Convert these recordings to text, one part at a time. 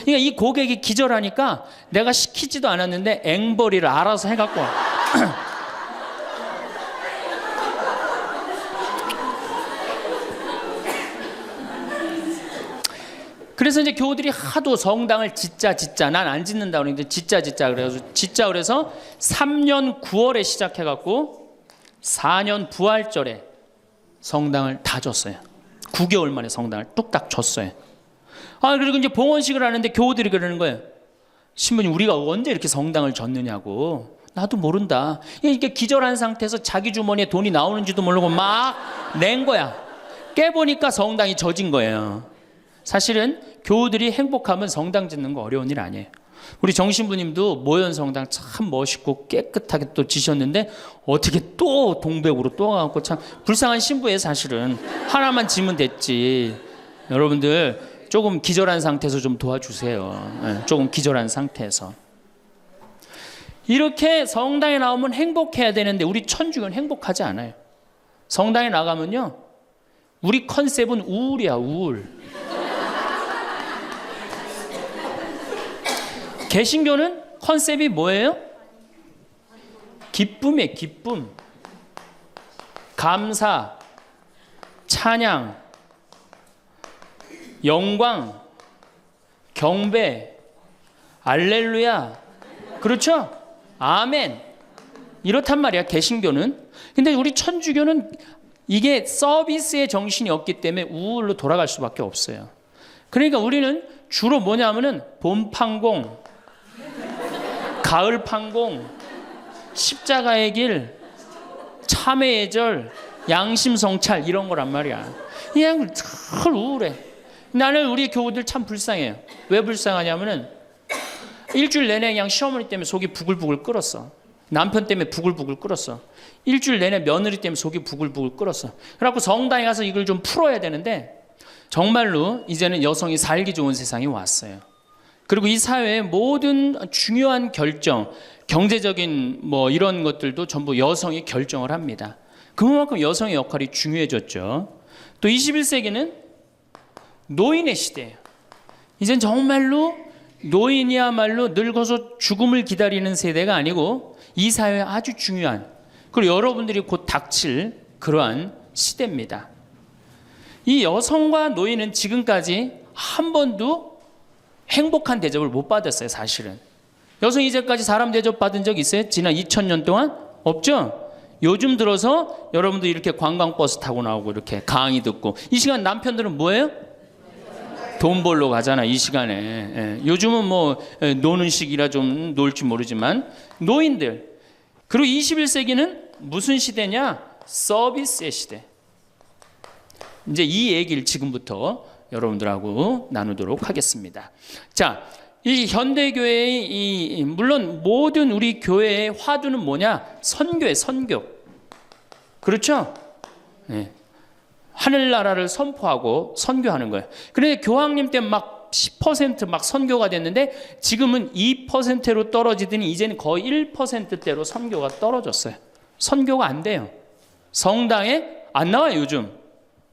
그러니까 이 고객이 기절하니까 내가 시키지도 않았는데 앵벌이를 알아서 해갖고 와. 그래서 이제 교우들이 하도 성당을 짓자 난 안 짓는다 그러는데 짓자 그래서 3년 9월에 시작해갖고 4년 부활절에 성당을 다 줬어요. 9개월 만에 성당을 뚝딱 줬어요. 그리고 이제 봉헌식을 하는데 교우들이 그러는 거예요. 신부님, 우리가 언제 이렇게 성당을 줬느냐고. 나도 모른다. 이렇게 기절한 상태에서 자기 주머니에 돈이 나오는지도 모르고 막 낸 거야. 깨보니까 성당이 젖은 거예요. 사실은 교우들이 행복하면 성당 짓는 거 어려운 일 아니에요. 우리 정신부님도 모현 성당 참 멋있고 깨끗하게 또 지셨는데 어떻게 또 동백으로 또 가고, 참 불쌍한 신부예요. 사실은 하나만 지면 됐지. 여러분들 조금 기절한 상태에서 좀 도와주세요. 조금 기절한 상태에서. 이렇게 성당에 나오면 행복해야 되는데 우리 천주교는 행복하지 않아요. 성당에 나가면요, 우리 컨셉은 우울이야, 우울. 개신교는 컨셉이 뭐예요? 기쁨이에요. 기쁨, 감사, 찬양, 영광, 경배, 알렐루야, 그렇죠? 아멘. 이렇단 말이야, 개신교는. 근데 우리 천주교는 이게 서비스의 정신이 없기 때문에 우울로 돌아갈 수밖에 없어요. 그러니까 우리는 주로 뭐냐면은 봄판공, 가을판공, 십자가의 길, 참회의 절, 양심성찰, 이런 거란 말이야. 그냥 늘 우울해. 나는 우리 교우들 참 불쌍해요. 왜 불쌍하냐면은 일주일 내내 그냥 시어머니 때문에 속이 부글부글 끓었어. 남편 때문에 부글부글 끓었어. 일주일 내내 며느리 때문에 속이 부글부글 끓었어. 그래갖고 성당에 가서 이걸 좀 풀어야 되는데 정말로 이제는 여성이 살기 좋은 세상이 왔어요. 그리고 이 사회의 모든 중요한 결정, 경제적인 뭐 이런 것들도 전부 여성이 결정을 합니다. 그만큼 여성의 역할이 중요해졌죠. 또 21세기는 노인의 시대예요. 이젠 정말로 노인이야말로 늙어서 죽음을 기다리는 세대가 아니고 이 사회에 아주 중요한, 그리고 여러분들이 곧 닥칠 그러한 시대입니다. 이 여성과 노인은 지금까지 한 번도 행복한 대접을 못 받았어요. 사실은 여성이 이제까지 사람 대접 받은 적 있어요? 지난 2000년 동안? 없죠? 요즘 들어서 여러분들 이렇게 관광버스 타고 나오고 이렇게 강의 듣고, 이 시간 남편들은 뭐예요? 돈 벌러 가잖아, 이 시간에. 요즘은 뭐 노는 시기라 좀 놀지 모르지만 노인들. 그리고 21세기는 무슨 시대냐? 서비스의 시대. 이제 이 얘기를 지금부터 여러분들하고 나누도록 하겠습니다. 자, 이 현대교회의 물론 모든 우리 교회의 화두는 뭐냐? 선교예요, 선교. 그렇죠? 네. 하늘나라를 선포하고 선교하는 거예요. 그런데 교황님 때 막 10% 막 선교가 됐는데 지금은 2%로 떨어지더니 이제는 거의 1%대로 선교가 떨어졌어요. 선교가 안 돼요. 성당에 안 나와요, 요즘.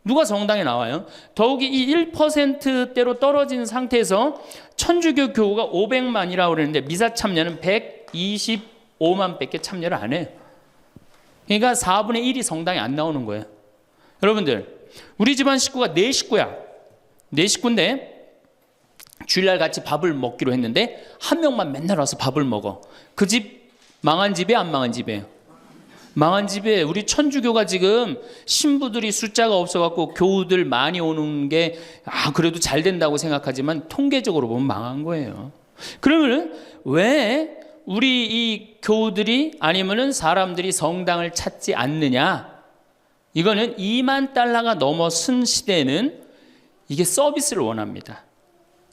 누가 성당에 나와요? 더욱이 이 1%대로 떨어진 상태에서 천주교 교우가 500만이라고 그러는데 미사 참여는 125만 밖에 참여를 안 해요. 그러니까 4분의 1이 성당에 안 나오는 거예요. 여러분들, 우리 집안 식구가 4식구야. 4식구인데 주일날 같이 밥을 먹기로 했는데 한 명만 맨날 와서 밥을 먹어. 그 집 망한 집이에요, 안 망한 집이에요? 망한 집에 우리 천주교가 지금 신부들이 숫자가 없어갖고 교우들 많이 오는 게 그래도 잘 된다고 생각하지만 통계적으로 보면 망한 거예요. 그러면 왜 우리 이 교우들이 아니면은 사람들이 성당을 찾지 않느냐? 이거는 2만 달러가 넘어선 시대에는 이게 서비스를 원합니다.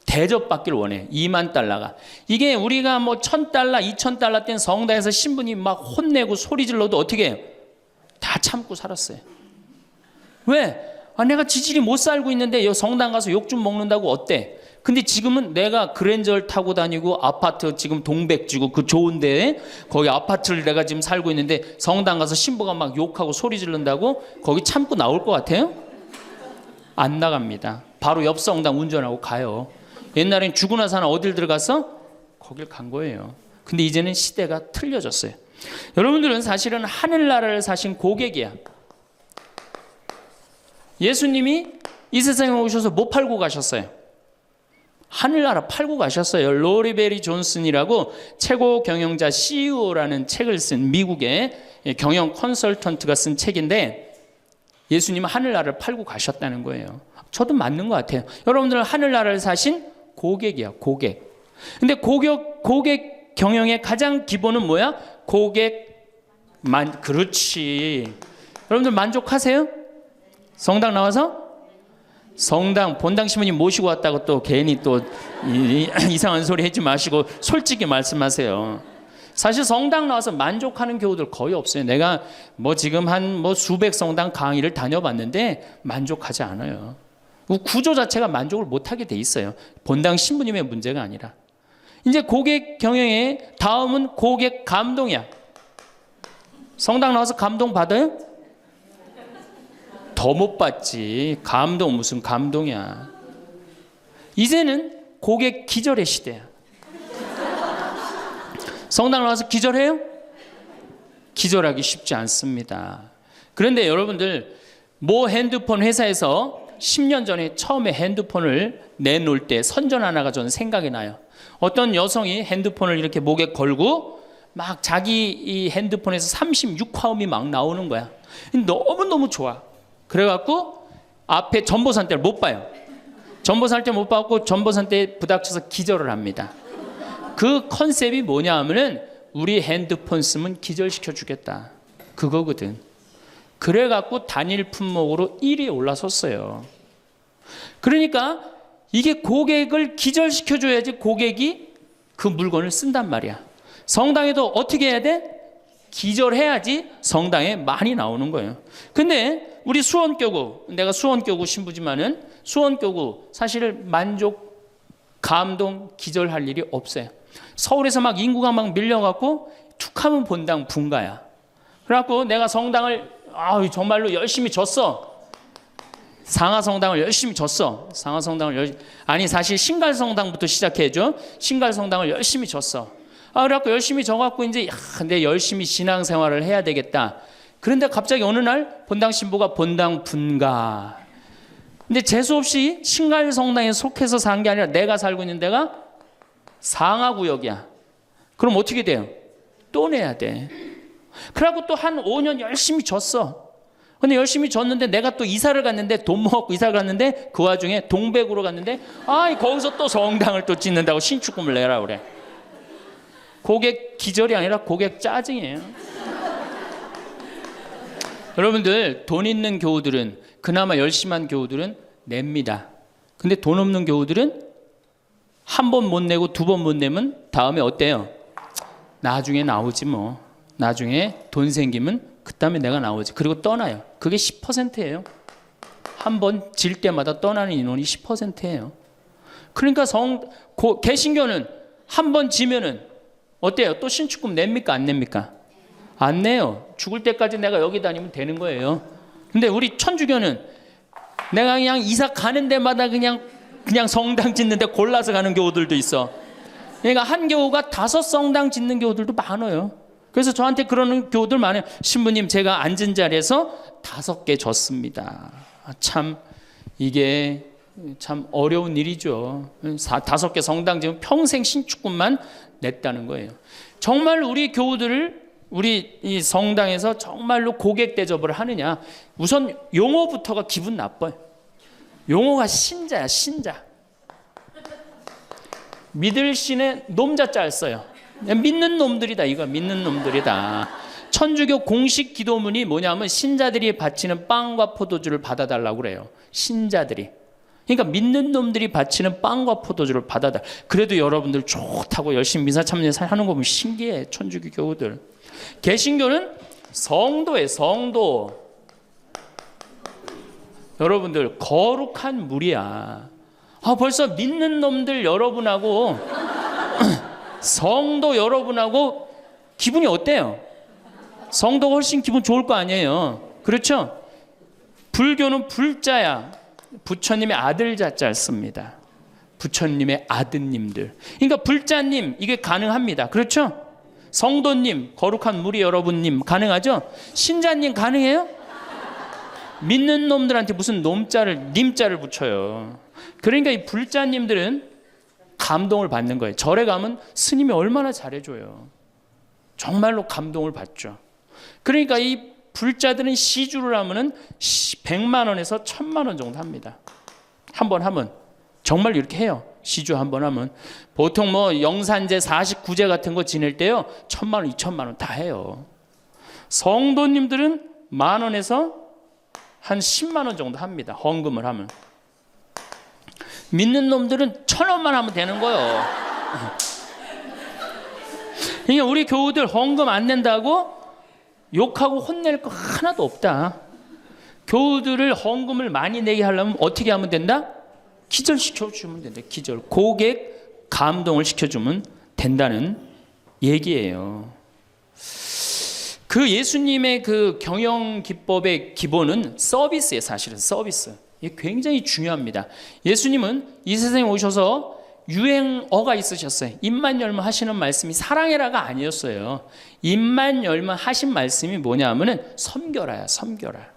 대접받기를 원해. 2만 달러가. 이게 우리가 뭐 1000달러, 2000달러 땐 성당에서 신부님 막 혼내고 소리 질러도 어떻게 해요? 다 참고 살았어요. 왜? 내가 지질이 못 살고 있는데 여기 성당 가서 욕 좀 먹는다고 어때? 근데 지금은 내가 그랜저를 타고 다니고 아파트 지금 동백지구 그 좋은 데에 거기 아파트를 내가 지금 살고 있는데 성당 가서 신부가 막 욕하고 소리 지른다고 거기 참고 나올 것 같아요? 안 나갑니다. 바로 옆 성당 운전하고 가요. 옛날엔 죽고 나서 하나 어딜 들어갔어? 거길 간 거예요. 근데 이제는 시대가 틀려졌어요. 여러분들은 사실은 하늘나라를 사신 고객이야. 예수님이 이 세상에 오셔서 뭐 팔고 가셨어요? 하늘나라 팔고 가셨어요. 로리베리 존슨이라고 최고 경영자 CEO라는 책을 쓴 미국의 경영 컨설턴트가 쓴 책인데, 예수님은 하늘나라를 팔고 가셨다는 거예요. 저도 맞는 것 같아요. 여러분들은 하늘나라를 사신 고객이야, 고객. 근데 고객 경영의 가장 기본은 뭐야? 그렇지. 여러분들 만족하세요? 성당 나와서? 성당 본당 신부님 모시고 왔다고 또 괜히 또 이상한 소리 하지 마시고 솔직히 말씀하세요. 사실 성당 나와서 만족하는 교우들 거의 없어요. 내가 지금 한 수백 성당 강의를 다녀봤는데 만족하지 않아요. 구조 자체가 만족을 못하게 돼 있어요. 본당 신부님의 문제가 아니라. 이제 고객 경영의 다음은 고객 감동이야. 성당 나와서 감동 받아요? 더 못 받지. 감동 무슨 감동이야. 이제는 고객 기절의 시대야. 성당 나와서 기절해요? 기절하기 쉽지 않습니다. 그런데 여러분들 핸드폰 회사에서 10년 전에 처음에 핸드폰을 내놓을 때 선전 하나가 저는 생각이 나요. 어떤 여성이 핸드폰을 이렇게 목에 걸고 막 자기 이 핸드폰에서 36화음이 막 나오는 거야. 너무너무 좋아. 그래갖고 앞에 전보산대를 못 봐요. 전보산대 못 봐갖고 전보산대에 부닥쳐서 기절을 합니다. 그 컨셉이 뭐냐 하면은 우리 핸드폰 쓰면 기절시켜 주겠다. 그거거든. 그래갖고 단일 품목으로 1위에 올라섰어요. 그러니까 이게 고객을 기절시켜 줘야지 고객이 그 물건을 쓴단 말이야. 성당에도 어떻게 해야 돼? 기절해야지 성당에 많이 나오는 거예요. 근데 우리 수원교구, 내가 수원교구 신부지만은 수원교구 사실 만족, 감동, 기절할 일이 없어요. 서울에서 막 인구가 막 밀려갖고 툭하면 본당 분가야. 그래갖고 내가 성당을 정말로 열심히 줬어. 상하성당을 열심히 줬어. 사실 신갈성당부터 시작해줘. 신갈성당을 열심히 줬어. 그래갖고 열심히 져갖고 이제 내 열심히 신앙생활을 해야 되겠다. 그런데 갑자기 어느 날 본당 신부가 본당 분가. 근데 재수없이 신갈성당에 속해서 산 게 아니라 내가 살고 있는 데가 상하구역이야. 그럼 어떻게 돼요? 또 내야 돼. 그래갖고 또 한 5년 열심히 졌어. 근데 열심히 졌는데 내가 또 이사를 갔는데 돈 모았고 이사를 갔는데 그 와중에 동백으로 갔는데 거기서 또 성당을 또 짓는다고 신축금을 내라 그래. 고객 기절이 아니라 고객 짜증이에요. 여러분들 돈 있는 교우들은 그나마 열심한 교우들은 냅니다. 근데 돈 없는 교우들은 한 번 못 내고 두 번 못 내면 다음에 어때요? 나중에 나오지 뭐. 나중에 돈 생기면 그다음에 내가 나오지. 그리고 떠나요. 그게 10%예요. 한 번 질 때마다 떠나는 인원이 10%예요. 그러니까 개신교는 한 번 지면은 어때요? 또 신축금 냅니까? 안 냅니까? 안 내요. 죽을 때까지 내가 여기 다니면 되는 거예요. 근데 우리 천주교는 내가 그냥 이사 가는 데마다 그냥 성당 짓는데 골라서 가는 교우들도 있어. 그러니까 한 교우가 5성당 짓는 교우들도 많아요. 그래서 저한테 그러는 교우들 많아요. 신부님 제가 앉은 자리에서 5개 졌습니다. 참 이게 참 어려운 일이죠. 5개 성당 지금 평생 신축금만 냈다는 거예요. 정말 우리 교우들을 우리 이 성당에서 정말로 고객 대접을 하느냐. 우선 용어부터가 기분 나빠요. 용어가 신자야, 신자. 믿을 신의 놈자자 써요. 믿는 놈들이다. 이거 믿는 놈들이다. 천주교 공식 기도문이 뭐냐면 신자들이 바치는 빵과 포도주를 받아달라고 그래요. 신자들이. 그러니까 믿는 놈들이 바치는 빵과 포도주를 받아달라. 그래도 여러분들 좋다고 열심히 미사 참여하는 거 보면 신기해. 천주교 교우들. 개신교는 성도예요. 성도. 여러분들 거룩한 물이야. 벌써 믿는 놈들 여러분하고 성도 여러분하고 기분이 어때요? 성도가 훨씬 기분 좋을 거 아니에요. 그렇죠? 불교는 불자야. 부처님의 아들 자자를 씁니다. 부처님의 아드님들. 그러니까 불자님 이게 가능합니다. 그렇죠? 성도님, 거룩한 무리 여러분님 가능하죠? 신자님 가능해요? 믿는 놈들한테 무슨 님자를 붙여요. 그러니까 이 불자님들은 감동을 받는 거예요. 절에 가면 스님이 얼마나 잘해줘요. 정말로 감동을 받죠. 그러니까 이 불자들은 시주를 하면은 100만 원에서 1000만 원 정도 합니다. 한 번 하면 정말 이렇게 해요. 시주 한 번 하면 보통 뭐 영산제 49제 같은 거 지낼 때요 1000만 원, 2000만 원 다 해요. 성도님들은 10,000원에서 한 10만 원 정도 합니다. 헌금을 하면. 믿는 놈들은 1,000원만 하면 되는 거예요. 그러니까 우리 교우들 헌금 안 낸다고 욕하고 혼낼 거 하나도 없다. 교우들을 헌금을 많이 내게 하려면 어떻게 하면 된다? 기절시켜주면 된다. 기절. 고객 감동을 시켜주면 된다는 얘기예요. 그 예수님의 그 경영 기법의 기본은 서비스예요. 사실은 서비스. 이게 굉장히 중요합니다. 예수님은 이 세상에 오셔서 유행어가 있으셨어요. 입만 열면 하시는 말씀이 사랑해라가 아니었어요. 입만 열면 하신 말씀이 뭐냐면은 섬겨라야, 섬겨라.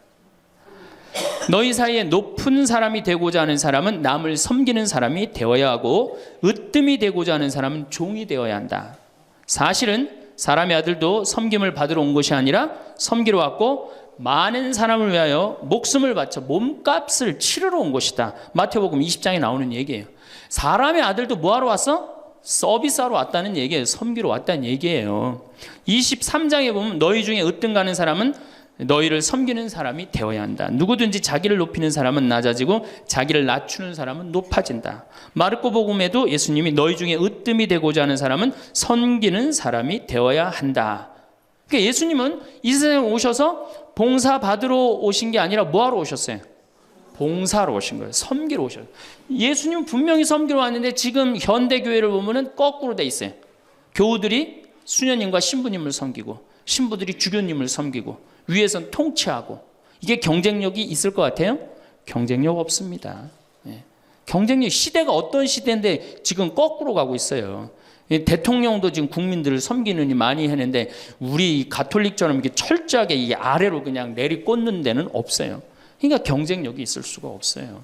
너희 사이에 높은 사람이 되고자 하는 사람은 남을 섬기는 사람이 되어야 하고 으뜸이 되고자 하는 사람은 종이 되어야 한다. 사실은 사람의 아들도 섬김을 받으러 온 것이 아니라 섬기러 왔고 많은 사람을 위하여 목숨을 바쳐 몸값을 치르러 온 것이다. 마태복음 20장에 나오는 얘기예요. 사람의 아들도 뭐하러 왔어? 서비스하러 왔다는 얘기예요. 섬기러 왔다는 얘기예요. 23장에 보면 너희 중에 으뜸 가는 사람은 너희를 섬기는 사람이 되어야 한다. 누구든지 자기를 높이는 사람은 낮아지고 자기를 낮추는 사람은 높아진다. 마르코 복음에도 예수님이 너희 중에 으뜸이 되고자 하는 사람은 섬기는 사람이 되어야 한다. 그러니까 예수님은 이 세상에 오셔서 봉사 받으러 오신 게 아니라 뭐하러 오셨어요? 봉사로 오신 거예요. 섬기러 오셨어요. 예수님은 분명히 섬기러 왔는데 지금 현대교회를 보면은 거꾸로 돼 있어요. 교우들이 수녀님과 신부님을 섬기고 신부들이 주교님을 섬기고 위에선 통치하고. 이게 경쟁력이 있을 것 같아요? 경쟁력 없습니다. 경쟁력, 시대가 어떤 시대인데 지금 거꾸로 가고 있어요. 대통령도 지금 국민들을 섬기느니 많이 했는데 우리 가톨릭처럼 이렇게 철저하게 이 아래로 그냥 내리꽂는 데는 없어요. 그러니까 경쟁력이 있을 수가 없어요.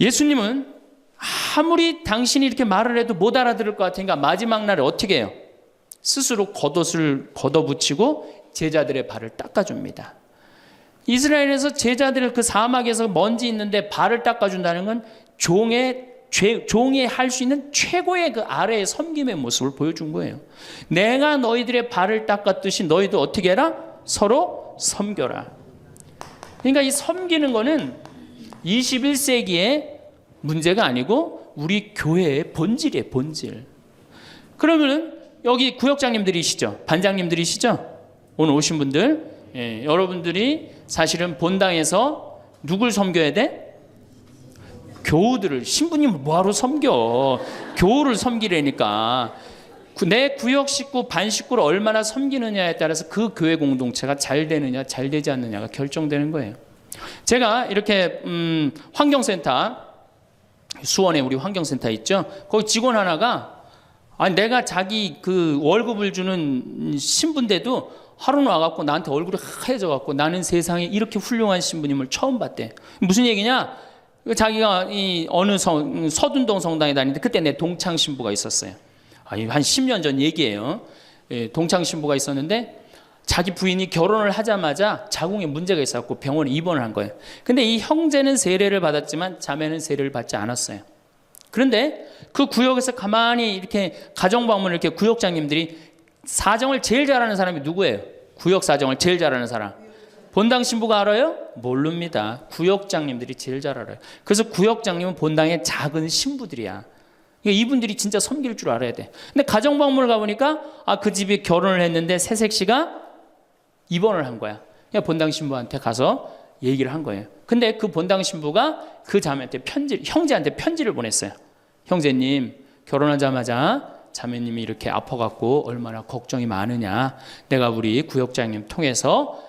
예수님은 아무리 당신이 이렇게 말을 해도 못 알아들을 것 같으니까 마지막 날에 어떻게 해요? 스스로 겉옷을 걷어붙이고 제자들의 발을 닦아줍니다. 이스라엘에서 제자들을 그 사막에서 먼지 있는데 발을 닦아준다는 건 종이 할 수 있는 최고의 그 아래의 섬김의 모습을 보여준 거예요. 내가 너희들의 발을 닦았듯이 너희도 어떻게 해라? 서로 섬겨라. 그러니까 이 섬기는 거는 21세기의 문제가 아니고 우리 교회의 본질이에요. 본질. 그러면은 여기 구역장님들이시죠? 반장님들이시죠? 오늘 오신 분들, 여러분들이 사실은 본당에서 누굴 섬겨야 돼? 교우들을. 신부님을 뭐하러 섬겨? 교우를 섬기라니까. 내 구역 식구, 반 식구를 얼마나 섬기느냐에 따라서 그 교회 공동체가 잘 되느냐, 잘 되지 않느냐가 결정되는 거예요. 제가 이렇게 환경센터, 수원에 우리 환경센터 있죠? 거기 직원 하나가 내가 자기 그 월급을 주는 신부인데도 하루는 와갖고 나한테 얼굴이 하얘져갖고 나는 세상에 이렇게 훌륭한 신부님을 처음 봤대. 무슨 얘기냐? 자기가 이 어느 서둔동 성당에 다니는데 그때 내 동창 신부가 있었어요. 한 10년 전 얘기예요. 동창 신부가 있었는데 자기 부인이 결혼을 하자마자 자궁에 문제가 있었고 병원에 입원을 한 거예요. 근데 이 형제는 세례를 받았지만 자매는 세례를 받지 않았어요. 그런데 그 구역에서 가만히 이렇게 가정 방문을 이렇게 구역장님들이 사정을 제일 잘하는 사람이 누구예요? 구역 사정을 제일 잘하는 사람. 본당 신부가 알아요? 모릅니다. 구역장님들이 제일 잘 알아요. 그래서 구역장님은 본당의 작은 신부들이야. 그러니까 이분들이 진짜 섬길 줄 알아야 돼. 근데 가정 방문을 가보니까 그 집이 결혼을 했는데 새색 씨가 입원을 한 거야. 그냥 본당 신부한테 가서 얘기를 한 거예요. 근데 그 본당 신부가 그 자매한테 형제한테 편지를 보냈어요. 형제님, 결혼하자마자 자매님이 이렇게 아파갖고 얼마나 걱정이 많으냐. 내가 우리 구역장님 통해서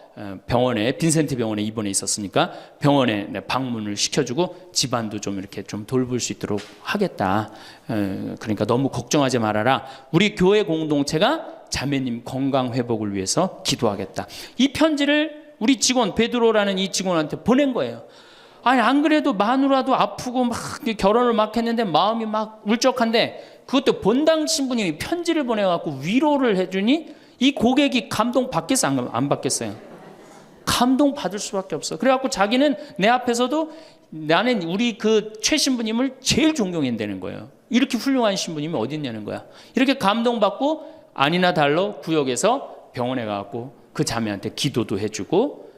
병원에 빈센트 병원에 입원해 있었으니까 병원에 방문을 시켜주고 집안도 좀 이렇게 좀 돌볼 수 있도록 하겠다. 그러니까 너무 걱정하지 말아라. 우리 교회 공동체가 자매님 건강 회복을 위해서 기도하겠다. 이 편지를 우리 직원 베드로라는 이 직원한테 보낸 거예요. 아니 안 그래도 마누라도 아프고 막 결혼을 막 했는데 마음이 막 울적한데 그것도 본당 신부님이 편지를 보내갖고 위로를 해주니 이 고객이 감동 받겠어 안 받겠어요? 감동 받을 수밖에 없어. 그래갖고 자기는 내 앞에서도 나는 우리 그 최 신부님을 제일 존경한다는 거예요. 이렇게 훌륭한 신부님이 어디 있냐는 거야. 이렇게 감동받고 아니나 달러 구역에서 병원에 가갖고 그 자매한테 기도도 해주고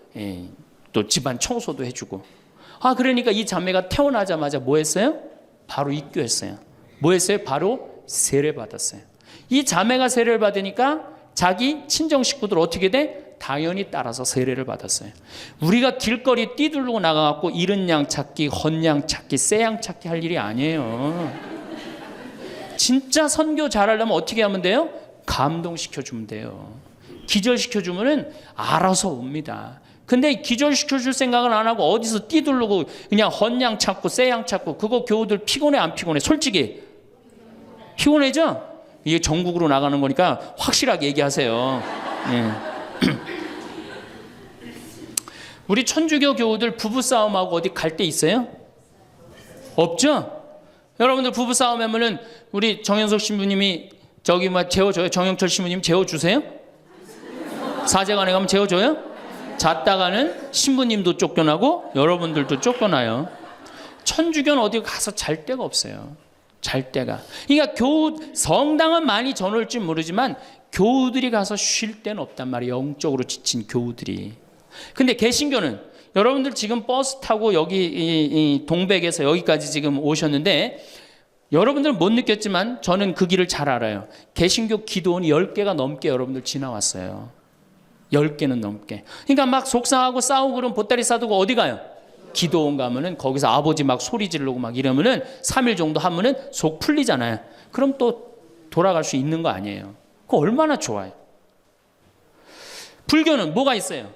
또 집안 청소도 해주고. 그러니까 이 자매가 태어나자마자 뭐 했어요? 바로 입교했어요. 뭐 했어요? 바로 세례 받았어요. 이 자매가 세례를 받으니까 자기 친정 식구들 어떻게 돼? 당연히 따라서 세례를 받았어요. 우리가 길거리 뛰두르고 나가갖고 이른 양 찾기, 헌 양 찾기, 새 양 찾기 할 일이 아니에요. 진짜 선교 잘하려면 어떻게 하면 돼요? 감동시켜주면 돼요. 기절시켜주면은 알아서 옵니다. 근데 기절시켜줄 생각은 안 하고 어디서 뛰두르고 그냥 헌 양 찾고 새 양 찾고 그거 교우들 피곤해 안 피곤해? 솔직히 피곤해죠? 이게 전국으로 나가는 거니까 확실하게 얘기하세요. 우리 천주교 교우들 부부싸움하고 어디 갈 데 있어요? 없죠? 여러분들 부부싸움 하면은 우리 정현석 신부님이 저기 재워줘요? 정영철 신부님 재워주세요? 사제관에 가면 재워줘요? 잤다가는 신부님도 쫓겨나고 여러분들도 쫓겨나요. 천주교는 어디 가서 잘 데가 없어요. 잘 데가. 그러니까 성당은 많이 전올지 모르지만 교우들이 가서 쉴 데는 없단 말이에요. 영적으로 지친 교우들이. 근데 개신교는 여러분들 지금 버스 타고 여기 이 동백에서 여기까지 지금 오셨는데 여러분들은 못 느꼈지만 저는 그 길을 잘 알아요. 개신교 기도원이 10개가 넘게 여러분들 지나왔어요. 10개는 넘게. 그러니까 막 속상하고 싸우고 그러면 보따리 싸두고 어디 가요? 기도원 가면은 거기서 아버지 막 소리 지르고 막 이러면은 3일 정도 하면은 속 풀리잖아요. 그럼 또 돌아갈 수 있는 거 아니에요. 그거 얼마나 좋아요. 불교는 뭐가 있어요?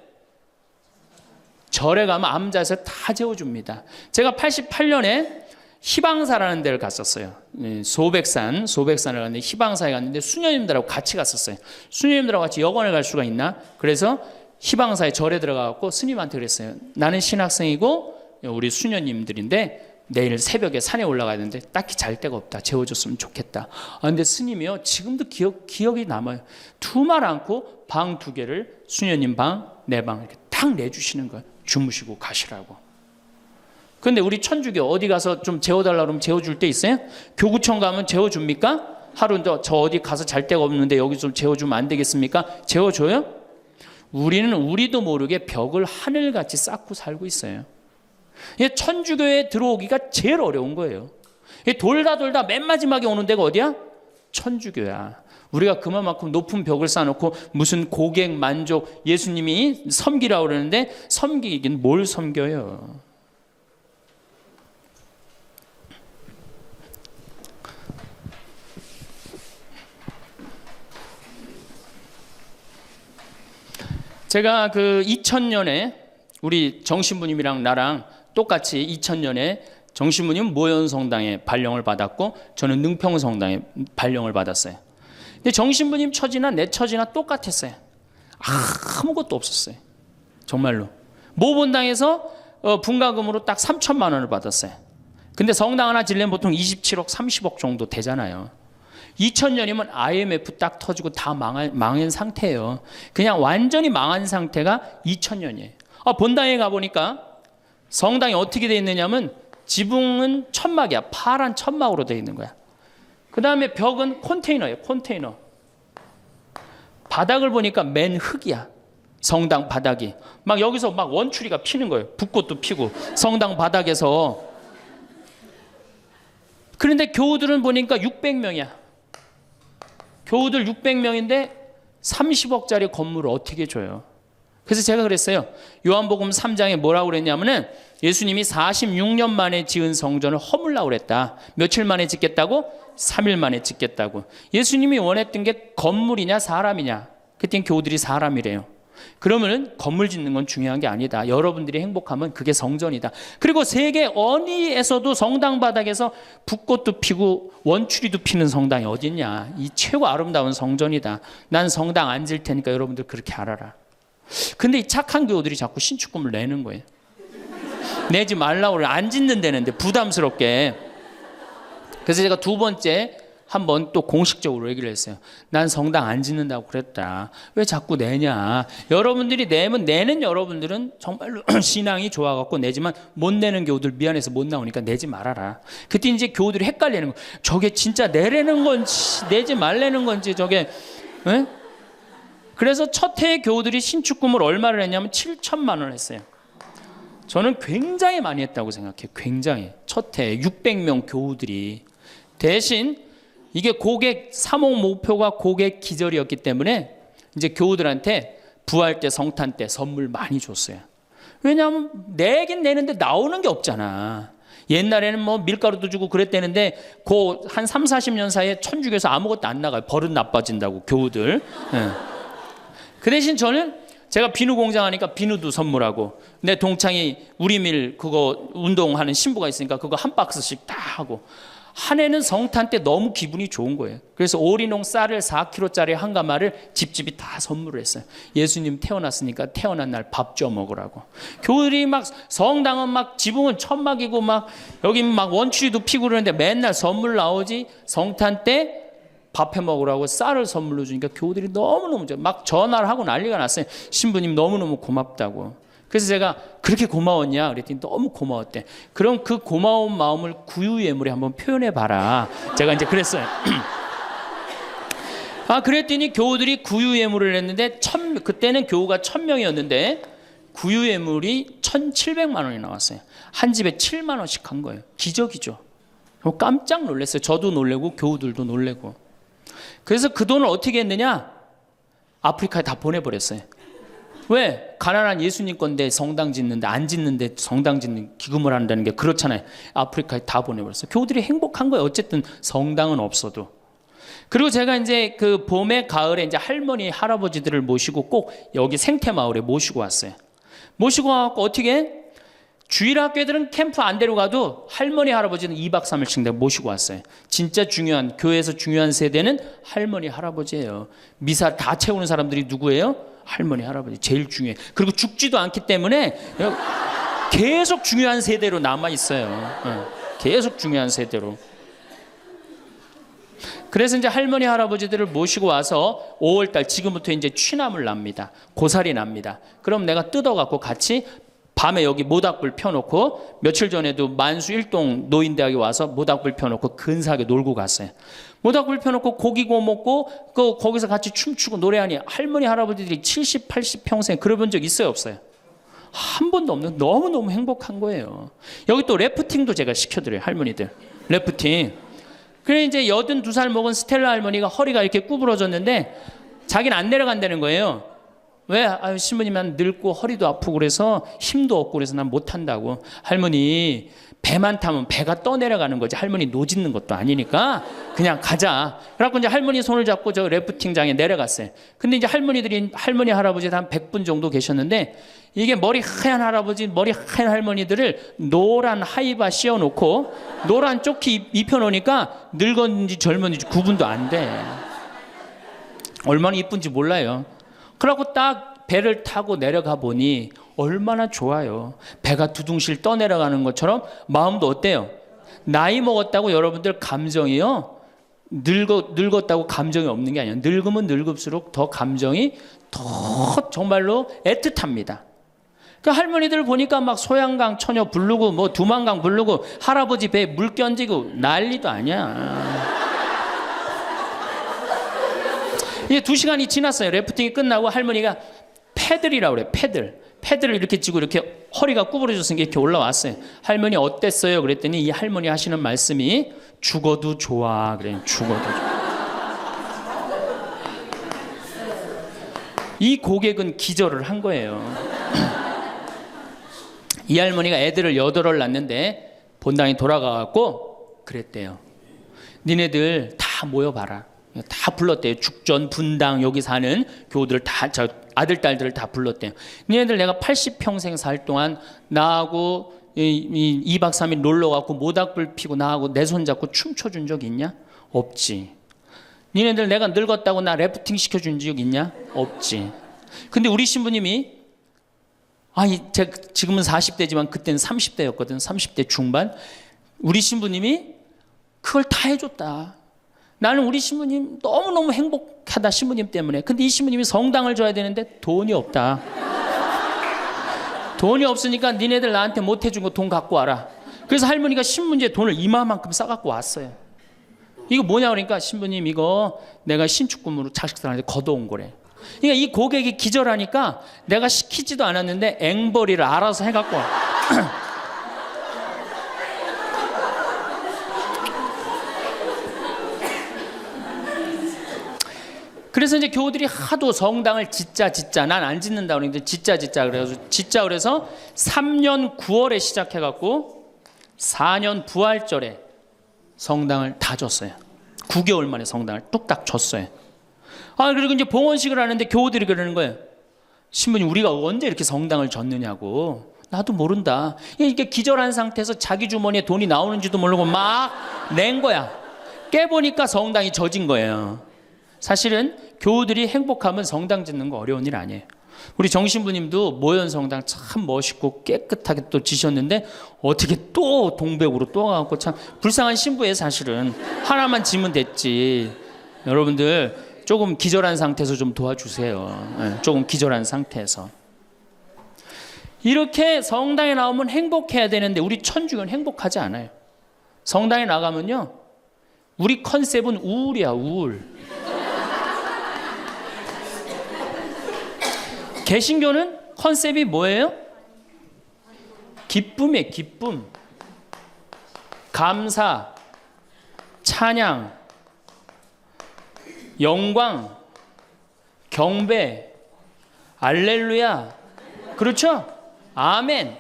절에 가면 암자에서 다 재워줍니다. 제가 88년에 희방사라는 데를 갔었어요. 소백산을 갔는데 희방사에 갔는데 수녀님들하고 같이 갔었어요. 수녀님들하고 같이 여관을 갈 수가 있나? 그래서 희방사에 절에 들어가고 스님한테 그랬어요. 나는 신학생이고 우리 수녀님들인데 내일 새벽에 산에 올라가야 되는데 딱히 잘 데가 없다. 재워줬으면 좋겠다. 근데 스님이요 지금도 기억이 남아요. 두말 않고 방 2개를 수녀님 방, 내 방 이렇게 딱 내주시는 거예요. 주무시고 가시라고. 근데 우리 천주교 어디 가서 좀 재워달라고 그러면 재워줄 때 있어요? 교구청 가면 재워줍니까? 하루 저 어디 가서 잘 데가 없는데 여기 좀 재워주면 안 되겠습니까? 재워줘요? 우리는 우리도 모르게 벽을 하늘같이 쌓고 살고 있어요. 천주교에 들어오기가 제일 어려운 거예요. 돌다 맨 마지막에 오는 데가 어디야? 천주교야. 우리가 그만큼 높은 벽을 쌓아놓고 무슨 고객 만족 예수님이 섬기라고 그러는데 섬기긴 뭘 섬겨요? 제가 그 2000년에 우리 정신부님이랑 나랑 똑같이 2000년에 정신부님 모현성당에 발령을 받았고 저는 능평성당에 발령을 받았어요. 근데 정신부님 처지나 내 처지나 똑같았어요. 아무것도 없었어요. 정말로. 모본당에서 분가금으로 딱 3천만 원을 받았어요. 근데 성당 하나 지려면 보통 27억, 30억 정도 되잖아요. 2000년이면 IMF 딱 터지고 다 망한 상태예요. 그냥 완전히 망한 상태가 2000년이에요. 본당에 가보니까 성당이 어떻게 되어 있느냐면 지붕은 천막이야. 파란 천막으로 되어 있는 거야. 그 다음에 벽은 컨테이너예요. 컨테이너. 바닥을 보니까 맨 흙이야. 성당 바닥이. 막 여기서 막 원추리가 피는 거예요. 붓꽃도 피고 성당 바닥에서. 그런데 교우들은 보니까 600명이야. 교우들 600명인데 30억짜리 건물을 어떻게 줘요? 그래서 제가 그랬어요. 요한복음 3장에 뭐라고 그랬냐면은 예수님이 46년 만에 지은 성전을 허물라고 그랬다. 며칠 만에 짓겠다고? 3일 만에 짓겠다고. 예수님이 원했던 게 건물이냐 사람이냐? 그땐 교우들이 사람이래요. 그러면은 건물 짓는 건 중요한 게 아니다. 여러분들이 행복하면 그게 성전이다. 그리고 세계 어디에서도 성당 바닥에서 붓꽃도 피고 원추리도 피는 성당이 어딨냐. 이 최고 아름다운 성전이다. 난 성당 안 질 테니까 여러분들 그렇게 알아라. 근데 이 착한 교우들이 자꾸 신축금을 내는 거예요. 내지 말라고 그래. 안 짓는다는데 부담스럽게. 그래서 제가 두 번째 한번 또 공식적으로 얘기를 했어요. 난 성당 안 짓는다고 그랬다. 왜 자꾸 내냐. 여러분들이 내면 내는 여러분들은 정말로 신앙이 좋아갖고 내지만 못 내는 교우들 미안해서 못 나오니까 내지 말아라. 그때 이제 교우들이 헷갈리는 거. 저게 진짜 내라는 건지 내지 말라는 건지 저게. 에? 그래서 첫 해에 교우들이 신축금을 얼마를 했냐면 7천만 원을 했어요. 저는 굉장히 많이 했다고 생각해요. 굉장히. 첫 해에 600명 교우들이. 대신 이게 고객 사목 목표가 고객 기절이었기 때문에 이제 교우들한테 부활 때 성탄 때 선물 많이 줬어요. 왜냐하면 내긴 내는데 나오는 게 없잖아. 옛날에는 뭐 밀가루도 주고 그랬대는데 그 한 3, 40년 사이에 천주교에서 아무것도 안 나가요. 버릇 나빠진다고 교우들. 네. 그 대신 저는 제가 비누 공장 하니까 비누도 선물하고 내 동창이 우리밀 그거 운동하는 신부가 있으니까 그거 한 박스씩 다 하고 한 해는 성탄 때 너무 기분이 좋은 거예요. 그래서 오리농 쌀을 4kg짜리 한 가마를 집집이 다 선물을 했어요. 예수님 태어났으니까 태어난 날 밥 줘 먹으라고. 교우들이 막 성당은 막 지붕은 천막이고 막 여기 막 원추리도 피고 그러는데 맨날 선물 나오지. 성탄 때 밥 해 먹으라고 쌀을 선물로 주니까 교우들이 너무너무 막 전화를 하고 난리가 났어요. 신부님 너무너무 고맙다고. 그래서 제가 그렇게 고마웠냐 그랬더니 너무 고마웠대. 그럼 그 고마운 마음을 구유예물에 한번 표현해 봐라. 제가 이제 그랬어요. 그랬더니 교우들이 구유예물을 했는데 그때는 교우가 1000명이었는데 구유예물이 1700만 원이 나왔어요. 한 집에 7만 원씩 한 거예요. 기적이죠. 깜짝 놀랐어요. 저도 놀래고 교우들도 놀래고. 그래서 그 돈을 어떻게 했느냐? 아프리카에 다 보내버렸어요. 왜? 가난한 예수님 건데 성당 짓는데 안 짓는데 성당 짓는 기금을 한다는 게 그렇잖아요. 아프리카에 다 보내버렸어요. 교우들이 행복한 거예요. 어쨌든 성당은 없어도. 그리고 제가 이제 그 봄에 가을에 이제 할머니 할아버지들을 모시고 꼭 여기 생태마을에 모시고 왔어요. 모시고 와갖고 어떻게 주일학교들은 캠프 안 데려가도 할머니 할아버지는 2박 3일씩 내가 모시고 왔어요. 진짜 중요한 교회에서 중요한 세대는 할머니 할아버지예요. 미사 다 채우는 사람들이 누구예요? 할머니 할아버지 제일 중요해. 그리고 죽지도 않기 때문에 계속 중요한 세대로 남아 있어요. 계속 중요한 세대로. 그래서 이제 할머니 할아버지들을 모시고 와서 5월달 지금부터 이제 취나물 납니다. 고사리 납니다. 그럼 내가 뜯어갖고 같이 밤에 여기 모닥불 펴놓고 며칠 전에도 만수 일동 노인대학에 와서 모닥불 펴놓고 근사하게 놀고 갔어요. 모닥불 펴놓고 고기 구워 먹고 거기서 같이 춤추고 노래하니 할머니 할아버지들이 70, 80 평생 그래본 적 있어요 없어요? 한 번도 없는 너무너무 행복한 거예요. 여기 또 래프팅도 제가 시켜드려요. 할머니들 래프팅. 그래 이제 82살 먹은 스텔라 할머니가 허리가 이렇게 구부러졌는데 자기는 안 내려간다는 거예요. 왜? 신부님 난 늙고 허리도 아프고 그래서 힘도 없고 그래서 난 못한다고. 할머니 배만 타면 배가 떠내려가는 거지 할머니 노짓는 것도 아니니까 그냥 가자. 그래갖고 이제 할머니 손을 잡고 저 래프팅장에 내려갔어요. 근데 이제 할머니 할아버지 한 100분 정도 계셨는데 이게 머리 하얀 할아버지 머리 하얀 할머니들을 노란 하이바 씌워놓고 노란 조끼 입혀놓으니까 늙었는지 젊었는지 구분도 안 돼. 얼마나 이쁜지 몰라요. 그러고 딱 배를 타고 내려가 보니 얼마나 좋아요. 배가 두둥실 떠내려가는 것처럼 마음도 어때요? 나이 먹었다고 여러분들 감정이요. 늙었다고 감정이 없는 게 아니에요. 늙으면 늙을수록 더 감정이 더 정말로 애틋합니다. 그 할머니들 보니까 막 소양강 처녀 부르고 뭐 두만강 부르고 할아버지 배에 물 끼얹고 난리도 아니야. 이제 2시간이 지났어요. 래프팅이 끝나고 할머니가 패들이라고 그래요. 패들을 이렇게 쥐고 이렇게 허리가 구부러졌으니까 이렇게 올라왔어요. 할머니 어땠어요? 그랬더니 이 할머니 하시는 말씀이 죽어도 좋아. 그래요. 죽어도 좋아. 이 고객은 기절을 한 거예요. 이 할머니가 애들을 8을 낳는데 본당에 돌아가갖고 그랬대요. 니네들 다 모여봐라. 다 불렀대요. 죽전, 분당 여기 사는 교우들 다, 저 아들, 딸들을 다 불렀대요. 니네들 내가 80평생 살 동안 나하고 2박 3일 놀러 가고 모닥불 피고 나하고 내 손 잡고 춤춰준 적 있냐? 없지. 니네들 내가 늙었다고 나 래프팅 시켜준 적 있냐? 없지. 근데 우리 신부님이 제가 지금은 40대지만 그때는 30대였거든. 30대 중반. 우리 신부님이 그걸 다 해줬다. 나는 우리 신부님 너무너무 행복하다, 신부님 때문에. 근데 이 신부님이 성당을 줘야 되는데 돈이 없다. 돈이 없으니까 니네들 나한테 못 해준 거 돈 갖고 와라. 그래서 할머니가 신문지에 돈을 이마만큼 싸갖고 왔어요. 이거 뭐냐 그러니까 신부님 이거 내가 신축금으로 자식들한테 걷어온 거래. 그러니까 이 고객이 기절하니까 내가 시키지도 않았는데 앵벌이를 알아서 해갖고 와. 그래서 이제 교우들이 하도 성당을 짓자 난 안 짓는다 그러는데 짓자 그래서 3년 9월에 시작해갖고 4년 부활절에 성당을 다 줬어요. 9개월 만에 성당을 뚝딱 줬어요. 그리고 이제 봉헌식을 하는데 교우들이 그러는 거예요. 신부님 우리가 언제 이렇게 성당을 줬느냐고. 나도 모른다. 이렇게 기절한 상태에서 자기 주머니에 돈이 나오는지도 모르고 막 낸 거야. 깨보니까 성당이 젖은 거예요. 사실은 교우들이 행복하면 성당 짓는 거 어려운 일 아니에요. 우리 정신부님도 모현 성당 참 멋있고 깨끗하게 또 지셨는데 어떻게 또 동백으로 또 가고 참 불쌍한 신부예요. 사실은 하나만 지면 됐지. 여러분들 조금 기절한 상태에서 좀 도와주세요. 조금 기절한 상태에서. 이렇게 성당에 나오면 행복해야 되는데 우리 천주교는 행복하지 않아요. 성당에 나가면요 우리 컨셉은 우울이야. 우울. 개신교는 컨셉이 뭐예요? 기쁨이에요. 기쁨, 감사, 찬양, 영광, 경배, 알렐루야. 그렇죠? 아멘.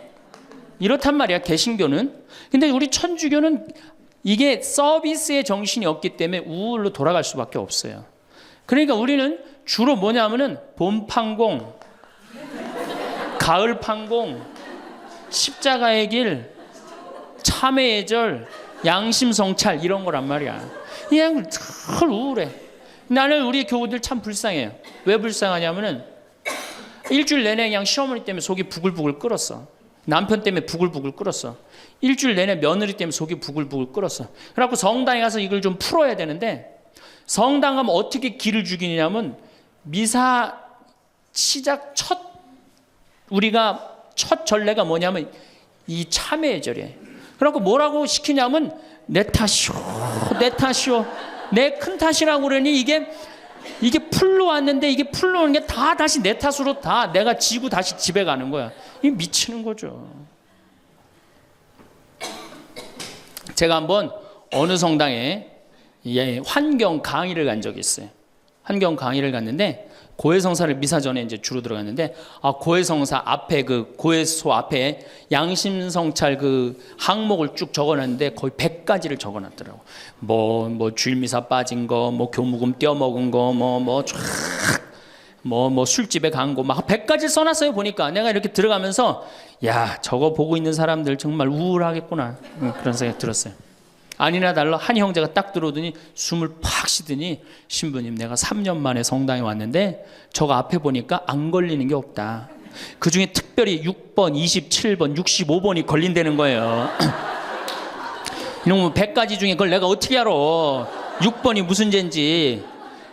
이렇단 말이야 개신교는. 근데 우리 천주교는 이게 서비스의 정신이 없기 때문에 우울로 돌아갈 수밖에 없어요. 그러니까 우리는 주로 뭐냐면은 봄판공, 가을판공, 십자가의 길, 참회의 절, 양심성찰 이런 거란 말이야. 그냥 헐 우울해. 나는 우리 교우들 참 불쌍해요. 왜 불쌍하냐면은 일주일 내내 그냥 시어머니 때문에 속이 부글부글 끓었어. 남편 때문에 부글부글 끓었어. 일주일 내내 며느리 때문에 속이 부글부글 끓었어. 그래갖고 성당에 가서 이걸 좀 풀어야 되는데 성당 가면 어떻게 기를 죽이냐면 미사 시작 우리가 첫 전례가 뭐냐면 이 참회의 절이에요. 그래갖고 뭐라고 시키냐면 내 탓이오, 내 탓이오, 내 큰 탓이라고 그러니 이게 풀로 왔는데 이게 풀로 오는 게 다 다시 내 탓으로 다 내가 지고 다시 집에 가는 거야. 이게 미치는 거죠. 제가 한번 어느 성당에 환경 강의를 간 적이 있어요. 환경 강의를 갔는데 고해성사를 미사 전에 이제 주로 들어갔는데 고해성사 앞에 그 고해소 앞에 양심성찰 그 항목을 쭉 적어놨는데 거의 100가지를 적어놨더라고. 뭐 주일미사 빠진 거, 뭐 교무금 떼어먹은 거, 뭐 술집에 간 거 막 100가지 써놨어요. 보니까 내가 이렇게 들어가면서 야 저거 보고 있는 사람들 정말 우울하겠구나 그런 생각이 들었어요. 아니나 달라 한 형제가 딱 들어오더니 숨을 팍 쉬더니 신부님 내가 3년 만에 성당에 왔는데 저거 앞에 보니까 안 걸리는 게 없다. 그중에 특별히 6번, 27번, 65번이 걸린다는 거예요. 이놈 100가지 중에 그걸 내가 어떻게 알아. 6번이 무슨 죄인지.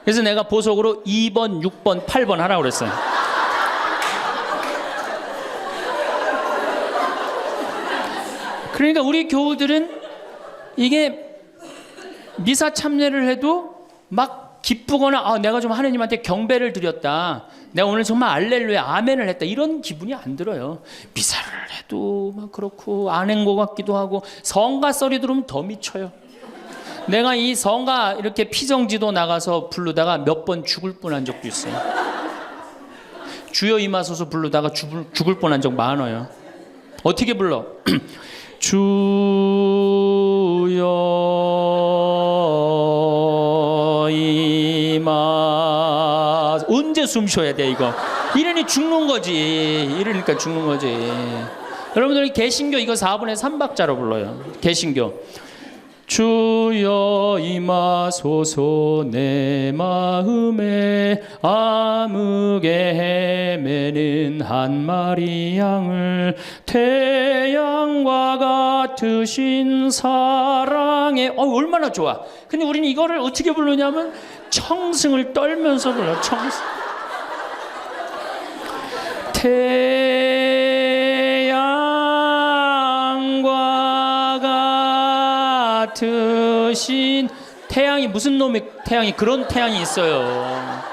그래서 내가 보석으로 2번, 6번, 8번 하라고 그랬어요. 그러니까 우리 교우들은 이게 미사 참여를 해도 막 기쁘거나 내가 좀 하느님한테 경배를 드렸다, 내가 오늘 정말 알렐루야 아멘을 했다 이런 기분이 안 들어요. 미사를 해도 막 그렇고 안 한 것 같기도 하고 성가 썰이 들으면 더 미쳐요. 내가 이 성가 이렇게 피정지도 나가서 부르다가 몇 번 죽을 뻔한 적도 있어요. 주여 임하소서 부르다가 죽을 뻔한 적 많아요. 어떻게 불러? 주여 임하소서 이마. 언제 숨 쉬어야 돼 이거? 이러니 죽는 거지. 이러니까 죽는 거지. 여러분들 개신교 이거 4분의 3박자로 불러요. 개신교. 주여 임하소서 내 마음에 암흑에 헤매는 한 마리 양을 태양과 같으신 사랑에 얼마나 좋아. 근데 우리는 이거를 어떻게 부르냐면 청승을 떨면서 불러. 청승. 태양과 같으신 태양이 무슨 놈의 태양이 그런 태양이 있어요.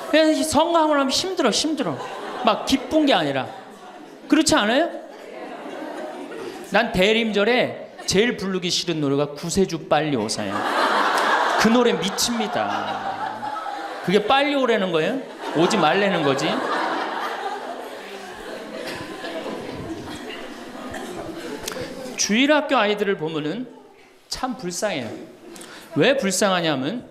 그래서 성강을 하면 힘들어. 막 기쁜 게 아니라. 그렇지 않아요? 난 대림절에 제일 부르기 싫은 노래가 구세주 빨리 오사야. 그 노래 미칩니다. 그게 빨리 오라는 거예요? 오지 말라는 거지. 주일학교 아이들을 보면은 참 불쌍해요. 왜 불쌍하냐면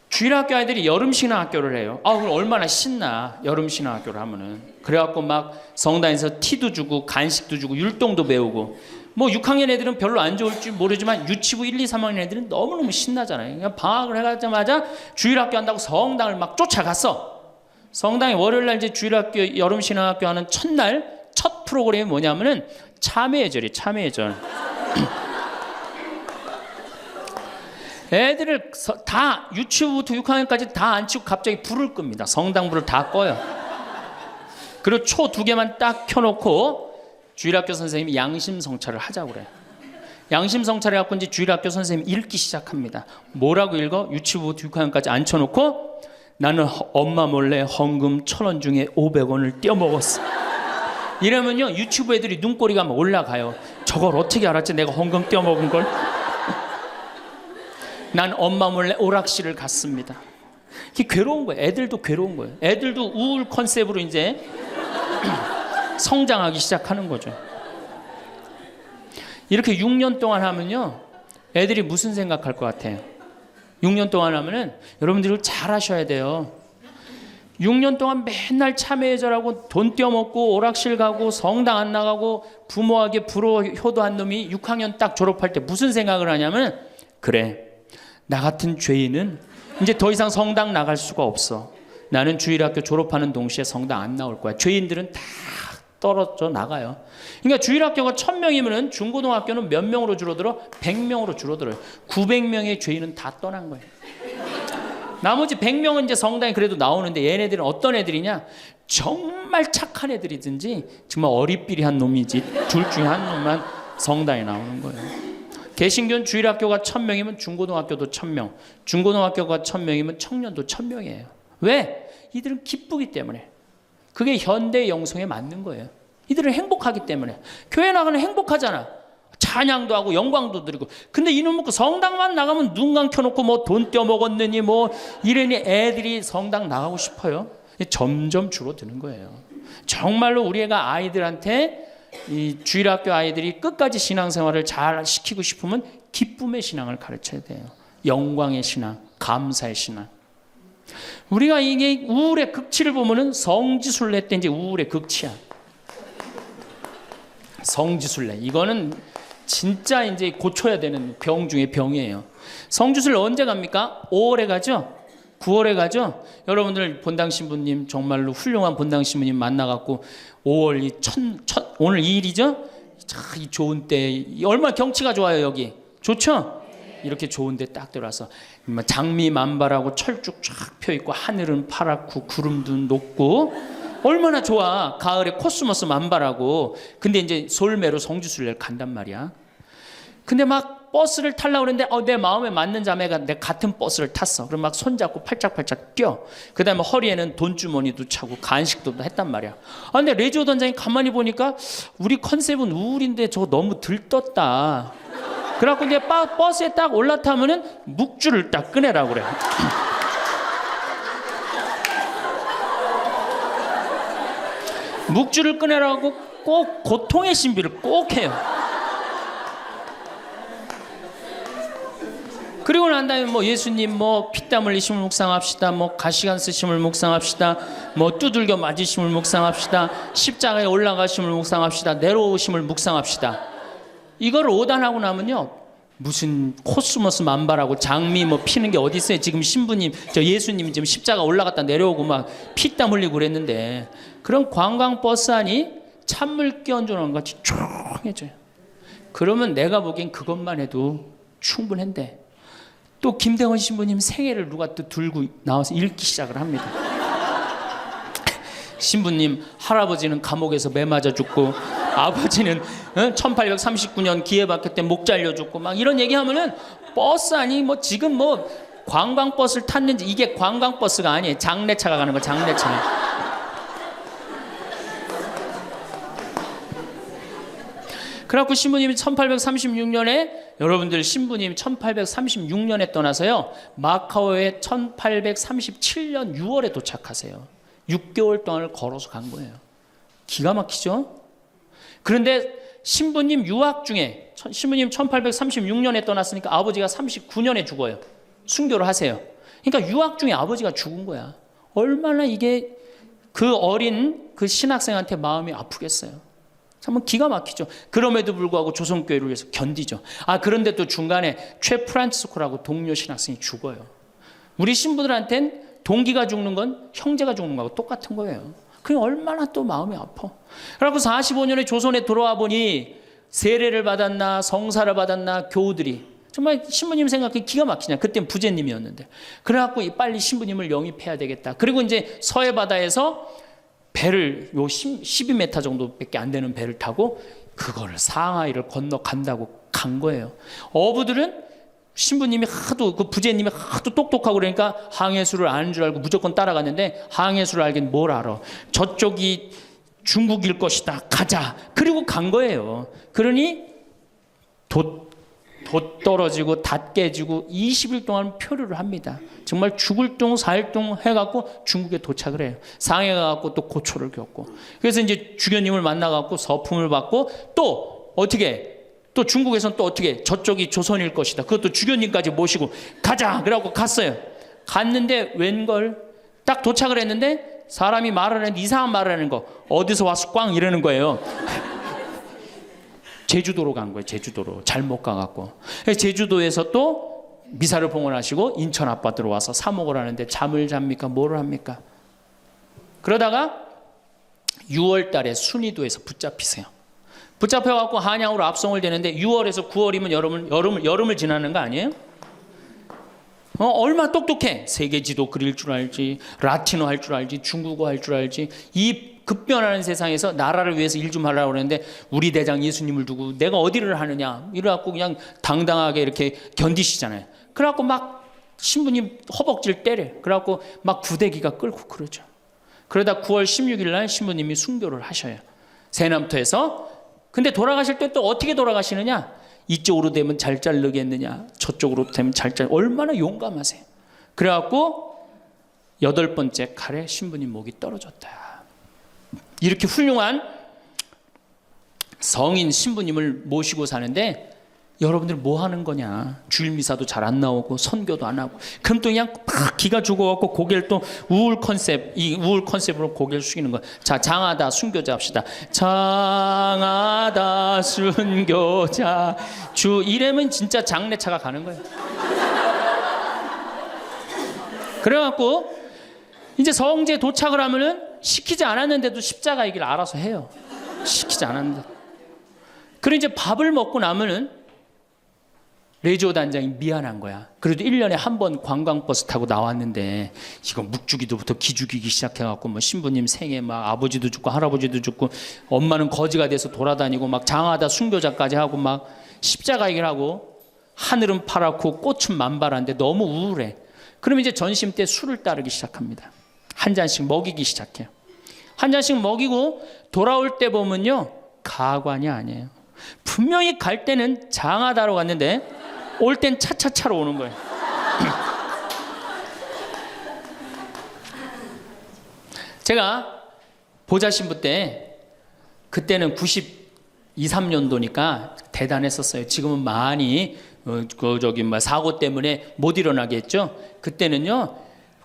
주일학교 아이들이 여름신앙학교를 해요. 그럼 얼마나 신나 여름신앙학교를 하면은. 그래갖고 막 성당에서 티도 주고 간식도 주고 율동도 배우고. 뭐 6학년 애들은 별로 안 좋을지 모르지만 유치부 1, 2, 3학년 애들은 너무너무 신나잖아요. 그러니까 방학을 해가자마자 주일학교 한다고 성당을 막 쫓아갔어. 성당에 월요일날 이제 주일학교 여름신앙학교 하는 첫날 첫 프로그램이 뭐냐면은 참회절이 참회절. 애들을 다 유치부부터 6학년까지 다 앉히고 갑자기 불을 끕니다. 성당불을 다 꺼요. 그리고 초 2개만 딱 켜놓고 주일학교 선생님이 양심성찰을 하자고 그래요. 양심성찰 해갖고 이제 주일학교 선생님이 읽기 시작합니다. 뭐라고 읽어? 유치부부터 6학년까지 앉혀놓고 나는 엄마 몰래 헌금 1,000원 중에 500원을 떼어먹었어. 이러면요 유치부 애들이 눈꼬리가 막 올라가요. 저걸 어떻게 알았지? 내가 헌금 떼어먹은 걸. 난 엄마 몰래 오락실을 갔습니다. 이게 괴로운 거예요. 애들도 괴로운 거예요. 애들도 우울 컨셉으로 이제 성장하기 시작하는 거죠. 이렇게 6년 동안 하면요 애들이 무슨 생각할 것 같아요? 6년 동안 하면은 여러분들이 잘 하셔야 돼요. 6년 동안 맨날 참회절하고 돈 떼어먹고 오락실 가고 성당 안 나가고 부모에게 불호 효도한 놈이 6학년 딱 졸업할 때 무슨 생각을 하냐면 그래 나 같은 죄인은 이제 더 이상 성당 나갈 수가 없어. 나는 주일학교 졸업하는 동시에 성당 안 나올 거야. 죄인들은 다 떨어져 나가요. 그러니까 주일학교가 1,000명이면 중고등학교는 몇 명으로 줄어들어? 100명으로 줄어들어요. 900명의 죄인은 다 떠난 거예요. 나머지 100명은 이제 성당에 그래도 나오는데 얘네들은 어떤 애들이냐? 정말 착한 애들이든지 정말 어리삐리한 놈이지 둘 중에 한 놈만 성당에 나오는 거예요. 개신교는 주일학교가 1,000명이면 중고등학교도 1,000명, 중고등학교가 1,000명이면 청년도 1,000명이에요. 왜? 이들은 기쁘기 때문에. 그게 현대 영성에 맞는 거예요. 이들은 행복하기 때문에. 교회 나가면 행복하잖아. 찬양도 하고 영광도 드리고. 근데 이놈 먹고 성당만 나가면 눈 감켜놓고 뭐 돈 떼어먹었느니 뭐 이러니 애들이 성당 나가고 싶어요. 점점 줄어드는 거예요. 정말로 우리 애가 아이들한테 이 주일학교 아이들이 끝까지 신앙생활을 잘 시키고 싶으면 기쁨의 신앙을 가르쳐야 돼요. 영광의 신앙, 감사의 신앙. 우리가 이게 우울의 극치를 보면은 성지순례 때 이제 우울의 극치야. 성지순례 이거는 진짜 이제 고쳐야 되는 병 중에 병이에요. 성지순례 언제 갑니까? 5월에 가죠? 9월에 가죠? 여러분들 본당 신부님 정말로 훌륭한 본당 신부님 만나갖고 5월 오늘 2일이죠? 이 좋은 때 얼마나 경치가 좋아요 여기. 좋죠? 이렇게 좋은 데 딱 들어와서 장미 만발하고 철쭉 쫙 펴있고 하늘은 파랗고 구름도 높고 얼마나 좋아. 가을에 코스모스 만발하고. 근데 이제 솔매로 성지순례를 간단 말이야. 근데 막 버스를 타려고 그랬는데 내 마음에 맞는 자매가 내 같은 버스를 탔어. 그럼 막 손잡고 팔짝팔짝 뛰어. 그 다음에 허리에는 돈주머니도 차고 간식도 했단 말이야. 근데 레지오 단장이 가만히 보니까 우리 컨셉은 우울인데 저거 너무 들떴다. 그래갖고 이제 버스에 딱 올라타면은 묵주를 딱 꺼내라고 그래. 묵주를 꺼내라고 꼭 고통의 신비를 꼭 해요. 그리고 난 다음에 뭐 예수님 뭐 피땀 흘리심을 묵상합시다. 뭐 가시관 쓰심을 묵상합시다. 뭐 두들겨 맞으심을 묵상합시다. 십자가에 올라가심을 묵상합시다. 내려오심을 묵상합시다. 이걸 오단하고 나면요. 무슨 코스모스 만발하고 장미 뭐 피는 게 어디 있어요. 지금 신부님, 저 예수님 지금 십자가 올라갔다 내려오고 막 피땀 흘리고 그랬는데 그런 관광버스 안이 찬물 끼얹어 놓은 것 같이 조용해져요. 그러면 내가 보기엔 그것만 해도 충분한데 또 김대원 신부님 생애를 누가 또 들고 나와서 읽기 시작을 합니다. 신부님 할아버지는 감옥에서 매 맞아 죽고 아버지는 1839년 기회박해 때 목 잘려 죽고 막 이런 얘기하면은 버스 아니 뭐 지금 뭐 관광버스를 탔는지 이게 관광버스가 아니에요. 장례차가 가는 거 장례차. 그래갖고 신부님이 1836년에 여러분들 신부님 1836년에 떠나서요 마카오에 1837년 6월에 도착하세요. 6개월 동안을 걸어서 간 거예요. 기가 막히죠? 그런데 신부님 유학 중에 신부님 1836년에 떠났으니까 아버지가 39년에 죽어요. 순교를 하세요. 그러니까 유학 중에 아버지가 죽은 거야. 얼마나 이게 그 어린 그 신학생한테 마음이 아프겠어요. 참 기가 막히죠. 그럼에도 불구하고 조선교회를 위해서 견디죠. 그런데 또 중간에 최 프란치스코라고 동료 신학생이 죽어요. 우리 신부들한텐 동기가 죽는 건 형제가 죽는 거하고 똑같은 거예요. 그게 얼마나 또 마음이 아파. 그래서 45년에 조선에 돌아와 보니 세례를 받았나 성사를 받았나 교우들이 정말 신부님 생각이 기가 막히냐. 그땐 부제님이었는데. 그래갖고 빨리 신부님을 영입해야 되겠다. 그리고 이제 서해 바다에서 배를 요 12m 정도밖에 안 되는 배를 타고 그거를 상하이를 건너간다고 간 거예요. 어부들은 신부님이 하도 그 부제님이 하도 똑똑하고 그러니까 항해수를 아는 줄 알고 무조건 따라갔는데 항해수를 알긴 뭘 알아. 저쪽이 중국일 것이다. 가자. 그리고 간 거예요. 그러니 돛 떨어지고 닷 깨지고 20일 동안 표류를 합니다. 정말 죽을 둥 살 둥 해갖고 중국에 도착을 해요. 상해 가갖고 또 고초를 겪고. 그래서 이제 주교님을 만나갖고 서품을 받고 또 어떻게 또 중국에서는 또 어떻게 저쪽이 조선일 것이다. 그것도 주교님까지 모시고 가자. 그래갖고 갔어요. 갔는데 웬걸 딱 도착을 했는데 사람이 말을 하는 이상한 말을 하는 거 어디서 와서 꽝 이러는 거예요. 제주도로 간 거예요. 제주도로 잘못 가갖고 제주도에서 또 미사를 봉헌하시고 인천 아파트로 와서 사목을 하는데 잠을 잡니까? 뭐를 합니까? 그러다가 6월 달에 순이도에서 붙잡히세요. 붙잡혀갖고 한양으로 압송을 되는데 6월에서 9월이면 여름을 지나는 거 아니에요? 얼마 똑똑해. 세계 지도 그릴 줄 알지, 라틴어 할 줄 알지, 중국어 할 줄 알지. 이 급변하는 세상에서 나라를 위해서 일 좀 하려고 그러는데 우리 대장 예수님을 두고 내가 어디를 하느냐 이래갖고 그냥 당당하게 이렇게 견디시잖아요. 그래갖고 막 신부님 허벅지를 때려. 그래갖고 막 구데기가 끓고 그러죠. 그러다 9월 16일 날 신부님이 순교를 하셔요. 세남토에서. 근데 돌아가실 때 또 어떻게 돌아가시느냐? 이쪽으로 되면 잘 자르겠느냐, 저쪽으로 되면 잘 자르. 얼마나 용감하세요. 그래갖고 8번째 칼에 신부님 목이 떨어졌다. 이렇게 훌륭한 성인 신부님을 모시고 사는데 여러분들 뭐 하는 거냐? 주일 미사도 잘 안 나오고 선교도 안 하고 그럼 또 그냥 막 기가 죽어갖고 고개를 또 우울 컨셉으로 고개를 숙이는 거야. 자, 장하다 순교자 합시다. 장하다 순교자 주 이래면 진짜 장례차가 가는 거예요. 그래갖고 이제 성지에 도착을 하면은 시키지 않았는데도 십자가의 길 알아서 해요. 시키지 않았는데. 그리고 이제 밥을 먹고 나면은 레지오 단장이 미안한 거야. 그래도 1년에 한 번 관광버스 타고 나왔는데 이거 묵주기도부터 기죽이기 시작해갖고 뭐 신부님 생에 막 아버지도 죽고 할아버지도 죽고 엄마는 거지가 돼서 돌아다니고 막 장하다 순교자까지 하고 막 십자가의 길 하고 하늘은 파랗고 꽃은 만발한데 너무 우울해. 그럼 이제 전심 때 술을 따르기 시작합니다. 한 잔씩 먹이기 시작해요. 한 잔씩 먹이고 돌아올 때 보면요 가관이 아니에요. 분명히 갈 때는 장하다로 갔는데 올 땐 차차차로 오는 거예요. 제가 보자 신부 때 그때는 92, 3년도니까 대단했었어요. 지금은 많이 사고 때문에 못 일어나게 했죠. 그때는요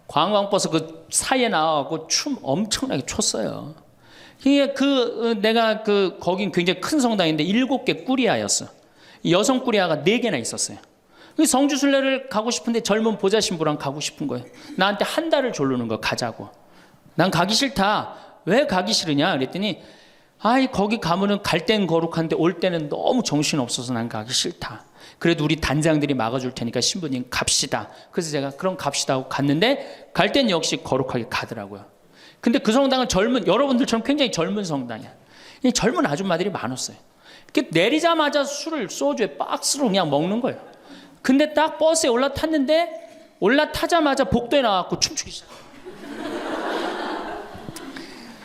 관광버스 그 사이에 나와갖고 춤 엄청나게 췄어요. 이게 내가 거긴 굉장히 큰 성당인데 7개 꾸리아였어. 여성 꾸리아가 4개나 있었어요. 성주순례를 가고 싶은데 젊은 보좌 신부랑 가고 싶은 거예요. 나한테 한 달을 졸르는 거 가자고. 난 가기 싫다. 왜 가기 싫으냐 그랬더니 거기 가면은 갈 땐 거룩한데 올 때는 너무 정신 없어서 난 가기 싫다. 그래도 우리 단장들이 막아줄 테니까 신부님 갑시다. 그래서 제가 그럼 갑시다 하고 갔는데 갈 땐 역시 거룩하게 가더라고요. 근데 그 성당은 여러분들처럼 굉장히 젊은 성당이야. 이 젊은 아줌마들이 많았어요. 내리자마자 술을 소주에 박스로 그냥 먹는 거예요. 근데 딱 버스에 올라타자마자 복도에 나와서 춤추기 시작.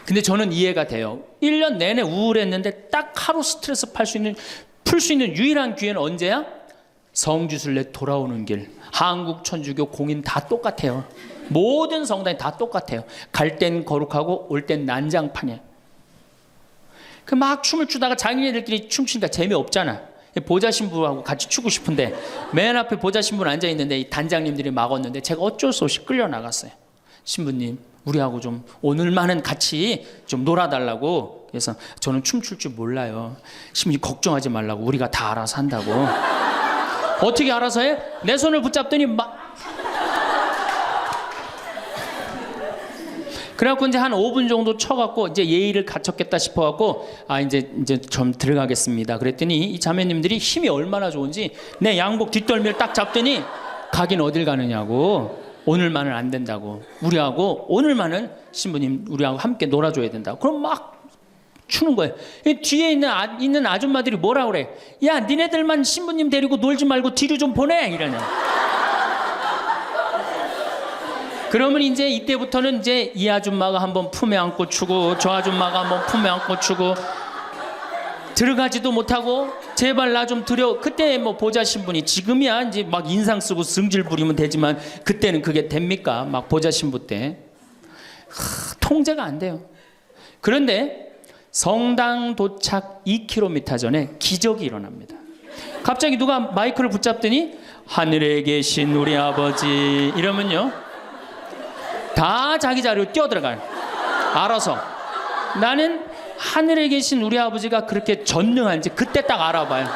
근데 저는 이해가 돼요. 1년 내내 우울했는데 딱 하루 스트레스 풀 수 있는 유일한 기회는 언제야? 성주순례 돌아오는 길. 한국 천주교 공인 다 똑같아요. 모든 성당이 다 똑같아요. 갈 땐 거룩하고 올 땐 난장판이에요. 막 춤을 추다가 자기네들끼리 춤추니까 재미없잖아. 보좌 신부하고 같이 추고 싶은데 맨 앞에 보좌 신부는 앉아있는데 이 단장님들이 막았는데 제가 어쩔 수 없이 끌려 나갔어요. 신부님 우리하고 좀 오늘만은 같이 좀 놀아달라고. 그래서 저는 춤출 줄 몰라요. 신부님 걱정하지 말라고. 우리가 다 알아서 한다고. 어떻게 알아서 해? 내 손을 붙잡더니 그래갖고 이제 한 5분 정도 쳐갖고 이제 예의를 갖췄겠다 싶어갖고 이제 좀 들어가겠습니다. 그랬더니 이 자매님들이 힘이 얼마나 좋은지 내 양복 뒷덜미를 딱 잡더니 가긴 어딜 가느냐고. 오늘만은 안 된다고. 우리하고 오늘만은 신부님 우리하고 함께 놀아줘야 된다고. 그럼 막 추는 거예요. 뒤에 있는 아줌마들이 뭐라 그래? 야 니네들만 신부님 데리고 놀지 말고 뒤로 좀 보내 이러냐. 그러면 이제 이때부터는 이제 이 아줌마가 한번 품에 안고 추고 저 아줌마가 한번 품에 안고 추고 들어가지도 못하고 제발 나 좀 들여. 그때 보좌 신부니 지금이야 이제 막 인상 쓰고 승질 부리면 되지만 그때는 그게 됩니까? 막 보좌 신부 때 통제가 안 돼요. 그런데 성당 도착 2km 전에 기적이 일어납니다. 갑자기 누가 마이크를 붙잡더니 하늘에 계신 우리 아버지 이러면요 다 자기 자리로 뛰어들어가요. 알아서. 나는 하늘에 계신 우리 아버지가 그렇게 전능한지 그때 딱 알아봐요.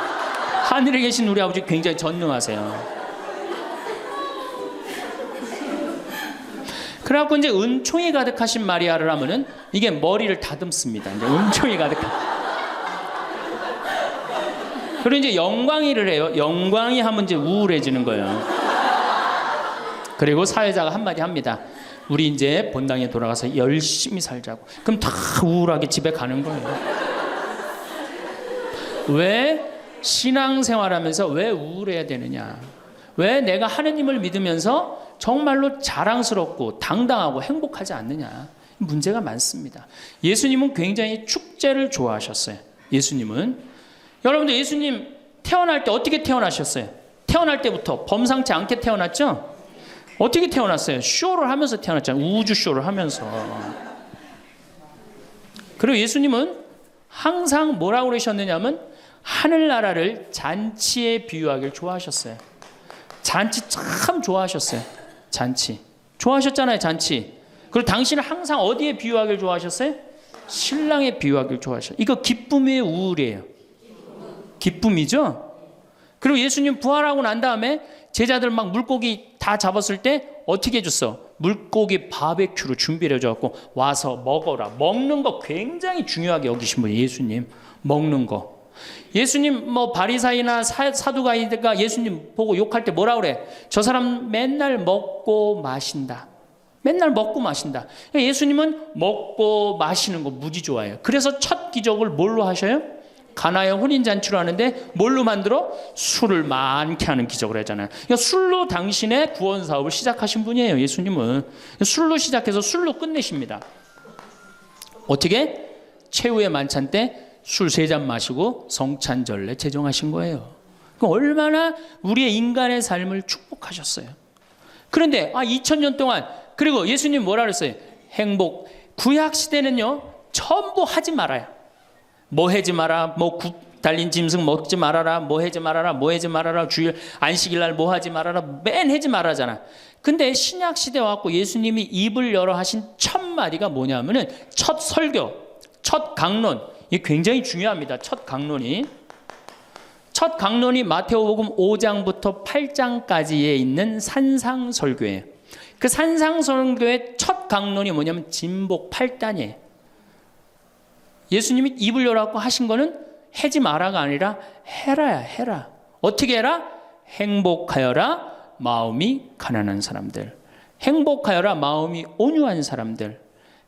하늘에 계신 우리 아버지 굉장히 전능하세요. 그래갖고 이제 은총이 가득하신 마리아를 하면은 이게 머리를 다듬습니다. 이제 은총이 가득한. 그리고 이제 영광이를 해요. 영광이 하면 이제 우울해지는 거예요. 그리고 사회자가 한마디 합니다. 우리 이제 본당에 돌아가서 열심히 살자고. 그럼 다 우울하게 집에 가는 거예요. 왜 신앙생활하면서 왜 우울해야 되느냐? 왜 내가 하느님을 믿으면서 정말로 자랑스럽고 당당하고 행복하지 않느냐? 문제가 많습니다. 예수님은 굉장히 축제를 좋아하셨어요. 예수님은 여러분들 예수님 태어날 때 어떻게 태어나셨어요? 태어날 때부터 범상치 않게 태어났죠? 어떻게 태어났어요? 쇼를 하면서 태어났잖아요. 우주 쇼를 하면서. 그리고 예수님은 항상 뭐라고 그러셨느냐면 하늘나라를 잔치에 비유하기를 좋아하셨어요. 잔치 참 좋아하셨어요. 잔치 좋아하셨잖아요. 잔치. 그리고 당신은 항상 어디에 비유하기를 좋아하셨어요? 신랑에 비유하기를 좋아하셨어요. 이거 기쁨이에요, 우울이에요? 기쁨이죠. 그리고 예수님 부활하고 난 다음에 제자들 막 물고기 다 잡았을 때 어떻게 해줬어? 물고기 바베큐로 준비를 해줘갖고 와서 먹어라. 먹는 거 굉장히 중요하게 여기신 분이 예수님. 먹는 거. 예수님 바리사이나 사두가이가 예수님 보고 욕할 때 뭐라 그래? 저 사람 맨날 먹고 마신다. 맨날 먹고 마신다. 예수님은 먹고 마시는 거 무지 좋아해요. 그래서 첫 기적을 뭘로 하셔요? 가나의 혼인잔치로 하는데 뭘로 만들어? 술을 많게 하는 기적을 하잖아요. 그러니까 술로 당신의 구원 사업을 시작하신 분이에요. 예수님은 술로 시작해서 술로 끝내십니다. 어떻게? 최후의 만찬 때 술 3잔 마시고 성찬절례 제정하신 거예요. 얼마나 우리의 인간의 삶을 축복하셨어요. 그런데 2000년 동안 그리고 예수님 뭐라 그랬어요? 행복. 구약 시대는요 전부 하지 말아요. 뭐 하지 마라, 달린 짐승 먹지 말아라, 뭐 하지 말아라, 뭐 하지 말아라, 주일 안식일 날 뭐 하지 말아라, 맨 하지 말아잖아. 근데 신약 시대 와갖고 예수님이 입을 열어 하신 첫 마디가 뭐냐면은 첫 설교, 첫 강론. 이게 굉장히 중요합니다. 첫 강론이 마태복음 5장부터 8장까지에 있는 산상설교예요. 그 산상설교의 첫 강론이 뭐냐면 진복 8단이에요. 예수님이 입을 열어갖고 하신 거는 하지 마라가 아니라 해라야, 해라. 어떻게 해라? 행복하여라 마음이 가난한 사람들, 행복하여라 마음이 온유한 사람들,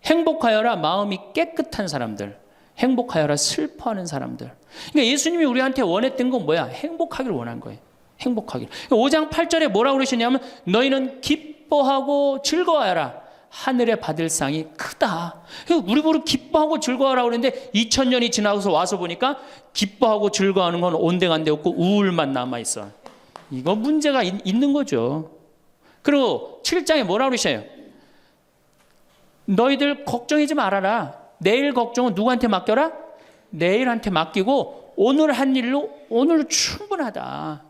행복하여라 마음이 깨끗한 사람들, 행복하여라 슬퍼하는 사람들. 그러니까 예수님이 우리한테 원했던 건 뭐야? 행복하기를 원한 거예요. 행복하기를. 5장 8절에 뭐라고 그러시냐면 너희는 기뻐하고 즐거워하라. 하늘에 받을 상이 크다. 우리 보고 기뻐하고 즐거워하라고 그랬는데 2000년이 지나서 와서 보니까 기뻐하고 즐거워하는 건 온데간데 없고 우울만 남아있어. 이거 문제가 있는 거죠. 그리고 7장에 뭐라고 그러셔요? 너희들 걱정하지 말아라. 내일 걱정은 누구한테 맡겨라? 내일한테 맡기고 오늘 한 일로 오늘 충분하다.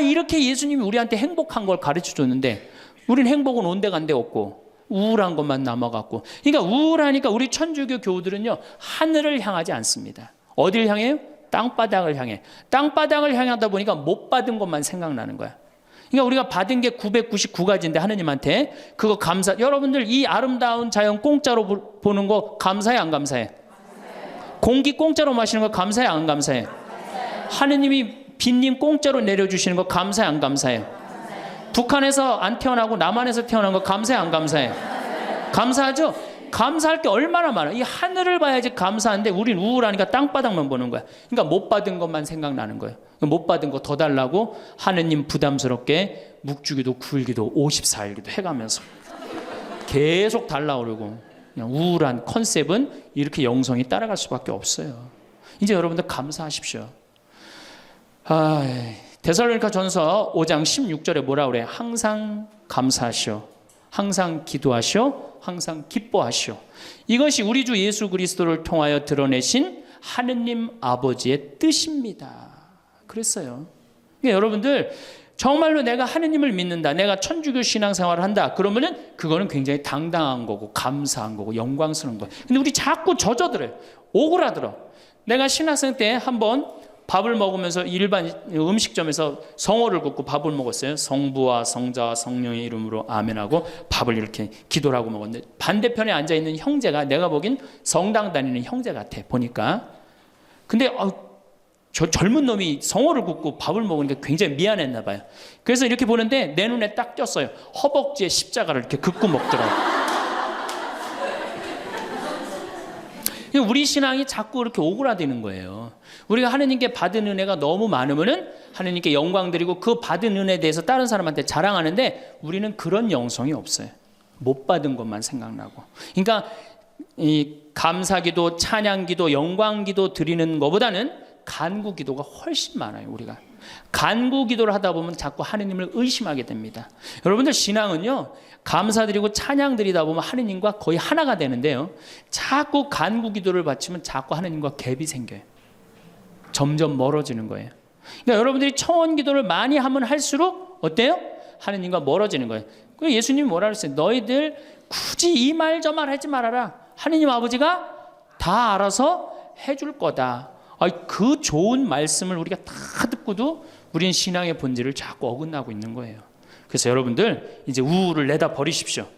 이렇게 예수님이 우리한테 행복한 걸 가르쳐 줬는데 우리는 행복은 온데간데 없고 우울한 것만 남아갖고. 그러니까 우울하니까 우리 천주교 교우들은요 하늘을 향하지 않습니다. 어딜 향해요? 땅바닥을 향해. 땅바닥을 향하다 보니까 못 받은 것만 생각나는 거야. 그러니까 우리가 받은 게 999가지인데 하느님한테 그거 감사. 여러분들 이 아름다운 자연 공짜로 보는 거 감사해 안 감사해? 공기 공짜로 마시는 거 감사해 안 감사해? 하느님이 빈님 공짜로 내려주시는 거 감사해 안 감사해? 북한에서 안 태어나고 남한에서 태어난 거 감사해 안 감사해? 감사하죠? 감사할 게 얼마나 많아. 이 하늘을 봐야지 감사한데 우린 우울하니까 땅바닥만 보는 거야. 그러니까 못 받은 것만 생각나는 거예요. 못 받은 거 더 달라고 하느님 부담스럽게 묵주기도 9일기도 54일기도 해가면서 계속 달라고 그러고. 그냥 우울한 컨셉은 이렇게 영성이 따라갈 수밖에 없어요. 이제 여러분들 감사하십시오. 데살로니가 전서 5장 16절에 뭐라 그래? 항상 감사하시오. 항상 기도하시오. 항상 기뻐하시오. 이것이 우리 주 예수 그리스도를 통하여 드러내신 하느님 아버지의 뜻입니다. 그랬어요. 그러니까 여러분들 정말로 내가 하느님을 믿는다, 내가 천주교 신앙생활을 한다, 그러면은 그거는 굉장히 당당한 거고 감사한 거고 영광스러운 거예요. 근데 우리 자꾸 젖어들어요. 오그라들어. 내가 신학생 때 한번 밥을 먹으면서 일반 음식점에서 성호를 굽고 밥을 먹었어요. 성부와 성자와 성령의 이름으로 아멘하고 밥을 이렇게 기도를 하고 먹었는데 반대편에 앉아있는 형제가 내가 보긴 성당 다니는 형제 같아 보니까. 근데 저 젊은 놈이 성호를 굽고 밥을 먹으니까 굉장히 미안했나 봐요. 그래서 이렇게 보는데 내 눈에 딱 띄었어요. 허벅지에 십자가를 이렇게 긋고 먹더라고요. 우리 신앙이 자꾸 이렇게 오그라드는 거예요. 우리가 하느님께 받은 은혜가 너무 많으면은 하느님께 영광 드리고 그 받은 은혜에 대해서 다른 사람한테 자랑하는데 우리는 그런 영성이 없어요. 못 받은 것만 생각나고. 그러니까 이 감사기도, 찬양기도, 영광기도 드리는 것보다는 간구기도가 훨씬 많아요. 우리가 간구기도를 하다 보면 자꾸 하느님을 의심하게 됩니다. 여러분들 신앙은요 감사드리고 찬양드리다 보면 하느님과 거의 하나가 되는데요, 자꾸 간구기도를 바치면 자꾸 하느님과 갭이 생겨요. 점점 멀어지는 거예요. 그러니까 여러분들이 청원기도를 많이 하면 할수록 어때요? 하느님과 멀어지는 거예요. 그래서 예수님이 뭐라 그랬어요? 너희들 굳이 이 말 저 말 하지 말아라. 하느님 아버지가 다 알아서 해줄 거다. 그 좋은 말씀을 우리가 다 듣고도 우리는 신앙의 본질을 자꾸 어긋나고 있는 거예요. 그래서 여러분들 이제 우울을 내다 버리십시오.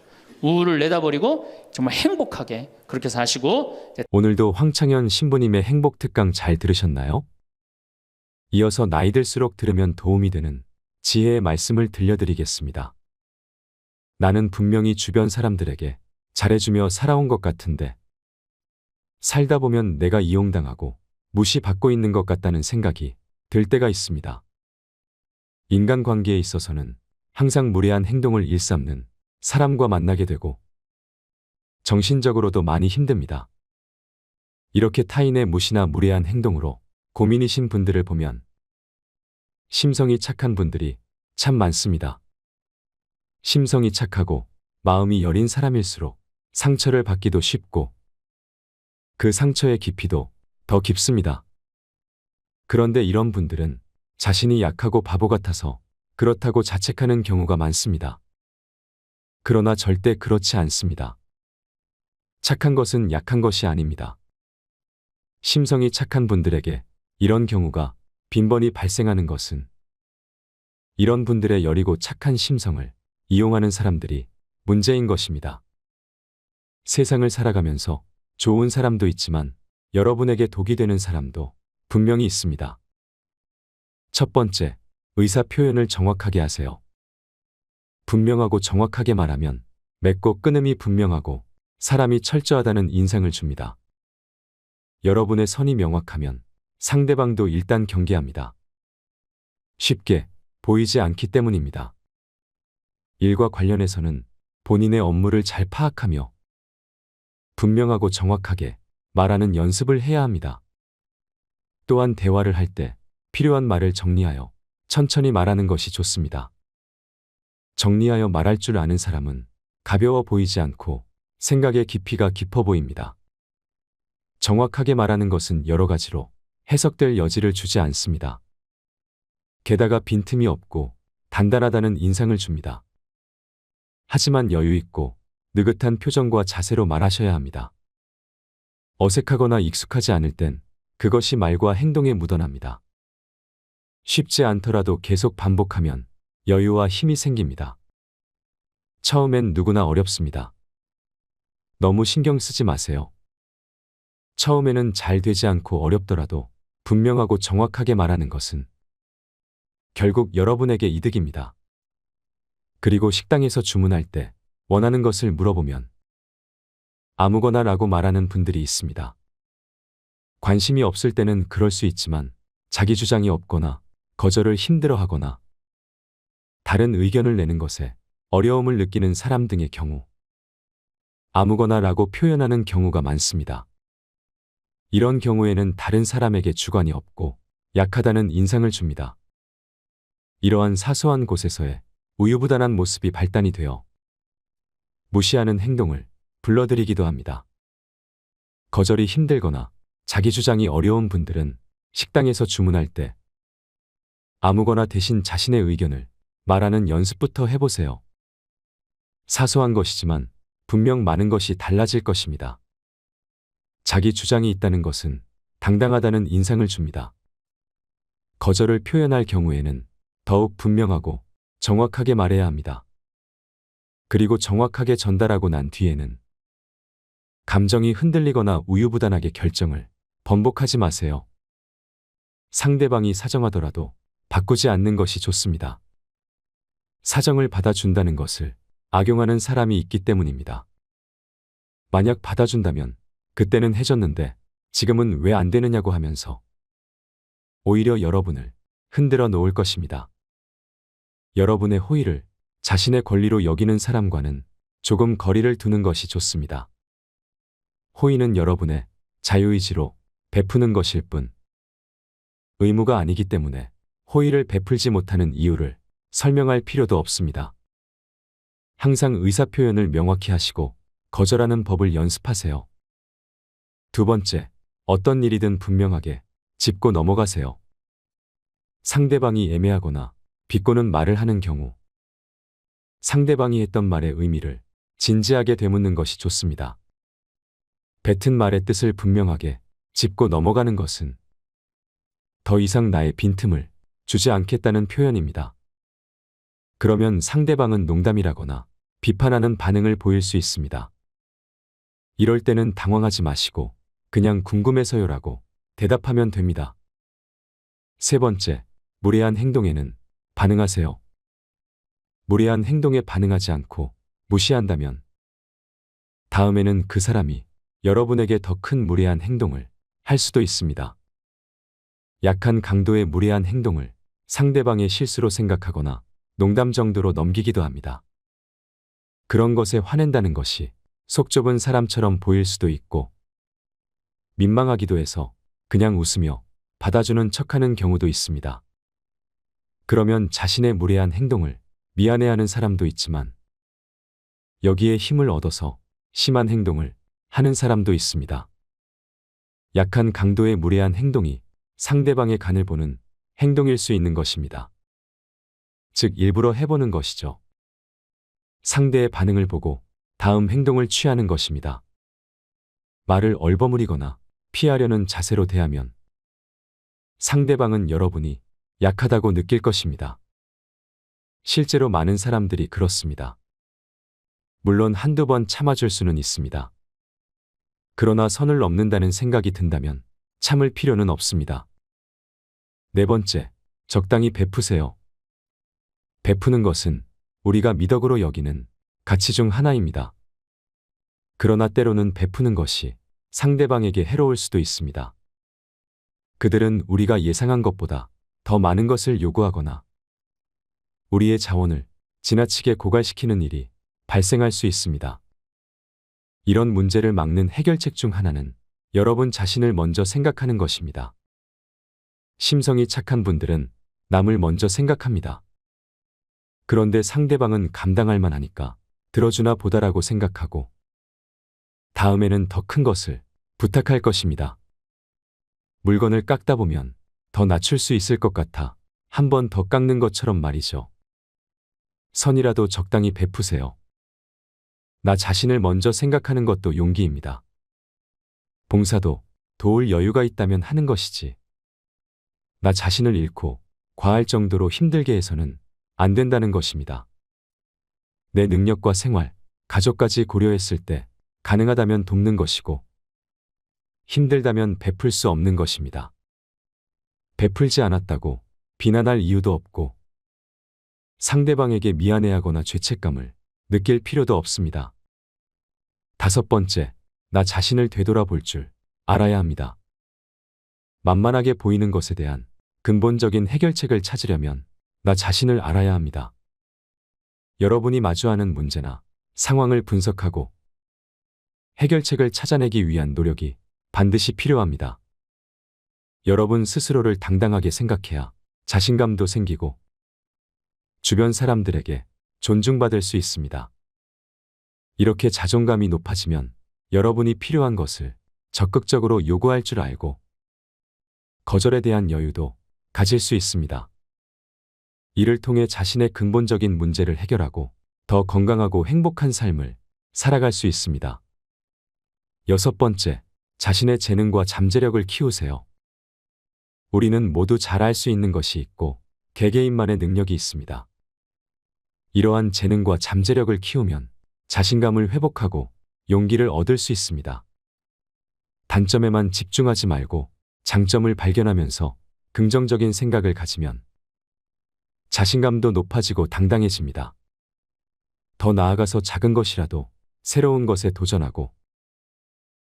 우울을 내다 버리고 정말 행복하게 그렇게 사시고. 오늘도 황창현 신부님의 행복 특강 잘 들으셨나요? 이어서 나이 들수록 들으면 도움이 되는 지혜의 말씀을 들려드리겠습니다. 나는 분명히 주변 사람들에게 잘해주며 살아온 것 같은데 살다 보면 내가 이용당하고 무시받고 있는 것 같다는 생각이 들 때가 있습니다. 인간관계에 있어서는 항상 무례한 행동을 일삼는 사람과 만나게 되고 정신적으로도 많이 힘듭니다. 이렇게 타인의 무시나 무례한 행동으로 고민이신 분들을 보면 심성이 착한 분들이 참 많습니다. 심성이 착하고 마음이 여린 사람일수록 상처를 받기도 쉽고 그 상처의 깊이도 더 깊습니다. 그런데 이런 분들은 자신이 약하고 바보 같아서 그렇다고 자책하는 경우가 많습니다. 그러나 절대 그렇지 않습니다. 착한 것은 약한 것이 아닙니다. 심성이 착한 분들에게 이런 경우가 빈번히 발생하는 것은 이런 분들의 여리고 착한 심성을 이용하는 사람들이 문제인 것입니다. 세상을 살아가면서 좋은 사람도 있지만 여러분에게 독이 되는 사람도 분명히 있습니다. 첫 번째, 의사 표현을 정확하게 하세요. 분명하고 정확하게 말하면 맺고 끊음이 분명하고 사람이 철저하다는 인상을 줍니다. 여러분의 선이 명확하면 상대방도 일단 경계합니다. 쉽게 보이지 않기 때문입니다. 일과 관련해서는 본인의 업무를 잘 파악하며 분명하고 정확하게 말하는 연습을 해야 합니다. 또한 대화를 할 때 필요한 말을 정리하여 천천히 말하는 것이 좋습니다. 정리하여 말할 줄 아는 사람은 가벼워 보이지 않고 생각의 깊이가 깊어 보입니다. 정확하게 말하는 것은 여러 가지로 해석될 여지를 주지 않습니다. 게다가 빈틈이 없고 단단하다는 인상을 줍니다. 하지만 여유 있고 느긋한 표정과 자세로 말하셔야 합니다. 어색하거나 익숙하지 않을 땐 그것이 말과 행동에 묻어납니다. 쉽지 않더라도 계속 반복하면 여유와 힘이 생깁니다. 처음엔 누구나 어렵습니다. 너무 신경 쓰지 마세요. 처음에는 잘 되지 않고 어렵더라도 분명하고 정확하게 말하는 것은 결국 여러분에게 이득입니다. 그리고 식당에서 주문할 때 원하는 것을 물어보면 아무거나 라고 말하는 분들이 있습니다. 관심이 없을 때는 그럴 수 있지만 자기 주장이 없거나 거절을 힘들어하거나 다른 의견을 내는 것에 어려움을 느끼는 사람 등의 경우 아무거나 라고 표현하는 경우가 많습니다. 이런 경우에는 다른 사람에게 주관이 없고 약하다는 인상을 줍니다. 이러한 사소한 곳에서의 우유부단한 모습이 발단이 되어 무시하는 행동을 불러들이기도 합니다. 거절이 힘들거나 자기 주장이 어려운 분들은 식당에서 주문할 때 아무거나 대신 자신의 의견을 말하는 연습부터 해보세요. 사소한 것이지만 분명 많은 것이 달라질 것입니다. 자기 주장이 있다는 것은 당당하다는 인상을 줍니다. 거절을 표현할 경우에는 더욱 분명하고 정확하게 말해야 합니다. 그리고 정확하게 전달하고 난 뒤에는 감정이 흔들리거나 우유부단하게 결정을 번복하지 마세요. 상대방이 사정하더라도 바꾸지 않는 것이 좋습니다. 사정을 받아준다는 것을 악용하는 사람이 있기 때문입니다. 만약 받아준다면 그때는 해줬는데 지금은 왜 안 되느냐고 하면서 오히려 여러분을 흔들어 놓을 것입니다. 여러분의 호의를 자신의 권리로 여기는 사람과는 조금 거리를 두는 것이 좋습니다. 호의는 여러분의 자유의지로 베푸는 것일 뿐 의무가 아니기 때문에 호의를 베풀지 못하는 이유를 설명할 필요도 없습니다. 항상 의사표현을 명확히 하시고 거절하는 법을 연습하세요. 두 번째, 어떤 일이든 분명하게 짚고 넘어가세요. 상대방이 애매하거나 비꼬는 말을 하는 경우 상대방이 했던 말의 의미를 진지하게 되묻는 것이 좋습니다. 뱉은 말의 뜻을 분명하게 짚고 넘어가는 것은 더 이상 나의 빈틈을 주지 않겠다는 표현입니다. 그러면 상대방은 농담이라거나 비판하는 반응을 보일 수 있습니다. 이럴 때는 당황하지 마시고 그냥 궁금해서요라고 대답하면 됩니다. 세 번째, 무례한 행동에는 반응하세요. 무례한 행동에 반응하지 않고 무시한다면 다음에는 그 사람이 여러분에게 더 큰 무례한 행동을 할 수도 있습니다. 약한 강도의 무례한 행동을 상대방의 실수로 생각하거나 농담 정도로 넘기기도 합니다. 그런 것에 화낸다는 것이 속 좁은 사람처럼 보일 수도 있고 민망하기도 해서 그냥 웃으며 받아주는 척하는 경우도 있습니다. 그러면 자신의 무례한 행동을 미안해하는 사람도 있지만 여기에 힘을 얻어서 심한 행동을 하는 사람도 있습니다. 약한 강도의 무례한 행동이 상대방의 간을 보는 행동일 수 있는 것입니다. 즉, 일부러 해보는 것이죠. 상대의 반응을 보고 다음 행동을 취하는 것입니다. 말을 얼버무리거나 피하려는 자세로 대하면 상대방은 여러분이 약하다고 느낄 것입니다. 실제로 많은 사람들이 그렇습니다. 물론 한두 번 참아줄 수는 있습니다. 그러나 선을 넘는다는 생각이 든다면 참을 필요는 없습니다. 네 번째, 적당히 베푸세요. 베푸는 것은 우리가 미덕으로 여기는 가치 중 하나입니다. 그러나 때로는 베푸는 것이 상대방에게 해로울 수도 있습니다. 그들은 우리가 예상한 것보다 더 많은 것을 요구하거나 우리의 자원을 지나치게 고갈시키는 일이 발생할 수 있습니다. 이런 문제를 막는 해결책 중 하나는 여러분 자신을 먼저 생각하는 것입니다. 심성이 착한 분들은 남을 먼저 생각합니다. 그런데 상대방은 감당할 만하니까 들어주나 보다라고 생각하고 다음에는 더 큰 것을 부탁할 것입니다. 물건을 깎다 보면 더 낮출 수 있을 것 같아 한 번 더 깎는 것처럼 말이죠. 선이라도 적당히 베푸세요. 나 자신을 먼저 생각하는 것도 용기입니다. 봉사도 도울 여유가 있다면 하는 것이지. 나 자신을 잃고 과할 정도로 힘들게 해서는 안 된다는 것입니다. 내 능력과 생활, 가족까지 고려했을 때 가능하다면 돕는 것이고 힘들다면 베풀 수 없는 것입니다. 베풀지 않았다고 비난할 이유도 없고 상대방에게 미안해하거나 죄책감을 느낄 필요도 없습니다. 다섯 번째, 나 자신을 되돌아볼 줄 알아야 합니다. 만만하게 보이는 것에 대한 근본적인 해결책을 찾으려면 나 자신을 알아야 합니다. 여러분이 마주하는 문제나 상황을 분석하고 해결책을 찾아내기 위한 노력이 반드시 필요합니다. 여러분 스스로를 당당하게 생각해야 자신감도 생기고 주변 사람들에게 존중받을 수 있습니다. 이렇게 자존감이 높아지면 여러분이 필요한 것을 적극적으로 요구할 줄 알고 거절에 대한 여유도 가질 수 있습니다. 이를 통해 자신의 근본적인 문제를 해결하고 더 건강하고 행복한 삶을 살아갈 수 있습니다. 여섯 번째, 자신의 재능과 잠재력을 키우세요. 우리는 모두 잘 알 수 있는 것이 있고 개개인만의 능력이 있습니다. 이러한 재능과 잠재력을 키우면 자신감을 회복하고 용기를 얻을 수 있습니다. 단점에만 집중하지 말고 장점을 발견하면서 긍정적인 생각을 가지면 자신감도 높아지고 당당해집니다. 더 나아가서 작은 것이라도 새로운 것에 도전하고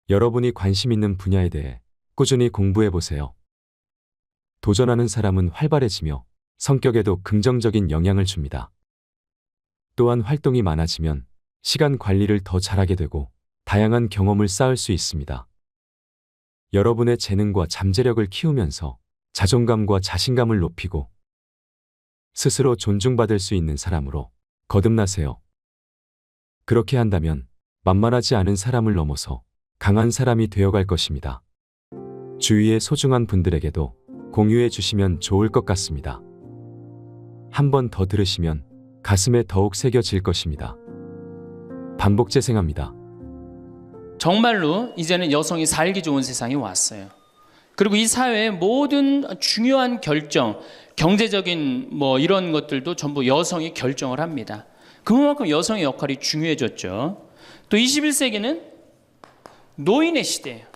여러분이 관심 있는 분야에 대해 꾸준히 공부해 보세요. 도전하는 사람은 활발해지며 성격에도 긍정적인 영향을 줍니다. 또한 활동이 많아지면 시간 관리를 더 잘하게 되고 다양한 경험을 쌓을 수 있습니다. 여러분의 재능과 잠재력을 키우면서 자존감과 자신감을 높이고 스스로 존중받을 수 있는 사람으로 거듭나세요. 그렇게 한다면 만만하지 않은 사람을 넘어서 강한 사람이 되어갈 것입니다. 주위의 소중한 분들에게도 공유해 주시면 좋을 것 같습니다. 한 번 더 들으시면 가슴에 더욱 새겨질 것입니다. 반복 재생합니다. 정말로 이제는 여성이 살기 좋은 세상이 왔어요. 그리고 이 사회의 모든 중요한 결정, 경제적인 이런 것들도 전부 여성이 결정을 합니다. 그만큼 여성의 역할이 중요해졌죠. 또 21세기는 노인의 시대예요.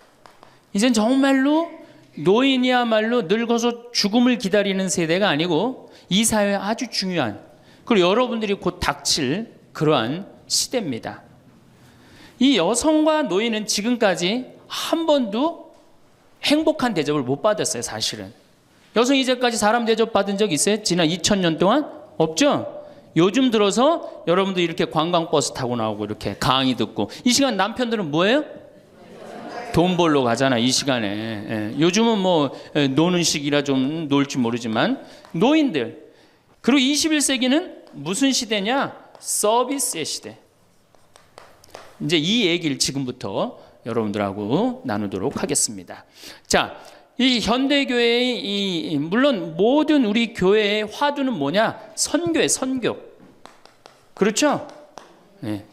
이젠 정말로 노인이야말로 늙어서 죽음을 기다리는 세대가 아니고 이 사회에 아주 중요한, 그리고 여러분들이 곧 닥칠 그러한 시대입니다. 이 여성과 노인은 지금까지 한 번도 행복한 대접을 못 받았어요. 사실은 여성이 이제까지 사람 대접 받은 적 있어요? 지난 2000년 동안? 없죠? 요즘 들어서 여러분들 이렇게 관광버스 타고 나오고 이렇게 강의 듣고, 이 시간 남편들은 뭐예요? 돈 벌러 가잖아 이 시간에. 요즘은 노는 시기라 좀 놀지 모르지만 노인들. 그리고 21세기는 무슨 시대냐? 서비스의 시대. 이제 이 얘기를 지금부터 여러분들하고 나누도록 하겠습니다. 자, 이 현대교회의 물론 모든 우리 교회의 화두는 뭐냐? 선교예요, 선교. 그렇죠? 네.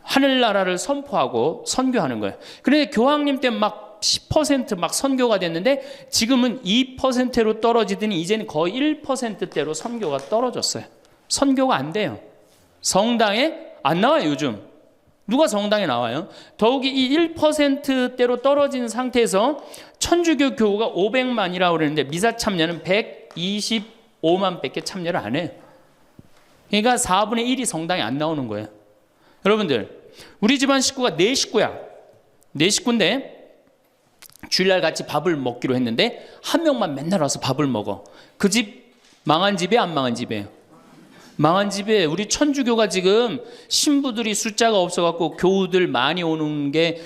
하늘나라를 선포하고 선교하는 거예요. 그런데 교황님 때 막 10%막 선교가 됐는데 지금은 2%로 떨어지더니 이제는 거의 1%대로 선교가 떨어졌어요. 선교가 안 돼요. 성당에 안 나와요, 요즘. 누가 성당에 나와요? 더욱이 이 1%대로 떨어진 상태에서 천주교 교우가 500만이라고 그러는데 미사 참여는 125만 밖에 참여를 안 해요. 그러니까 4분의 1이 성당에 안 나오는 거예요. 여러분들, 우리 집안 식구가 4식구야. 4식구인데 주일날 같이 밥을 먹기로 했는데 한 명만 맨날 와서 밥을 먹어. 그 집 망한 집이에요, 안 망한 집이에요? 망한 집에 우리 천주교가 지금 신부들이 숫자가 없어갖고 교우들 많이 오는 게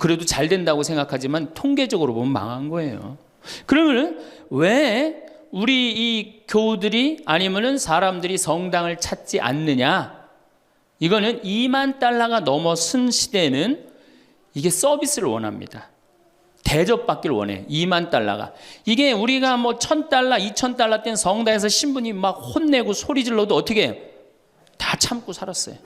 그래도 잘 된다고 생각하지만 통계적으로 보면 망한 거예요. 그러면 왜 우리 이 교우들이 아니면은 사람들이 성당을 찾지 않느냐? 이거는 2만 달러가 넘어선 시대에는 이게 서비스를 원합니다. 대접받기를 원해. 2만 달러가. 이게 우리가 뭐 1,000달러, 2,000달러 땐 성당에서 신부님 막 혼내고 소리 질러도 어떻게 해요? 다 참고 살았어요.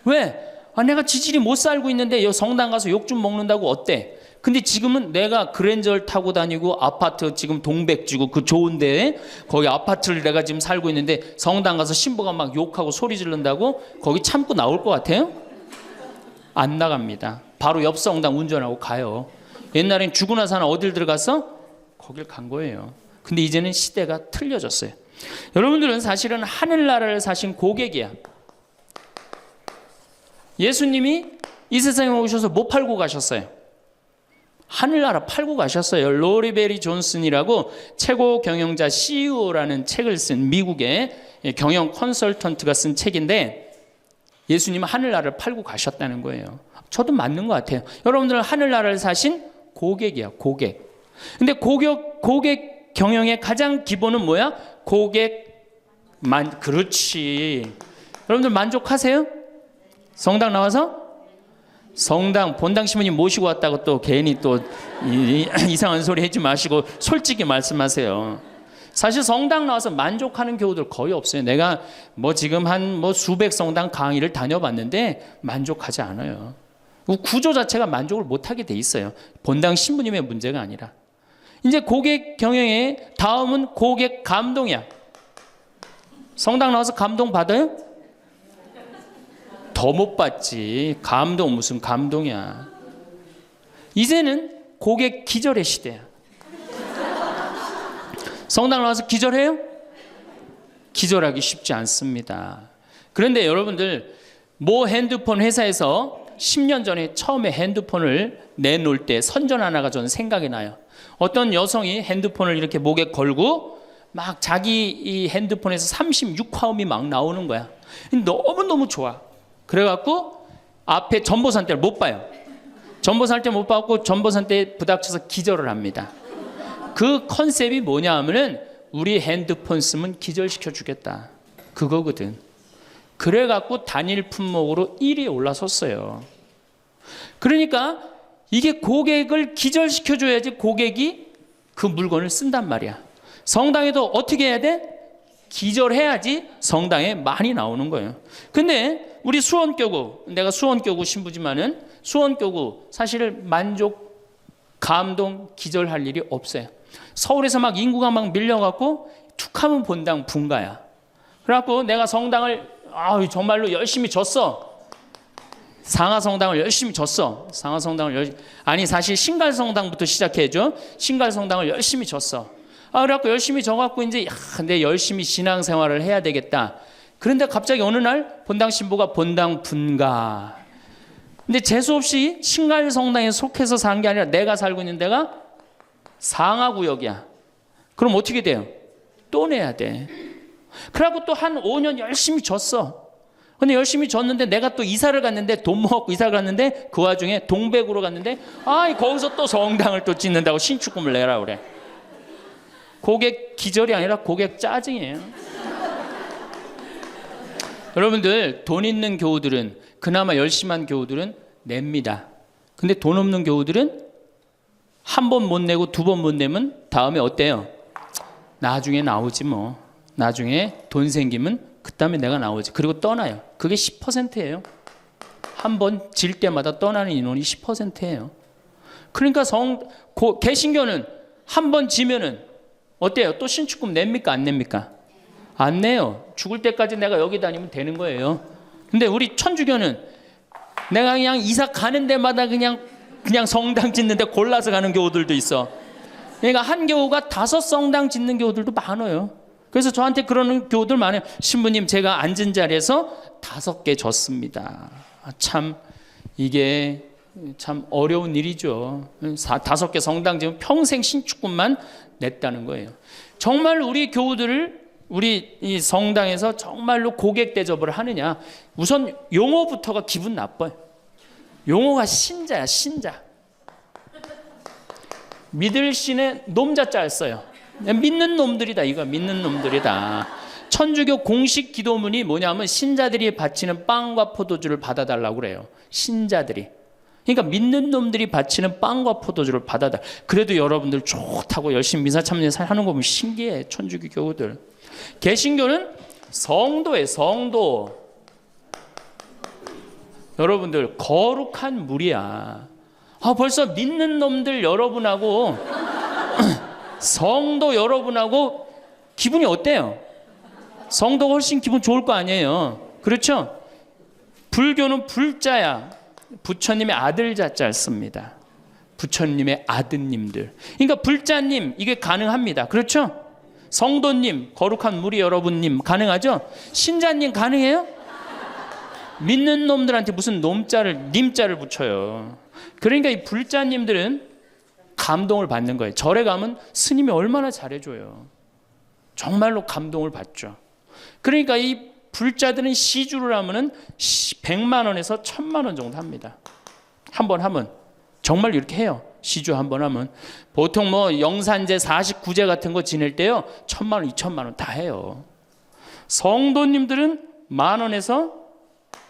왜? 내가 지질이 못 살고 있는데 여 성당 가서 욕 좀 먹는다고 어때? 근데 지금은 내가 그랜저를 타고 다니고 아파트 지금 동백지구 그 좋은 데에 거기 아파트를 내가 지금 살고 있는데 성당 가서 신부가 막 욕하고 소리 지른다고 거기 참고 나올 것 같아요? 안 나갑니다. 바로 옆 성당 운전하고 가요. 옛날엔 죽고 나서 어딜 들어갔어? 거길 간 거예요. 근데 이제는 시대가 틀려졌어요. 여러분들은 사실은 하늘나라를 사신 고객이야. 예수님이 이 세상에 오셔서 뭐 팔고 가셨어요? 하늘나라 팔고 가셨어요. 로리베리 존슨이라고 최고 경영자 CEO라는 책을 쓴 미국의 경영 컨설턴트가 쓴 책인데 예수님은 하늘나라를 팔고 가셨다는 거예요. 저도 맞는 것 같아요. 여러분들은 하늘나라를 사신 고객이야, 고객. 근데 고객 경영의 가장 기본은 뭐야? 그렇지. 여러분들 만족하세요? 성당 나와서? 성당 본당 신부님 모시고 왔다고 또 괜히 또 이상한 소리 하지 마시고 솔직히 말씀하세요. 사실 성당 나와서 만족하는 교우들 거의 없어요. 내가 뭐 지금 한 수백 성당 강의를 다녀봤는데 만족하지 않아요. 구조 자체가 만족을 못하게 돼 있어요. 본당 신부님의 문제가 아니라. 이제 고객 경영의 다음은 고객 감동이야. 성당 나와서 감동 받아요? 더 못 받지. 감동 무슨 감동이야. 이제는 고객 기절의 시대야. 성당 나와서 기절해요? 기절하기 쉽지 않습니다. 그런데 여러분들 모 핸드폰 회사에서 10년 전에 처음에 핸드폰을 내놓을 때 선전 하나가 저는 생각이 나요. 어떤 여성이 핸드폰을 이렇게 목에 걸고 막 자기 이 핸드폰에서 36화음이 막 나오는 거야. 너무너무 좋아. 그래갖고 앞에 전보산 때를 못 봐요. 전보산 때 못 받고 전보산 때 부닥쳐서 기절을 합니다. 그 컨셉이 뭐냐 하면은 우리 핸드폰 쓰면 기절시켜 주겠다. 그거거든. 그래갖고 단일 품목으로 1위에 올라섰어요. 그러니까 이게 고객을 기절시켜줘야지 고객이 그 물건을 쓴단 말이야. 성당에도 어떻게 해야 돼? 기절해야지 성당에 많이 나오는 거예요. 근데 우리 수원교구, 내가 수원교구 신부지만은 수원교구 사실 만족, 감동, 기절할 일이 없어요. 서울에서 막 인구가 막 밀려갖고 툭하면 본당 분가야. 그래갖고 내가 성당을 정말로 열심히 줬어. 상하성당을 열심히 줬어. 아니 사실 신갈성당부터 시작해줘. 신갈성당을 열심히 줬어. 그래갖고 열심히 져갖고 이제 근데 열심히 신앙생활을 해야 되겠다. 그런데 갑자기 어느 날 본당 신부가 본당 분가. 근데 재수없이 신갈성당에 속해서 사는 게 아니라 내가 살고 있는 데가 상하구역이야. 그럼 어떻게 돼요? 또 내야 돼. 그래갖고 또 한 5년 열심히 줬어. 근데 열심히 줬는데 내가 또 이사를 갔는데 돈 모았고 이사를 갔는데 그 와중에 동백으로 갔는데 거기서 또 성당을 또 짓는다고 신축금을 내라 그래. 고객 기절이 아니라 고객 짜증이에요. 여러분들 돈 있는 교우들은 그나마 열심한 교우들은 냅니다. 근데 돈 없는 교우들은 한 번 못 내고 두 번 못 내면 다음에 어때요? 나중에 나오지 뭐. 나중에 돈 생기면 그다음에 내가 나오지. 그리고 떠나요. 그게 10%예요. 한 번 질 때마다 떠나는 인원이 10%예요. 그러니까 개신교는 한 번 지면은 어때요? 또 신축금 냅니까? 안 냅니까? 안 내요. 죽을 때까지 내가 여기 다니면 되는 거예요. 근데 우리 천주교는 내가 그냥 이사 가는 데마다 그냥 성당 짓는데 골라서 가는 교우들도 있어. 그러니까 한 교우가 5 성당 짓는 교우들도 많아요. 그래서 저한테 그러는 교우들 많아요. 신부님, 제가 앉은 자리에서 5개 졌습니다. 참 이게 참 어려운 일이죠. 5개 성당 지금 평생 신축금만 냈다는 거예요. 정말 우리 교우들을 우리 이 성당에서 정말로 고객 대접을 하느냐? 우선 용어부터가 기분 나빠요. 용어가 신자야, 신자. 믿을 신의 놈자자 안 써요. 믿는 놈들이다, 이거 믿는 놈들이다. 천주교 공식 기도문이 뭐냐면 신자들이 바치는 빵과 포도주를 받아달라고 그래요. 신자들이. 그러니까 믿는 놈들이 바치는 빵과 포도주를 받아달라. 그래도 여러분들 좋다고 열심히 미사 참여하는 거 보면 신기해, 천주교 교우들. 개신교는 성도예요, 성도. 여러분들 거룩한 물이야. 벌써 믿는 놈들 여러분하고 성도 여러분하고 기분이 어때요? 성도가 훨씬 기분 좋을 거 아니에요. 그렇죠? 불교는 불자야. 부처님의 아들 자자를 씁니다. 부처님의 아드님들. 그러니까 불자님 이게 가능합니다. 그렇죠? 성도님, 거룩한 무리 여러분님 가능하죠? 신자님 가능해요? 믿는 놈들한테 무슨 놈자를 님자를 붙여요. 그러니까 이 불자님들은 감동을 받는 거예요. 절에 가면 스님이 얼마나 잘해줘요. 정말로 감동을 받죠. 그러니까 이 불자들은 시주를 하면은 100만 원에서 1000만 원 정도 합니다. 한 번 하면 정말 이렇게 해요. 시주 한 번 하면 보통 뭐 영산제 49제 같은 거 지낼 때요 1000만 원, 2000만 원 다 해요. 성도님들은 10,000 원에서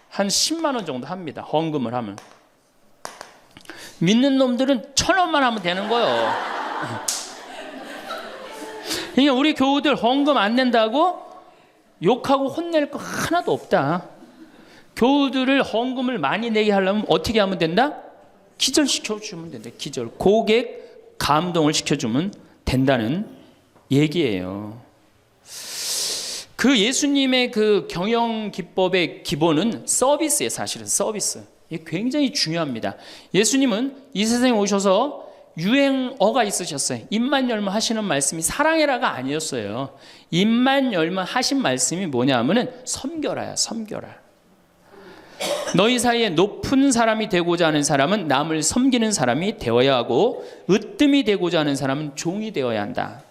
한 10만 원 정도 합니다. 헌금을 하면. 믿는 놈들은 1,000원만 하면 되는 거예요. 그러니까 우리 교우들 헌금 안 낸다고 욕하고 혼낼 거 하나도 없다. 교우들을 헌금을 많이 내게 하려면 어떻게 하면 된다? 기절시켜주면 된다. 기절. 고객 감동을 시켜주면 된다는 얘기예요. 그 예수님의 그 경영 기법의 기본은 서비스예요. 사실은 서비스. 이게 굉장히 중요합니다. 예수님은 이 세상에 오셔서 유행어가 있으셨어요. 입만 열면 하시는 말씀이 사랑해라가 아니었어요. 입만 열면 하신 말씀이 뭐냐 하면은 섬겨라야, 섬겨라. 너희 사이에 높은 사람이 되고자 하는 사람은 남을 섬기는 사람이 되어야 하고 으뜸이 되고자 하는 사람은 종이 되어야 한다.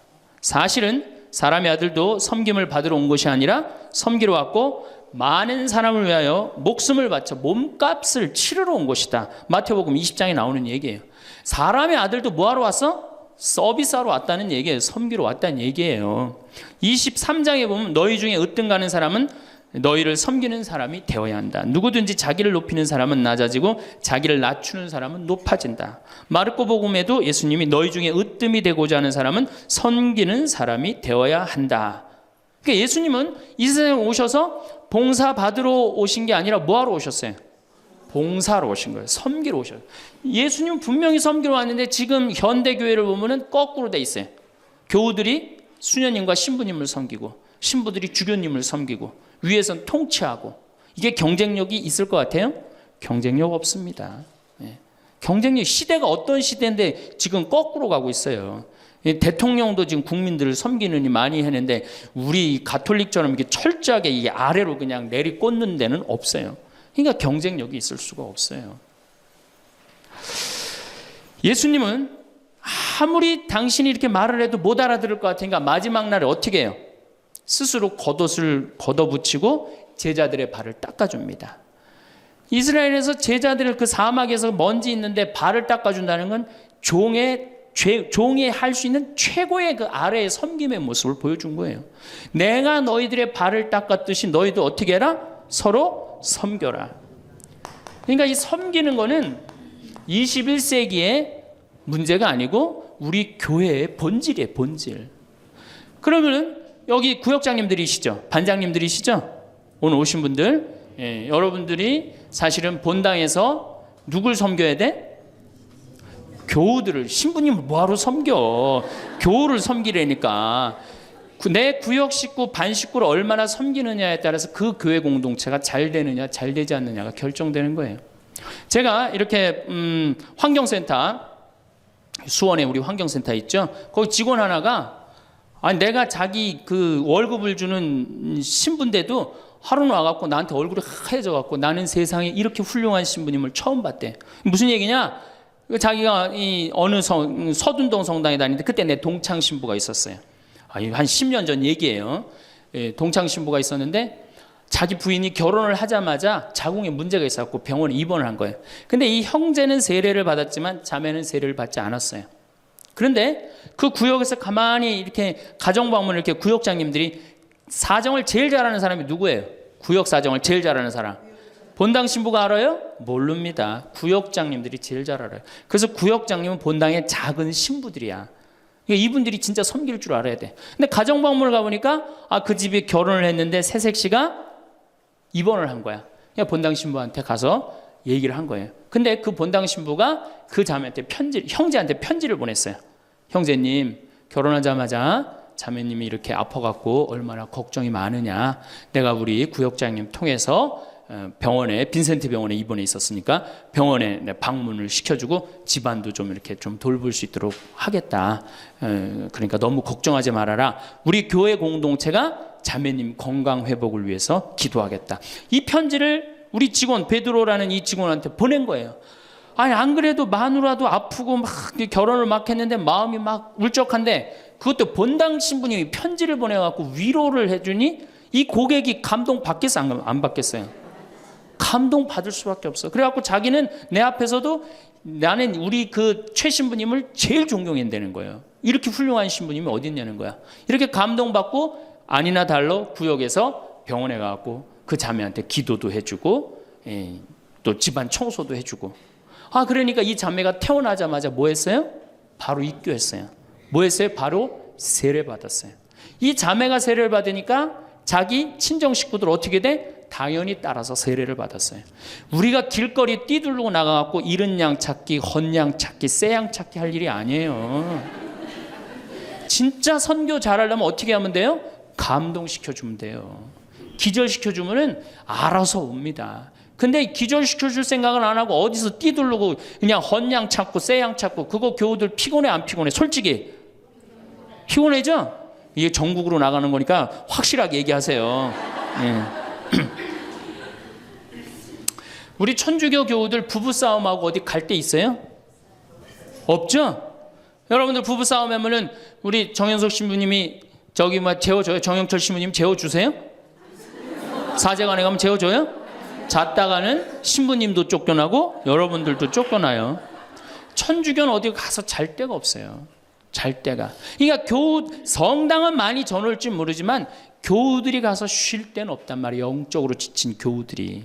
사실은 사람의 아들도 섬김을 받으러 온 것이 아니라 섬기러 왔고 많은 사람을 위하여 목숨을 바쳐 몸값을 치르러 온 것이다. 마태복음 20장에 나오는 얘기예요. 사람의 아들도 뭐하러 왔어? 서비스하러 왔다는 얘기예요. 섬기러 왔다는 얘기예요. 23장에 보면 너희 중에 으뜸 가는 사람은 너희를 섬기는 사람이 되어야 한다. 누구든지 자기를 높이는 사람은 낮아지고 자기를 낮추는 사람은 높아진다. 마르코 복음에도 예수님이 너희 중에 으뜸이 되고자 하는 사람은 섬기는 사람이 되어야 한다. 그러니까 예수님은 이 세상에 오셔서 봉사 받으러 오신 게 아니라 뭐하러 오셨어요? 봉사로 오신 거예요. 섬기러 오셨어요. 예수님은 분명히 섬기러 왔는데 지금 현대교회를 보면은 거꾸로 돼 있어요. 교우들이 수녀님과 신부님을 섬기고 신부들이 주교님을 섬기고 위에선 통치하고 이게 경쟁력이 있을 것 같아요? 경쟁력 없습니다. 경쟁력 시대가 어떤 시대인데 지금 거꾸로 가고 있어요. 대통령도 지금 국민들을 섬기느니 많이 했는데 우리 가톨릭처럼 이렇게 철저하게 이 아래로 그냥 내리꽂는 데는 없어요. 그러니까 경쟁력이 있을 수가 없어요. 예수님은 아무리 당신이 이렇게 말을 해도 못 알아들을 것 같으니까 마지막 날에 어떻게 해요? 스스로 겉옷을 걷어붙이고 제자들의 발을 닦아줍니다. 이스라엘에서 제자들을 그 사막에서 먼지 있는데 발을 닦아준다는 건 종이 할 수 있는 최고의 그 아래의 섬김의 모습을 보여준 거예요. 내가 너희들의 발을 닦았듯이 너희도 어떻게 해라? 서로 섬겨라. 그러니까 이 섬기는 거는 21세기에 문제가 아니고 우리 교회의 본질이에요, 본질. 그러면은 여기 구역장님들이시죠? 반장님들이시죠? 오늘 오신 분들, 예, 여러분들이 사실은 본당에서 누굴 섬겨야 돼? 교우들을, 신부님을 뭐하러 섬겨? 교우를 섬기라니까. 내 구역 식구, 반 식구를 얼마나 섬기느냐에 따라서 그 교회 공동체가 잘 되느냐, 잘 되지 않느냐가 결정되는 거예요. 제가 이렇게 환경센터, 수원에 우리 환경센터 있죠? 거기 직원 하나가 내가 자기 그 월급을 주는 신부인데도 하루 와갖고 나한테 얼굴이 하얘져갖고 나는 세상에 이렇게 훌륭한 신부님을 처음 봤대. 무슨 얘기냐? 자기가 이 어느 서둔동 성당에 다니는데 그때 내 동창 신부가 있었어요. 한 10년 전 얘기예요. 동창 신부가 있었는데 자기 부인이 결혼을 하자마자 자궁에 문제가 있어갖고 병원에 입원을 한 거예요. 근데 이 형제는 세례를 받았지만 자매는 세례를 받지 않았어요. 그런데 그 구역에서 가만히 이렇게 가정방문을 이렇게 구역장님들이 사정을 제일 잘하는 사람이 누구예요? 구역 사정을 제일 잘하는 사람. 본당 신부가 알아요? 모릅니다. 구역장님들이 제일 잘 알아요. 그래서 구역장님은 본당의 작은 신부들이야. 이분들이 진짜 섬길 줄 알아야 돼. 근데 가정방문을 가보니까 그 집이 결혼을 했는데 새색시가 입원을 한 거야. 그냥 본당 신부한테 가서 얘기를 한 거예요. 근데 그 본당 신부가 그 자매한테 형제한테 편지를 보냈어요. 형제님, 결혼하자마자 자매님이 이렇게 아파갖고 얼마나 걱정이 많으냐. 내가 우리 구역장님 통해서 병원에, 빈센트 병원에 입원해 있었으니까 병원에 방문을 시켜주고 집안도 좀 이렇게 좀 돌볼 수 있도록 하겠다. 그러니까 너무 걱정하지 말아라. 우리 교회 공동체가 자매님 건강 회복을 위해서 기도하겠다. 이 편지를 우리 직원 베드로라는 이 직원한테 보낸 거예요. 안 그래도 마누라도 아프고 막 결혼을 막 했는데 마음이 막 울적한데 그것도 본당 신부님이 편지를 보내갖고 위로를 해주니 이 고객이 감동 받겠어, 안 받겠어요? 감동 받을 수밖에 없어. 그래갖고 자기는 내 앞에서도 나는 우리 그 최 신부님을 제일 존경한다는 거예요. 이렇게 훌륭한 신부님이 어디 있냐는 거야. 이렇게 감동받고 아니나 달러 구역에서 병원에 가갖고 그 자매한테 기도도 해주고 또 집안 청소도 해주고. 그러니까 이 자매가 태어나자마자 뭐 했어요? 바로 입교했어요. 뭐 했어요? 바로 세례 받았어요. 이 자매가 세례를 받으니까 자기 친정 식구들 어떻게 돼? 당연히 따라서 세례를 받았어요. 우리가 길거리 뛰들고 나가갖고 잃은 양 찾기, 헌 양 찾기, 새 양 찾기 할 일이 아니에요. 진짜 선교 잘하려면 어떻게 하면 돼요? 감동시켜주면 돼요. 기절시켜주면은 알아서 옵니다. 근데 기절시켜줄 생각은 안 하고 어디서 뛰들고 그냥 헌 양 찾고 새 양 찾고 그거 교우들 피곤해 안 피곤해? 솔직히 피곤해죠? 이게 전국으로 나가는 거니까 확실하게 얘기하세요. 예. 우리 천주교 교우들 부부싸움하고 어디 갈 데 있어요? 없죠? 여러분들 부부싸움 하면은 우리 정현석 신부님이 저기 재워줘요? 정영철 신부님 재워주세요? 사제관에 가면 재워줘요? 잤다가는 신부님도 쫓겨나고 여러분들도 쫓겨나요. 천주교는 어디 가서 잘 데가 없어요. 잘 데가. 그러니까 성당은 많이 저놀지 모르지만 교우들이 가서 쉴 데는 없단 말이에요. 영적으로 지친 교우들이.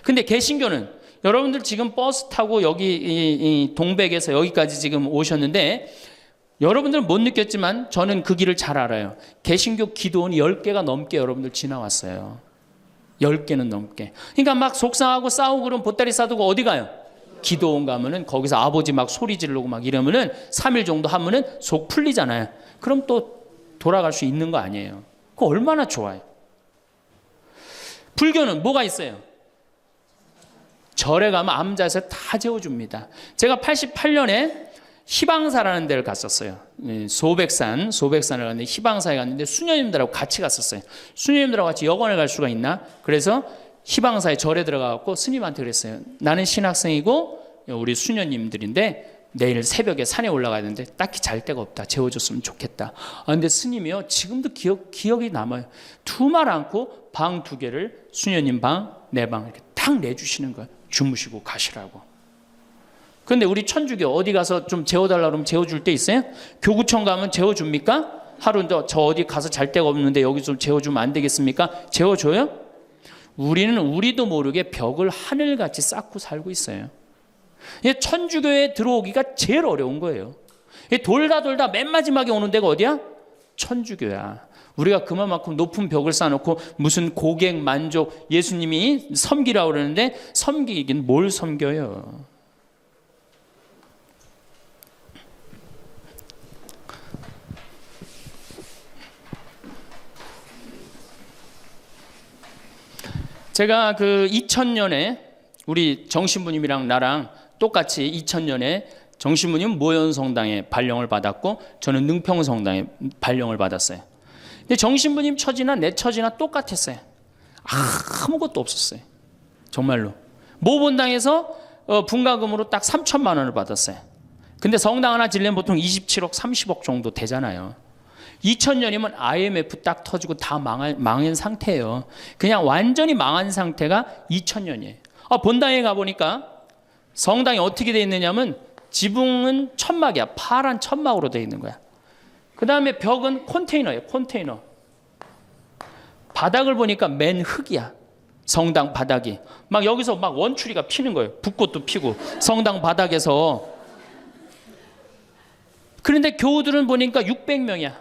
근데 개신교는 여러분들 지금 버스 타고 여기 이 동백에서 여기까지 지금 오셨는데 여러분들은 못 느꼈지만 저는 그 길을 잘 알아요. 개신교 기도원이 10개가 넘게 여러분들 지나왔어요. 10개는 넘게. 그러니까 막 속상하고 싸우고 그러면 보따리 싸두고 어디 가요? 기도원 가면은 거기서 아버지 막 소리 지르고 막 이러면은 3일 정도 하면은 속 풀리잖아요. 그럼 또 돌아갈 수 있는 거 아니에요. 그거 얼마나 좋아요. 불교는 뭐가 있어요? 절에 가면 암자에서 다 재워줍니다. 제가 88년에 희방사라는 데를 갔었어요. 소백산을 갔는데 희방사에 갔는데 수녀님들하고 같이 갔었어요. 수녀님들하고 같이 여관을 갈 수가 있나? 그래서 희방사에 절에 들어가고 스님한테 그랬어요. 나는 신학생이고 우리 수녀님들인데 내일 새벽에 산에 올라가야 되는데 딱히 잘 데가 없다. 재워줬으면 좋겠다. 근데 스님이요 지금도 기억이 남아요. 두말 않고 방 2개를 수녀님 방, 내 방 이렇게 딱 내주시는 거예요. 주무시고 가시라고. 근데 우리 천주교 어디 가서 좀 재워달라 그러면 재워줄 데 있어요? 교구청 가면 재워줍니까? 하루 저 어디 가서 잘 데가 없는데 여기 좀 재워주면 안 되겠습니까? 재워줘요? 우리는 우리도 모르게 벽을 하늘같이 쌓고 살고 있어요. 천주교에 들어오기가 제일 어려운 거예요. 돌다 맨 마지막에 오는 데가 어디야? 천주교야. 우리가 그만큼 높은 벽을 쌓아놓고 무슨 고객 만족, 예수님이 섬기라고 그러는데 섬기긴 뭘 섬겨요? 제가 그 2000년에 우리 정신부님이랑 나랑 똑같이 2000년에 정신부님 모현성당에 발령을 받았고 저는 능평성당에 발령을 받았어요. 근데 정신부님 처지나 내 처지나 똑같았어요. 아무것도 없었어요. 정말로. 모본당에서 분가금으로 딱 3천만 원을 받았어요. 근데 성당 하나 지려면 보통 27억, 30억 정도 되잖아요. 2000년이면 IMF 딱 터지고 다 망한 상태예요. 그냥 완전히 망한 상태가 2000년이에요. 본당에 가보니까 성당이 어떻게 되어 있느냐면 지붕은 천막이야. 파란 천막으로 되어 있는 거야. 그 다음에 벽은 컨테이너예요. 컨테이너. 바닥을 보니까 맨 흙이야. 성당 바닥이. 막 여기서 막 원추리가 피는 거예요. 붓꽃도 피고 성당 바닥에서. 그런데 교우들은 보니까 600명이야.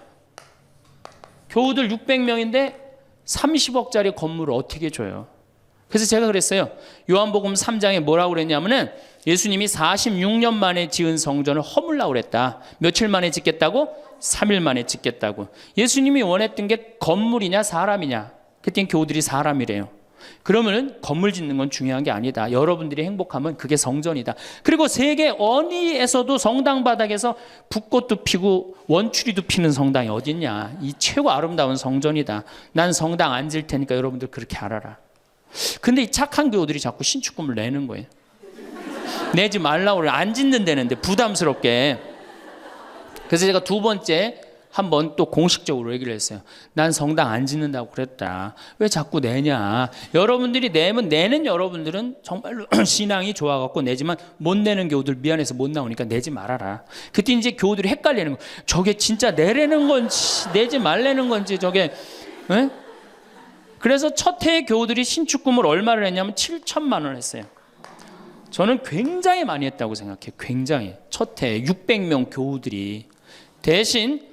교우들 600명인데 30억짜리 건물을 어떻게 줘요? 그래서 제가 그랬어요. 요한복음 3장에 뭐라고 그랬냐면은 예수님이 46년 만에 지은 성전을 허물라고 그랬다. 며칠 만에 짓겠다고? 3일 만에 짓겠다고. 예수님이 원했던 게 건물이냐 사람이냐? 그랬더니 교우들이 사람이래요. 그러면은 건물 짓는 건 중요한 게 아니다. 여러분들이 행복하면 그게 성전이다. 그리고 세계 어디에서도 성당 바닥에서 붓꽃도 피고 원추리도 피는 성당이 어딨냐. 이 최고 아름다운 성전이다. 난 성당 안 질 테니까 여러분들 그렇게 알아라. 근데 이 착한 교우들이 자꾸 신축금을 내는 거예요. 내지 말라고 그래. 안 짓는다는데 부담스럽게. 그래서 제가 두 번째 한번 또 공식적으로 얘기를 했어요. 난 성당 안 짓는다고 그랬다. 왜 자꾸 내냐. 여러분들이 내면 내는 여러분들은 정말로 신앙이 좋아갖고 내지만 못 내는 교우들 미안해서 못 나오니까 내지 말아라. 그때 이제 교우들이 헷갈리는 거. 저게 진짜 내라는 건지 내지 말라는 건지 저게. 에? 그래서 첫 해에 교우들이 신축금을 얼마를 했냐면 7천만 원을 했어요. 저는 굉장히 많이 했다고 생각해요. 굉장히. 첫 해에 600명 교우들이. 대신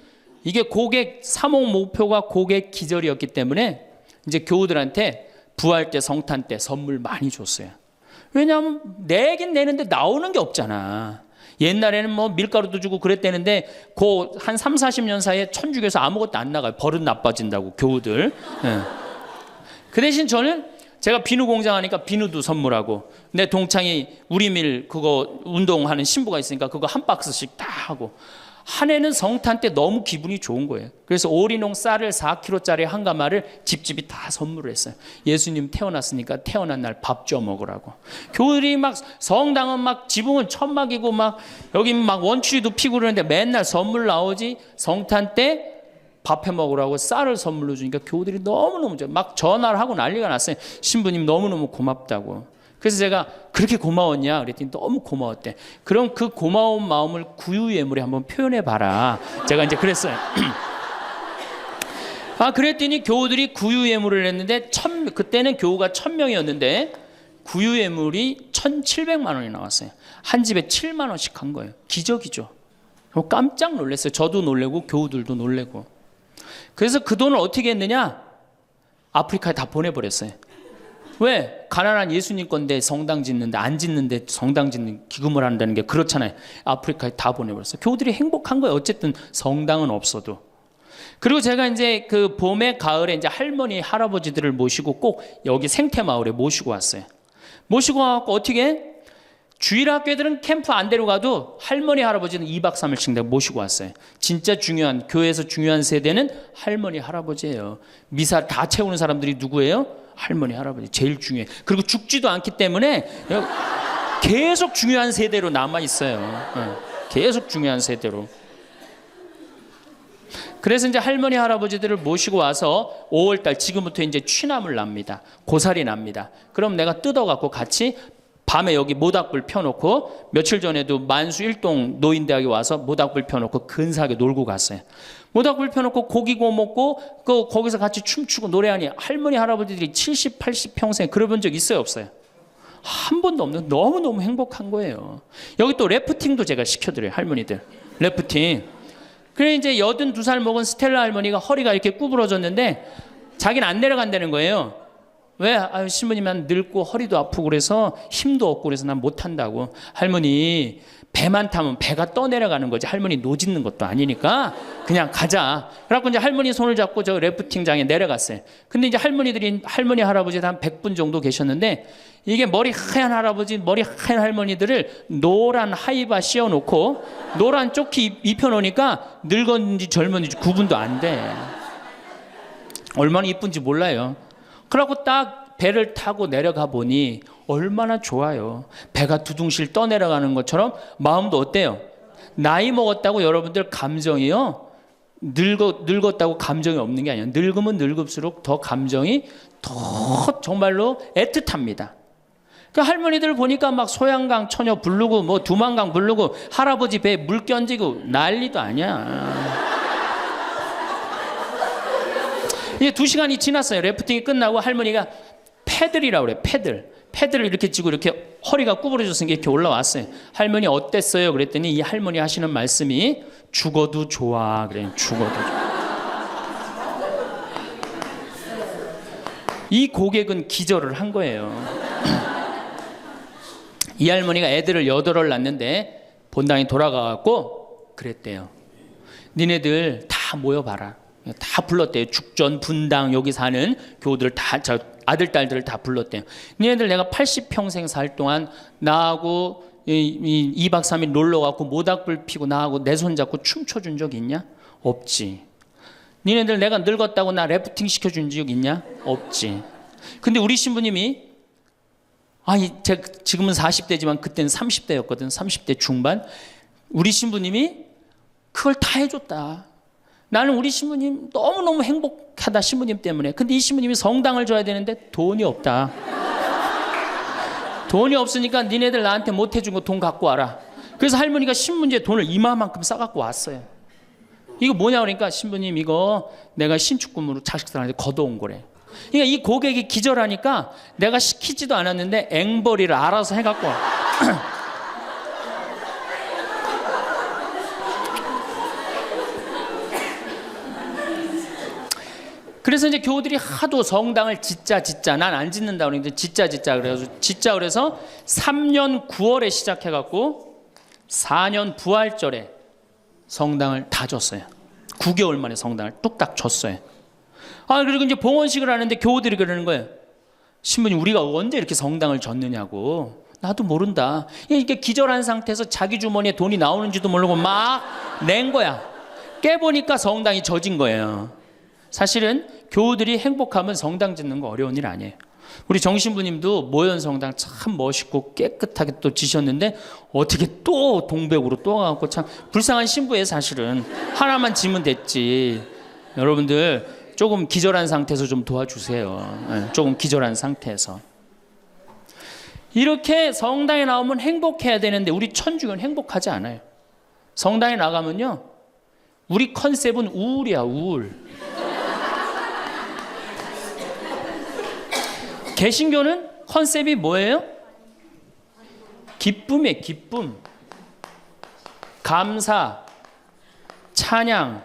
이게 고객 사목 목표가 고객 기절이었기 때문에 이제 교우들한테 부활 때 성탄 때 선물 많이 줬어요. 왜냐하면 내긴 내는데 나오는 게 없잖아. 옛날에는 뭐 밀가루도 주고 그랬대는데 그 한 3, 40년 사이에 천주교에서 아무것도 안 나가요. 버릇 나빠진다고 교우들. 네. 그 대신 저는 제가 비누 공장 하니까 비누도 선물하고 내 동창이 우리밀 그거 운동하는 신부가 있으니까 그거 한 박스씩 다 하고 한 해는 성탄 때 너무 기분이 좋은 거예요. 그래서 오리농 쌀을 4kg짜리 한 가마를 집집이 다 선물을 했어요. 예수님 태어났으니까 태어난 날 밥 줘 먹으라고. 교우들이 막 성당은 막 지붕은 천막이고 막 여기 막 원추리도 피고 그러는데 맨날 선물 나오지. 성탄 때 밥 해 먹으라고 쌀을 선물로 주니까 교우들이 너무너무 막 전화를 하고 난리가 났어요. 신부님 너무너무 고맙다고. 그래서 제가 그렇게 고마웠냐 그랬더니 너무 고마웠대. 그럼 그 고마운 마음을 구유예물에 한번 표현해 봐라. 제가 이제 그랬어요. 그랬더니 교우들이 구유예물을 했는데 그때는 교우가 1000명이었는데 구유예물이 1700만 원이 나왔어요. 한 집에 7만 원씩 한 거예요. 기적이죠. 깜짝 놀랐어요. 저도 놀래고 교우들도 놀래고. 그래서 그 돈을 어떻게 했느냐? 아프리카에 다 보내버렸어요. 왜? 가난한 예수님 건데 성당 짓는데 안 짓는데 성당 짓는 기금을 한다는 게 그렇잖아요. 아프리카에 다 보내버렸어요. 교우들이 행복한 거예요. 어쨌든 성당은 없어도. 그리고 제가 이제 그 봄에 가을에 이제 할머니 할아버지들을 모시고 꼭 여기 생태마을에 모시고 왔어요. 모시고 와갖고 어떻게? 주일학교들은 캠프 안 데려가도 할머니 할아버지는 2박 3일씩 내가 모시고 왔어요. 진짜 중요한 교회에서 중요한 세대는 할머니 할아버지예요. 미사 다 채우는 사람들이 누구예요? 할머니 할아버지 제일 중요해. 그리고 죽지도 않기 때문에 계속 중요한 세대로 남아 있어요. 계속 중요한 세대로. 그래서 이제 할머니 할아버지들을 모시고 와서 5월달 지금부터 이제 취나물 납니다. 고사리 납니다. 그럼 내가 뜯어갖고 같이 밤에 여기 모닥불 펴놓고 며칠 전에도 만수 일동 노인대학에 와서 모닥불 펴놓고 근사하게 놀고 갔어요. 모닥불 펴놓고 고기 구워 먹고 거기서 같이 춤추고 노래하니 할머니 할아버지들이 70, 80 평생 그래본 적 있어요 없어요? 한 번도 없는 너무너무 행복한 거예요. 여기 또 래프팅도 제가 시켜드려요. 할머니들 래프팅. 그래 이제 82살 먹은 스텔라 할머니가 허리가 이렇게 구부러졌는데 자기는 안 내려간다는 거예요. 왜? 아유, 신부님 난 늙고 허리도 아프고 그래서 힘도 없고 그래서 난 못한다고. 할머니 배만 타면 배가 떠내려가는 거지 할머니 노짓는 것도 아니니까 그냥 가자. 그래갖고 이제 할머니 손을 잡고 저 래프팅장에 내려갔어요. 근데 이제 할머니 할아버지 한 100분 정도 계셨는데 이게 머리 하얀 할아버지 머리 하얀 할머니들을 노란 하이바 씌워놓고 노란 조끼 입혀놓으니까 늙었는지 젊었는지 구분도 안 돼. 얼마나 이쁜지 몰라요. 그러고 딱 배를 타고 내려가 보니 얼마나 좋아요. 배가 두둥실 떠내려가는 것처럼 마음도 어때요? 나이 먹었다고 여러분들 감정이요. 늙었다고 감정이 없는 게 아니에요. 늙으면 늙을수록 더 감정이 더 정말로 애틋합니다. 그 할머니들 보니까 막 소양강 처녀 부르고 뭐 두만강 부르고 할아버지 배에 물 견지고 난리도 아니야. 이제 2시간이 지났어요. 래프팅이 끝나고 할머니가 패들이라고 그래. 패들을 이렇게 쥐고 이렇게 허리가 구부러졌으니까 이렇게 올라왔어요. 할머니 어땠어요? 그랬더니 이 할머니 하시는 말씀이 죽어도 좋아. 그래. 죽어도 좋아. 이 고객은 기절을 한 거예요. 이 할머니가 애들을 8을 낳는데 본당에 돌아가갖고 그랬대요. 니네들 다 모여봐라. 다 불렀대요. 죽전, 분당 여기 사는 교우들 다 저 아들 딸들을 다 불렀대요. 니네들 내가 80평생 살 동안 나하고 2박 3일 놀러 가고 모닥불 피고 나하고 내 손 잡고 춤춰준 적 있냐? 없지. 니네들 내가 늙었다고 나 래프팅 시켜준 적 있냐? 없지. 근데 우리 신부님이 제가 지금은 40대지만 그때는 30대였거든. 30대 중반. 우리 신부님이 그걸 다 해줬다. 나는 우리 신부님 너무너무 행복하다. 신부님 때문에. 근데 이 신부님이 성당을 줘야 되는데 돈이 없다. 돈이 없으니까 니네들 나한테 못 해준 거 돈 갖고 와라. 그래서 할머니가 신문지에 돈을 이만큼 싸갖고 왔어요. 이거 뭐냐 그러니까 신부님 이거 내가 신축금으로 자식들한테 걷어온 거래. 그러니까 이 고객이 기절하니까 내가 시키지도 않았는데 앵벌이를 알아서 해갖고 와. 그래서 이제 교우들이 하도 성당을 짓자 난 안 짓는다 그러는데 짓자 그래서 3년 9월에 시작해갖고 4년 부활절에 성당을 다 줬어요. 9개월 만에 성당을 뚝딱 줬어요. 그리고 이제 봉헌식을 하는데 교우들이 그러는 거예요. 신부님 우리가 언제 이렇게 성당을 줬느냐고. 나도 모른다. 이렇게 기절한 상태에서 자기 주머니에 돈이 나오는지도 모르고 막 낸 거야. 깨보니까 성당이 젖은 거예요. 사실은 교우들이 행복하면 성당 짓는 거 어려운 일 아니에요. 우리 정신부님도 모현 성당 참 멋있고 깨끗하게 또 지셨는데 어떻게 또 동백으로 또 가고 참 불쌍한 신부예요. 사실은 하나만 지면 됐지. 여러분들 조금 기절한 상태에서 좀 도와주세요. 조금 기절한 상태에서. 이렇게 성당에 나오면 행복해야 되는데 우리 천주교는 행복하지 않아요. 성당에 나가면요 우리 컨셉은 우울이야. 우울. 개신교는 컨셉이 뭐예요? 기쁨이에요. 기쁨. 감사, 찬양,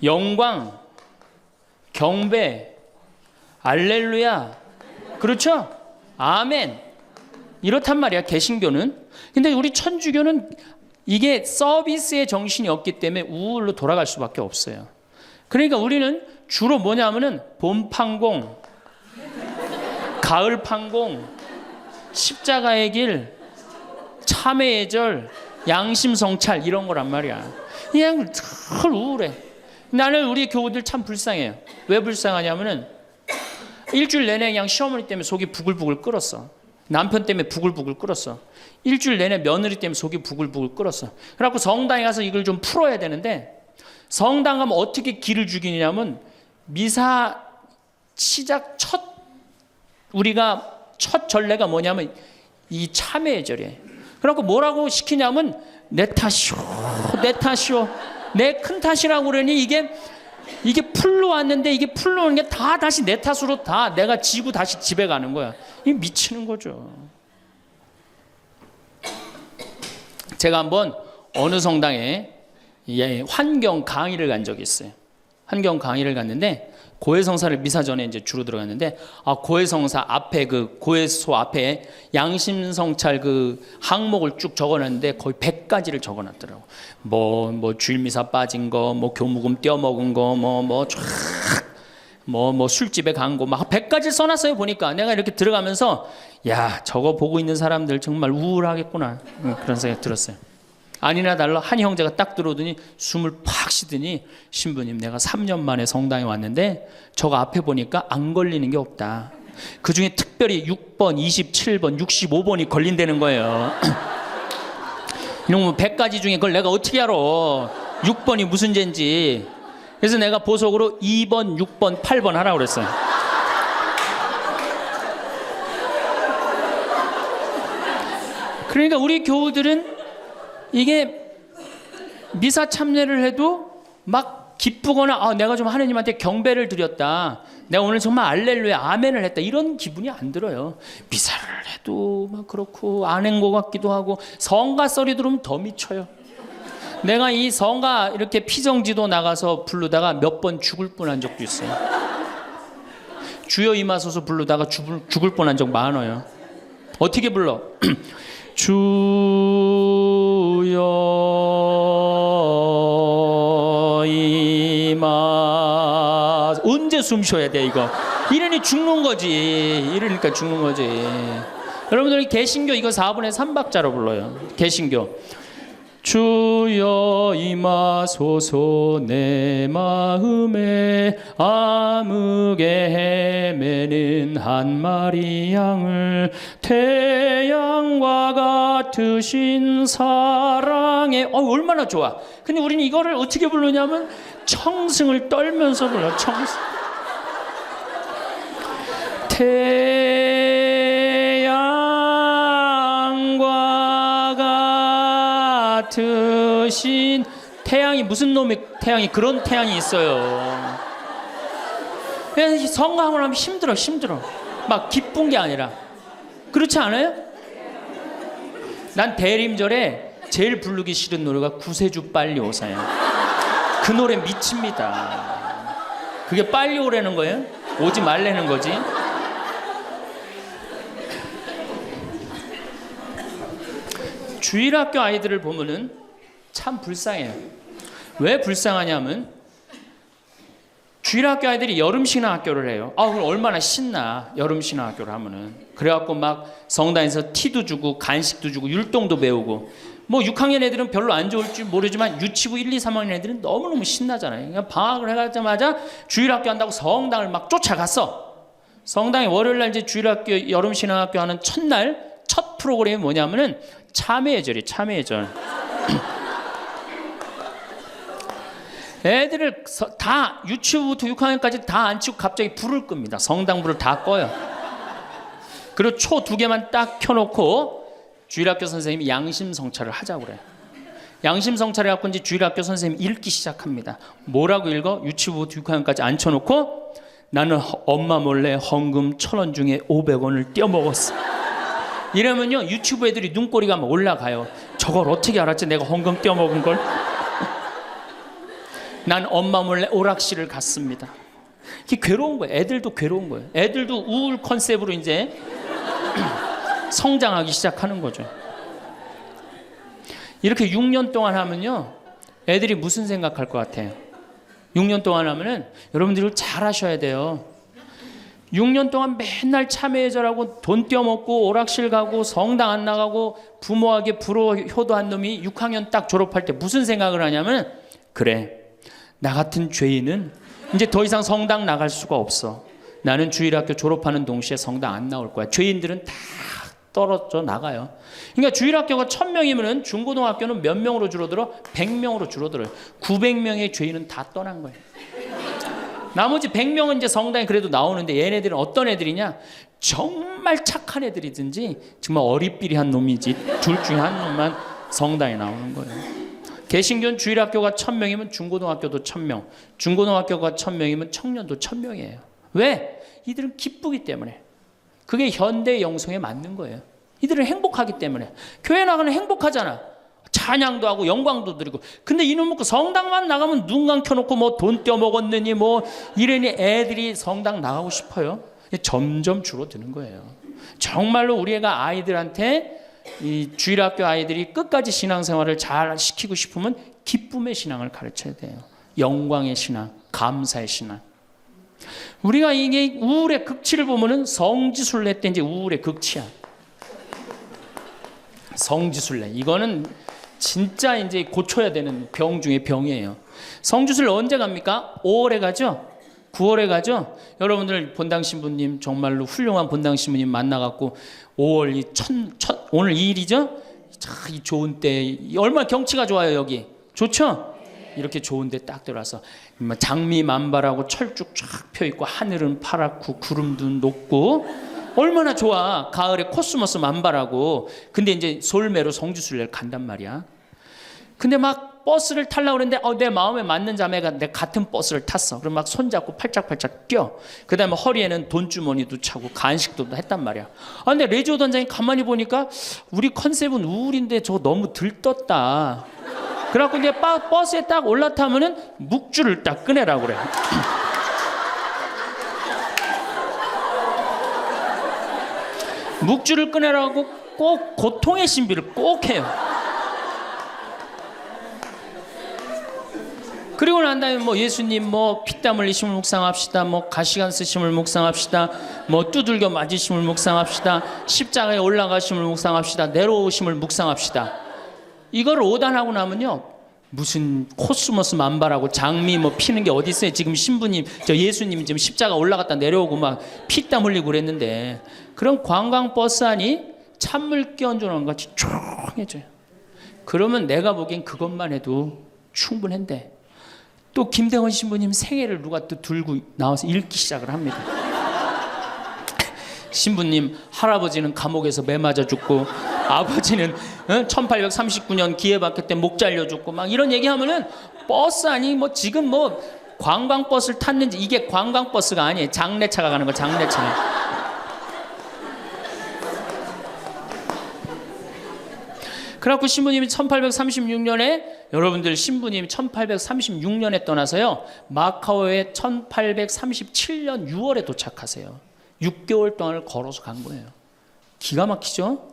영광, 경배, 알렐루야. 그렇죠? 아멘. 이렇단 말이야 개신교는. 근데 우리 천주교는 이게 서비스의 정신이 없기 때문에 우울로 돌아갈 수밖에 없어요. 그러니까 우리는 주로 뭐냐면은 봄판공, 가을판공, 십자가의 길, 참회의 절, 양심성찰 이런 거란 말이야. 그냥 늘 우울해. 나는 우리 교우들 참 불쌍해요. 왜 불쌍하냐면은 일주일 내내 그냥 시어머니 때문에 속이 부글부글 끓었어. 남편 때문에 부글부글 끓었어. 일주일 내내 며느리 때문에 속이 부글부글 끓었어. 그래갖고 성당에 가서 이걸 좀 풀어야 되는데 성당 가면 어떻게 기를 죽이냐면 미사 시작 우리가 첫 전례가 뭐냐면 이 참회의 절이에요. 그래갖고 뭐라고 시키냐면 내 탓이오, 내 탓이오, 내 큰 탓이라고 그러니 이게 이게 풀로 왔는데 이게 풀로 오는 게 다 다시 내 탓으로 다 내가 지고 다시 집에 가는 거야. 이게 미치는 거죠. 제가 한번 어느 성당에 환경 강의를 간 적이 있어요. 환경 강의를 갔는데 고해성사를 미사 전에 이제 주로 들어갔는데 고해성사 앞에 그 고해소 앞에 양심성찰 그 항목을 쭉 적어놨는데 거의 100가지를 적어놨더라고. 뭐 주일미사 빠진 거, 뭐 교무금 떼어먹은 거, 뭐 술집에 간 거 막 100가지 써놨어요. 보니까 내가 이렇게 들어가면서 야 저거 보고 있는 사람들 정말 우울하겠구나 그런 생각 들었어요. 아니나 달라 한 형제가 딱 들어오더니 숨을 팍 쉬더니 신부님 내가 3년 만에 성당에 왔는데 저거 앞에 보니까 안 걸리는 게 없다. 그중에 특별히 6번, 27번, 65번이 걸린다는 거예요. 이놈 100가지 중에 그걸 내가 어떻게 알아. 6번이 무슨 죄인지. 그래서 내가 보석으로 2번, 6번, 8번 하라고 그랬어요. 그러니까 우리 교우들은 이게 미사 참여를 해도 막 기쁘거나 내가 좀 하느님한테 경배를 드렸다. 내가 오늘 정말 알렐루야 아멘을 했다. 이런 기분이 안 들어요. 미사를 해도 막 그렇고 안 한 것 같기도 하고 성가 소리 들으면 더 미쳐요. 내가 이 성가 이렇게 피정지도 나가서 부르다가 몇 번 죽을 뻔한 적도 있어요. 주여 임하소서 부르다가 죽을 뻔한 적 많아요. 어떻게 불러? 주여 임하. 언제 숨 쉬어야 돼 이거? 이러니 죽는 거지. 이러니까 죽는 거지. 여러분들 개신교 이거 4분의 3박자로 불러요. 개신교. 주여 임하소서 내 마음에 암흑에 헤매는 한 마리 양을 태양과 같으신 사랑에 얼마나 좋아. 근데 우리는 이거를 어떻게 부르냐면 청승을 떨면서 불러. 청승. 같으신 태양이 무슨 놈의 태양이 그런 태양이 있어요. 성가하고 나면 힘들어 막 기쁜 게 아니라. 그렇지 않아요? 난 대림절에 제일 부르기 싫은 노래가 구세주 빨리 오사야. 그 노래 미칩니다. 그게 빨리 오라는 거예요? 오지 말라는 거지. 주일학교 아이들을 보면은 참 불쌍해요. 왜 불쌍하냐면 주일학교 아이들이 여름신앙학교를 해요. 그럼 얼마나 신나 여름신앙학교를 하면은. 그래갖고 막 성당에서 티도 주고 간식도 주고 율동도 배우고. 뭐 6학년 애들은 별로 안 좋을지 모르지만 유치부 1, 2, 3학년 애들은 너무너무 신나잖아요. 그러니까 방학을 해가자마자 주일학교 한다고 성당을 막 쫓아갔어. 성당에 월요일날 이제 주일학교 여름신앙학교 하는 첫날 첫 프로그램이 뭐냐면은 참회예절이 참회예절. 애들을 다 유치부부터 6학년까지 다 앉히고 갑자기 불을 끕니다. 성당불을 다 꺼요. 그리고 초 2개만 딱 켜놓고 주일학교 선생님이 양심성찰을 하자고 그래요. 양심성찰을 갖고 이제 주일학교 선생님이 읽기 시작합니다. 뭐라고 읽어? 유치부부터 6학년까지 앉혀놓고 나는 엄마 몰래 헌금 1,000원 중에 500원을 떼어먹었어. 이러면요 유튜브 애들이 눈꼬리가 막 올라가요. 저걸 어떻게 알았지? 내가 헌금 떼어먹은 걸. 난 엄마 몰래 오락실을 갔습니다. 이게 괴로운 거예요. 애들도 괴로운 거예요. 애들도 우울 컨셉으로 이제 성장하기 시작하는 거죠. 이렇게 6년 동안 하면요 애들이 무슨 생각할 것 같아요? 6년 동안 하면은 여러분들이 잘 하셔야 돼요. 6년 동안 맨날 참회절하고 돈 떼어먹고 오락실 가고 성당 안 나가고 부모에게 불호 효도한 놈이 6학년 딱 졸업할 때 무슨 생각을 하냐면 그래 나 같은 죄인은 이제 더 이상 성당 나갈 수가 없어. 나는 주일학교 졸업하는 동시에 성당 안 나올 거야. 죄인들은 다 떨어져 나가요. 그러니까 주일학교가 1,000명이면 중고등학교는 몇 명으로 줄어들어? 100명으로 줄어들어요. 900명의 죄인은 다 떠난 거예요. 나머지 100명은 이제 성당에 그래도 나오는데 얘네들은 어떤 애들이냐? 정말 착한 애들이든지 정말 어리삐리한 놈이지 둘 중에 한 놈만 성당에 나오는 거예요. 개신교는 주일학교가 1000명이면 중고등학교도 1000명, 중고등학교가 1000명이면 청년도 1000명이에요. 왜? 이들은 기쁘기 때문에. 그게 현대 영성에 맞는 거예요. 이들은 행복하기 때문에. 교회 나가면 행복하잖아. 찬양도 하고 영광도 드리고. 근데 이놈 먹고 성당만 나가면 눈 감켜놓고 뭐 돈 떼어먹었느니 뭐 이러니 애들이 성당 나가고 싶어요. 점점 줄어드는 거예요. 정말로 우리 애가 아이들한테 이 주일학교 아이들이 끝까지 신앙생활을 잘 시키고 싶으면 기쁨의 신앙을 가르쳐야 돼요. 영광의 신앙, 감사의 신앙. 우리가 이게 우울의 극치를 보면은 성지순례 때 이제 우울의 극치야. 성지순례. 이거는 진짜 이제 고쳐야 되는 병 중에 병이에요. 성지순례 언제 갑니까? 5월에 가죠? 9월에 가죠? 여러분들 본당 신부님 정말로 훌륭한 본당 신부님 만나갖고 5월 오늘 2일이죠? 참 이 좋은 때 얼마나 경치가 좋아요 여기. 좋죠? 이렇게 좋은데 딱 들어와서 장미 만발하고 철쭉 쫙 펴있고 하늘은 파랗고 구름도 높고 얼마나 좋아. 가을에 코스모스 만발하고. 근데 이제 솔매로 성지순례를 간단 말이야. 근데 막 버스를 타려고 그랬는데 내 마음에 맞는 자매가 내 같은 버스를 탔어. 그럼 막 손잡고 팔짝팔짝 뛰어. 그 다음에 허리에는 돈주머니도 차고 간식도 했단 말이야. 근데 레지오 단장이 가만히 보니까 우리 컨셉은 우울인데 저거 너무 들떴다. 그래갖고 이제 버스에 딱 올라타면은 묵주를 딱 꺼내라고 그래. 묵주를 꺼내라고 꼭 고통의 신비를 꼭 해요. 그리고 난 다음에 뭐 예수님 뭐 피땀 흘리심을 묵상합시다. 뭐 가시관 쓰심을 묵상합시다. 뭐 두들겨 맞으심을 묵상합시다. 십자가에 올라가심을 묵상합시다. 내려오심을 묵상합시다. 이걸 오단하고 나면요. 무슨 코스모스 만발하고 장미 뭐 피는 게 어디 있어요. 지금 신부님 저 예수님이 지금 십자가 올라갔다 내려오고 막 피땀 흘리고 그랬는데 그런 관광버스 안이 찬물 끼얹어놓은 것 같이 조용해져요. 그러면 내가 보기엔 그것만 해도 충분한데 또 김대원 신부님 생애를 누가 또 들고 나와서 읽기 시작을 합니다. 신부님 할아버지는 감옥에서 매 맞아 죽고 아버지는 1839년 기회박해 때 목 잘려 죽고 막 이런 얘기하면은 버스 아니 뭐 지금 뭐 관광버스를 탔는지 이게 관광버스가 아니에요. 장례차가 가는 거 장례차. 그래갖고 신부님이 1836년에 여러분들 신부님이 1836년에 떠나서요 마카오에 1837년 6월에 도착하세요. 6개월 동안을 걸어서 간 거예요. 기가 막히죠?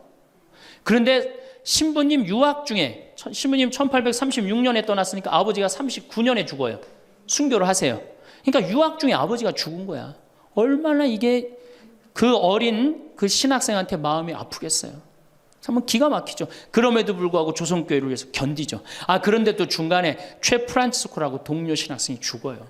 그런데 신부님 유학 중에 신부님 1836년에 떠났으니까 아버지가 39년에 죽어요. 순교를 하세요. 그러니까 유학 중에 아버지가 죽은 거야. 얼마나 이게 그 어린 그 신학생한테 마음이 아프겠어요. 참 기가 막히죠. 그럼에도 불구하고 조선교회를 위해서 견디죠. 그런데 또 중간에 최 프란치스코라고 동료 신학생이 죽어요.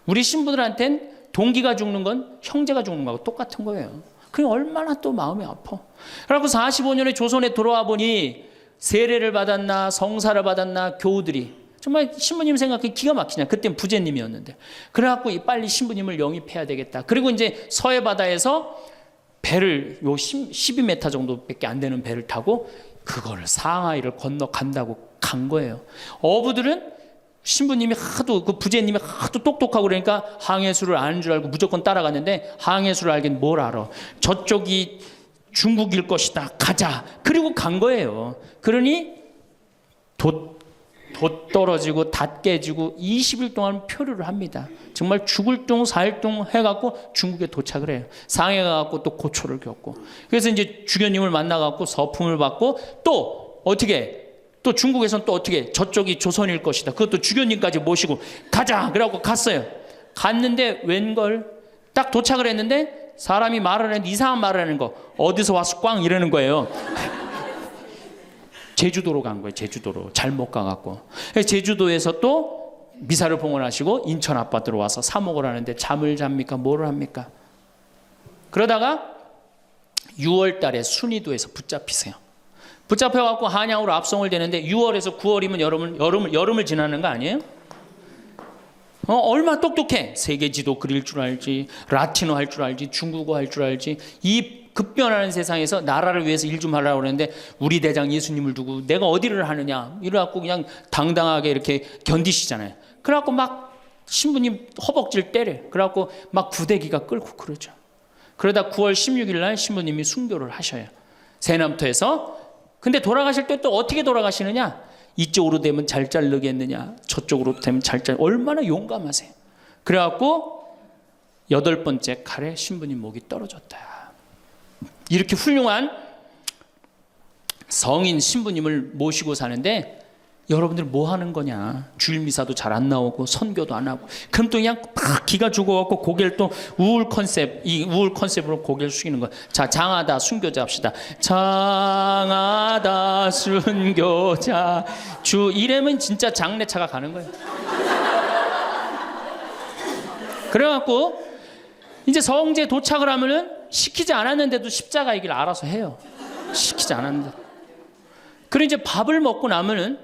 우리 신부들한텐 동기가 죽는 건 형제가 죽는 거하고 똑같은 거예요. 그게 얼마나 또 마음이 아파. 그래갖고 45년에 조선에 돌아와 보니 세례를 받았나 성사를 받았나 교우들이 정말 신부님 생각이 기가 막히냐. 그땐 부제님이었는데. 그래갖고 빨리 신부님을 영입해야 되겠다. 그리고 이제 서해 바다에서 배를 12m 정도밖에 안 되는 배를 타고 그거를 상하이를 건너간다고 간 거예요. 어부들은 신부님이 하도 그 부제님이 하도 똑똑하고 그러니까 항해수를 아는 줄 알고 무조건 따라갔는데 항해수를 알긴 뭘 알아. 저쪽이 중국일 것이다. 가자. 그리고 간 거예요. 그러니 돛 떨어지고 닷 깨지고 20일 동안 표류를 합니다. 정말 죽을 둥 살 둥 해갖고 중국에 도착을 해요. 상해 가갖고 또 고초를 겪고. 그래서 이제 주교님을 만나갖고 서품을 받고 또 어떻게 또 중국에서는 또 어떻게 저쪽이 조선일 것이다. 그것도 주교님까지 모시고 가자. 그래갖고 갔어요. 갔는데 웬걸 딱 도착을 했는데 사람이 말을 했는데 이상한 말을 하는 거. 어디서 와서 꽝 이러는 거예요. 제주도로 간 거예요. 제주도로 잘못 가갖고 제주도에서 또 미사를 봉헌하시고 인천 아파트로 와서 사목을 하는데 잠을 잡니까? 뭐를 합니까? 그러다가 6월 달에 순이도에서 붙잡히세요. 붙잡혀갖고 한양으로 압송을 되는데 6월에서 9월이면 여름을 지나는 거 아니에요? 얼마 똑똑해. 세계 지도 그릴 줄 알지, 라틴어 할 줄 알지, 중국어 할 줄 알지. 이 급변하는 세상에서 나라를 위해서 일 좀 하려고 그러는데 우리 대장 예수님을 두고 내가 어디를 하느냐 이래갖고 그냥 당당하게 이렇게 견디시잖아요. 그래갖고 막 신부님 허벅지를 때려. 그래갖고 막 구데기가 끓고 그러죠. 그러다 9월 16일 날 신부님이 순교를 하셔요. 세남토에서. 근데 돌아가실 때 또 어떻게 돌아가시느냐? 이쪽으로 되면 잘 자르겠느냐, 저쪽으로 되면 잘 자르. 얼마나 용감하세요. 그래갖고 8번째 칼에 신부님 목이 떨어졌다. 이렇게 훌륭한 성인 신부님을 모시고 사는데 여러분들 뭐 하는 거냐? 주일 미사도 잘 안 나오고 선교도 안 하고 그럼 또 그냥 팍 기가 죽어갖고 고개를 또 우울 컨셉으로 고개를 숙이는 거야. 자, 장하다 순교자 합시다. 장하다 순교자 주 이러면 진짜 장례차가 가는 거예요. 그래갖고 이제 성지에 도착을 하면은 시키지 않았는데도 십자가의 길 알아서 해요. 시키지 않았는데. 그리고 이제 밥을 먹고 나면은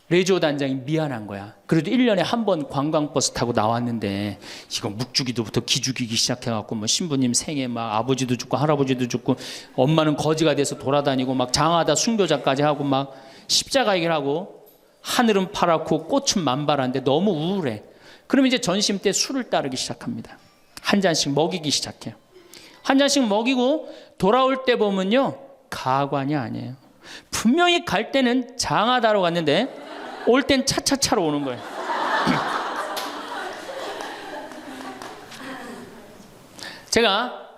레지오 단장이 미안한 거야. 그래도 1년에 한 번 관광버스 타고 나왔는데 이거 묵주기도부터 기죽이기 시작해갖고 뭐 신부님 생에 막 아버지도 죽고 할아버지도 죽고 엄마는 거지가 돼서 돌아다니고 막 장하다 순교자까지 하고 막 십자가 얘기를 하고 하늘은 파랗고 꽃은 만발한데 너무 우울해. 그럼 이제 전심 때 술을 따르기 시작합니다. 한 잔씩 먹이기 시작해요. 한 잔씩 먹이고 돌아올 때 보면요 가관이 아니에요. 분명히 갈 때는 장하다로 갔는데 올 땐 차차차로 오는 거예요. 제가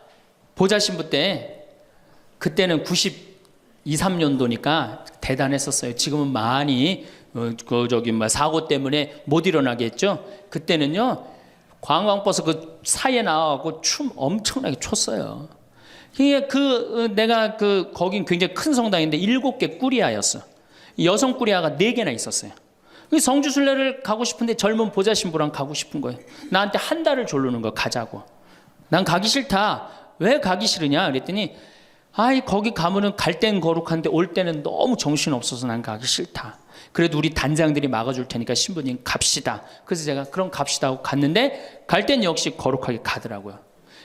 보좌 신부 때 그때는 92, 3년도니까 대단했었어요. 지금은 많이 사고 때문에 못 일어나게 했죠. 그때는요 관광버스 그 사이에 나와갖고 춤 엄청나게 췄어요. 내가 거긴 굉장히 큰 성당인데 7개 꾸리아였어. 여성 꾸리아가 4개나 있었어요. 성주순례를 가고 싶은데 젊은 보좌 신부랑 가고 싶은 거예요. 나한테 한 달을 조르는 거 가자고. 난 가기 싫다. 왜 가기 싫으냐? 그랬더니 거기 가면은 갈 땐 거룩한데 올 때는 너무 정신 없어서 난 가기 싫다. 그래도 우리 단장들이 막아줄 테니까 신부님 갑시다. 그래서 제가 그럼 갑시다 하고 갔는데 갈 땐 역시 거룩하게 가더라고요.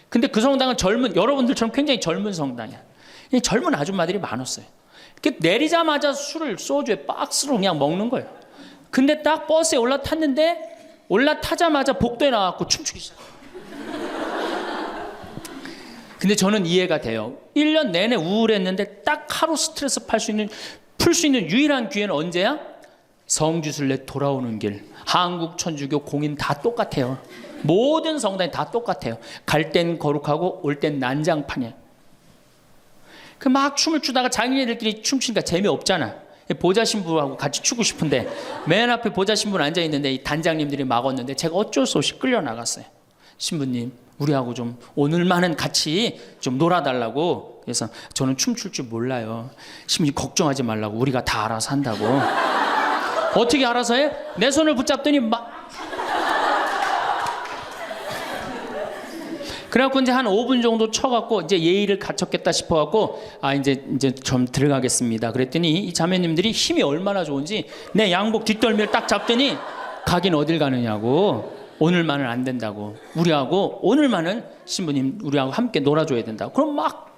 근데 그 성당은 여러분들처럼 굉장히 젊은 성당이야. 젊은 아줌마들이 많았어요. 내리자마자 술을 소주에 박스로 그냥 먹는 거예요. 근데 딱 버스에 올라타자마자 복도에 나와서 춤추기 시작해요. 근데 저는 이해가 돼요. 1년 내내 우울했는데 딱 하루 스트레스 풀 수 있는 유일한 기회는 언제야? 성주순례 돌아오는 길. 한국 천주교 공인 다 똑같아요. 모든 성당이 다 똑같아요. 갈 땐 거룩하고 올 땐 난장판이에요. 막 춤을 추다가 자기네들끼리 춤추니까 재미없잖아. 보좌 신부하고 같이 추고 싶은데 맨 앞에 보좌 신부는 앉아있는데 이 단장님들이 막았는데 제가 어쩔 수 없이 끌려나갔어요. 신부님 우리하고 좀 오늘만은 같이 좀 놀아달라고. 그래서 저는 춤출 줄 몰라요. 신부님 걱정하지 말라고. 우리가 다 알아서 한다고. 어떻게 알아서 해? 내 손을 붙잡더니 그래갖고 이제 한 5분 정도 쳐갖고 이제 예의를 갖췄겠다 싶어갖고 이제 좀 들어가겠습니다. 그랬더니 이 자매님들이 힘이 얼마나 좋은지 내 양복 뒷덜미를 딱 잡더니 가긴 어딜 가느냐고. 오늘만은 안 된다고. 우리하고 오늘만은 신부님 우리하고 함께 놀아줘야 된다고. 그럼 막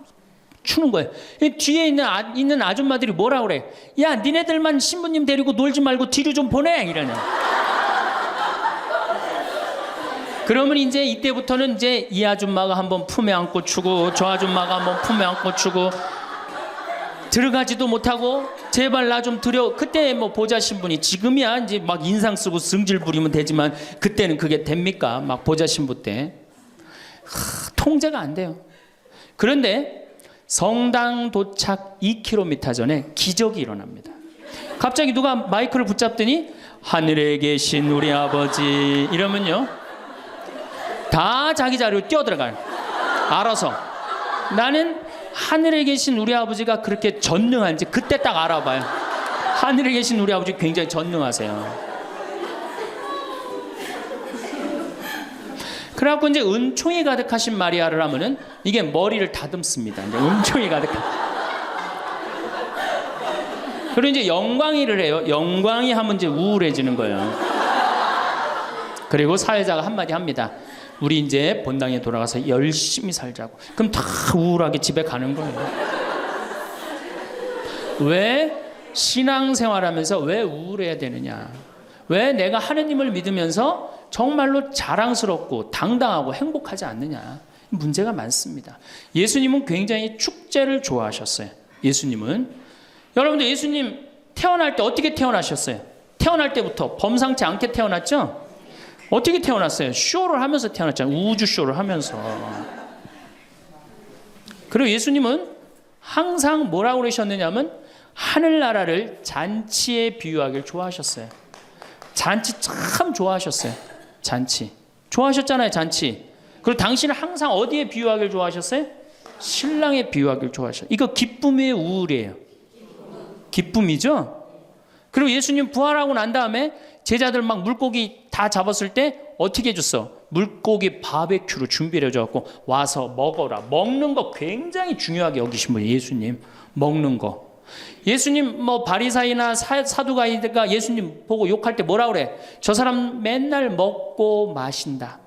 추는 거예요. 뒤에 있는 아줌마들이 뭐라 그래? 야 니네들만 신부님 데리고 놀지 말고 뒤로 좀 보내 이러네. 그러면 이제 이때부터는 이제 이 아줌마가 한번 품에 안고 추고 저 아줌마가 한번 품에 안고 추고 들어가지도 못하고 제발 나 좀 들여. 그때 뭐 보좌 신부니 지금이야 이제 막 인상 쓰고 승질 부리면 되지만 그때는 그게 됩니까? 막 보좌 신부 때 통제가 안 돼요. 그런데 성당 도착 2km 전에 기적이 일어납니다. 갑자기 누가 마이크를 붙잡더니 하늘에 계신 우리 아버지 이러면요 다 자기 자리로 뛰어들어가요. 알아서. 나는 하늘에 계신 우리 아버지가 그렇게 전능한지 그때 딱 알아봐요. 하늘에 계신 우리 아버지 굉장히 전능하세요. 그래갖고 이제 은총이 가득하신 마리아를 하면은 이게 머리를 다듬습니다. 이제 은총이 가득한. 그리고 이제 영광이를 해요. 영광이 하면 이제 우울해지는 거예요. 그리고 사회자가 한마디 합니다. 우리 이제 본당에 돌아가서 열심히 살자고. 그럼 다 우울하게 집에 가는 거예요. 왜 신앙생활하면서 왜 우울해야 되느냐? 왜 내가 하느님을 믿으면서 정말로 자랑스럽고 당당하고 행복하지 않느냐? 문제가 많습니다. 예수님은 굉장히 축제를 좋아하셨어요. 예수님은. 여러분들 예수님 태어날 때 어떻게 태어나셨어요? 태어날 때부터 범상치 않게 태어났죠? 어떻게 태어났어요? 쇼를 하면서 태어났잖아요. 우주 쇼를 하면서. 그리고 예수님은 항상 뭐라고 그러셨느냐면 하늘나라를 잔치에 비유하길 좋아하셨어요. 잔치 참 좋아하셨어요. 잔치. 좋아하셨잖아요, 잔치. 그리고 당신은 항상 어디에 비유하길 좋아하셨어요? 신랑에 비유하길 좋아하셨어요. 이거 기쁨이에요, 우울이에요? 기쁨이죠? 그리고 예수님 부활하고 난 다음에 제자들 막 물고기 다 잡았을 때 어떻게 해줬어? 물고기 바베큐로 준비를 해줘갖고 와서 먹어라. 먹는 거 굉장히 중요하게 여기신 분이에요. 예수님 먹는 거. 예수님 뭐 바리사이나 사두가이가 예수님 보고 욕할 때 뭐라 그래? 저 사람 맨날 먹고 마신다.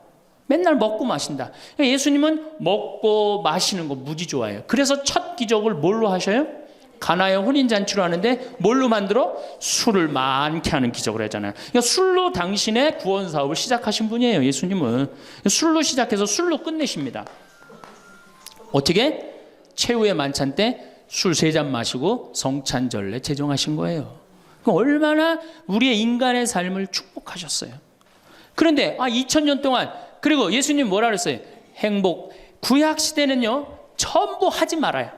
맨날 먹고 마신다. 예수님은 먹고 마시는 거 무지 좋아해요. 그래서 첫 기적을 뭘로 하셔요? 가나의 혼인잔치로 하는데 뭘로 만들어? 술을 많게 하는 기적을 하잖아요. 그러니까 술로 당신의 구원 사업을 시작하신 분이에요. 예수님은 술로 시작해서 술로 끝내십니다. 어떻게? 최후의 만찬 때 술 3잔 마시고 성찬절례 제정하신 거예요. 그럼 얼마나 우리의 인간의 삶을 축복하셨어요. 그런데 2000년 동안 그리고 예수님 뭐라 그랬어요? 행복. 구약 시대는요 전부 하지 말아요.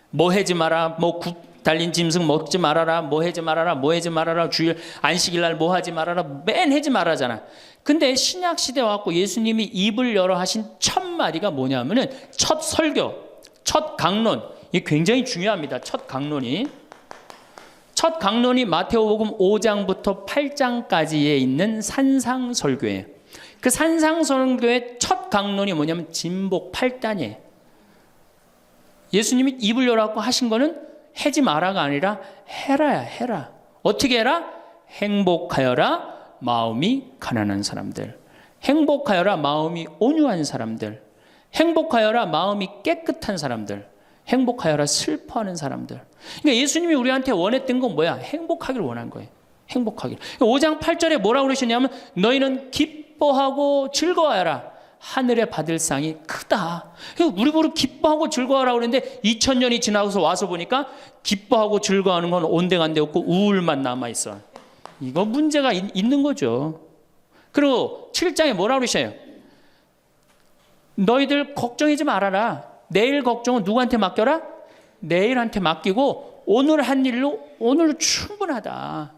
뭐 하지 마라, 뭐 달린 짐승 먹지 말아라, 뭐 하지 말아라, 뭐 하지 말아라, 주일 안식일 날 뭐 하지 말아라, 맨 하지 말아잖아. 근데 신약 시대 와갖고 예수님이 입을 열어 하신 첫 마디가 뭐냐면은 첫 설교, 첫 강론. 이게 굉장히 중요합니다. 첫 강론이 마태복음 5장부터 8장까지에 있는 산상설교예요. 그 산상설교의 첫 강론이 뭐냐면 진복 8단이에요. 예수님이 입을 열어갖고 하신 거는 하지 마라가 아니라 해라야, 해라. 어떻게 해라? 행복하여라 마음이 가난한 사람들. 행복하여라 마음이 온유한 사람들. 행복하여라 마음이 깨끗한 사람들. 행복하여라 슬퍼하는 사람들. 그러니까 예수님이 우리한테 원했던 건 뭐야? 행복하기를 원한 거예요. 행복하기를. 5장 8절에 뭐라고 그러셨냐면 너희는 기뻐하고 즐거워하라. 하늘에 받을 상이 크다. 우리 보러 기뻐하고 즐거워하라고 그러는데 2000년이 지나서 와서 보니까 기뻐하고 즐거워하는 건 온데간데 없고 우울만 남아있어. 이거 문제가 있는 거죠. 그리고 7장에 뭐라고 그러셔요? 너희들 걱정하지 말아라. 내일 걱정은 누구한테 맡겨라? 내일한테 맡기고 오늘 한 일로 오늘 충분하다.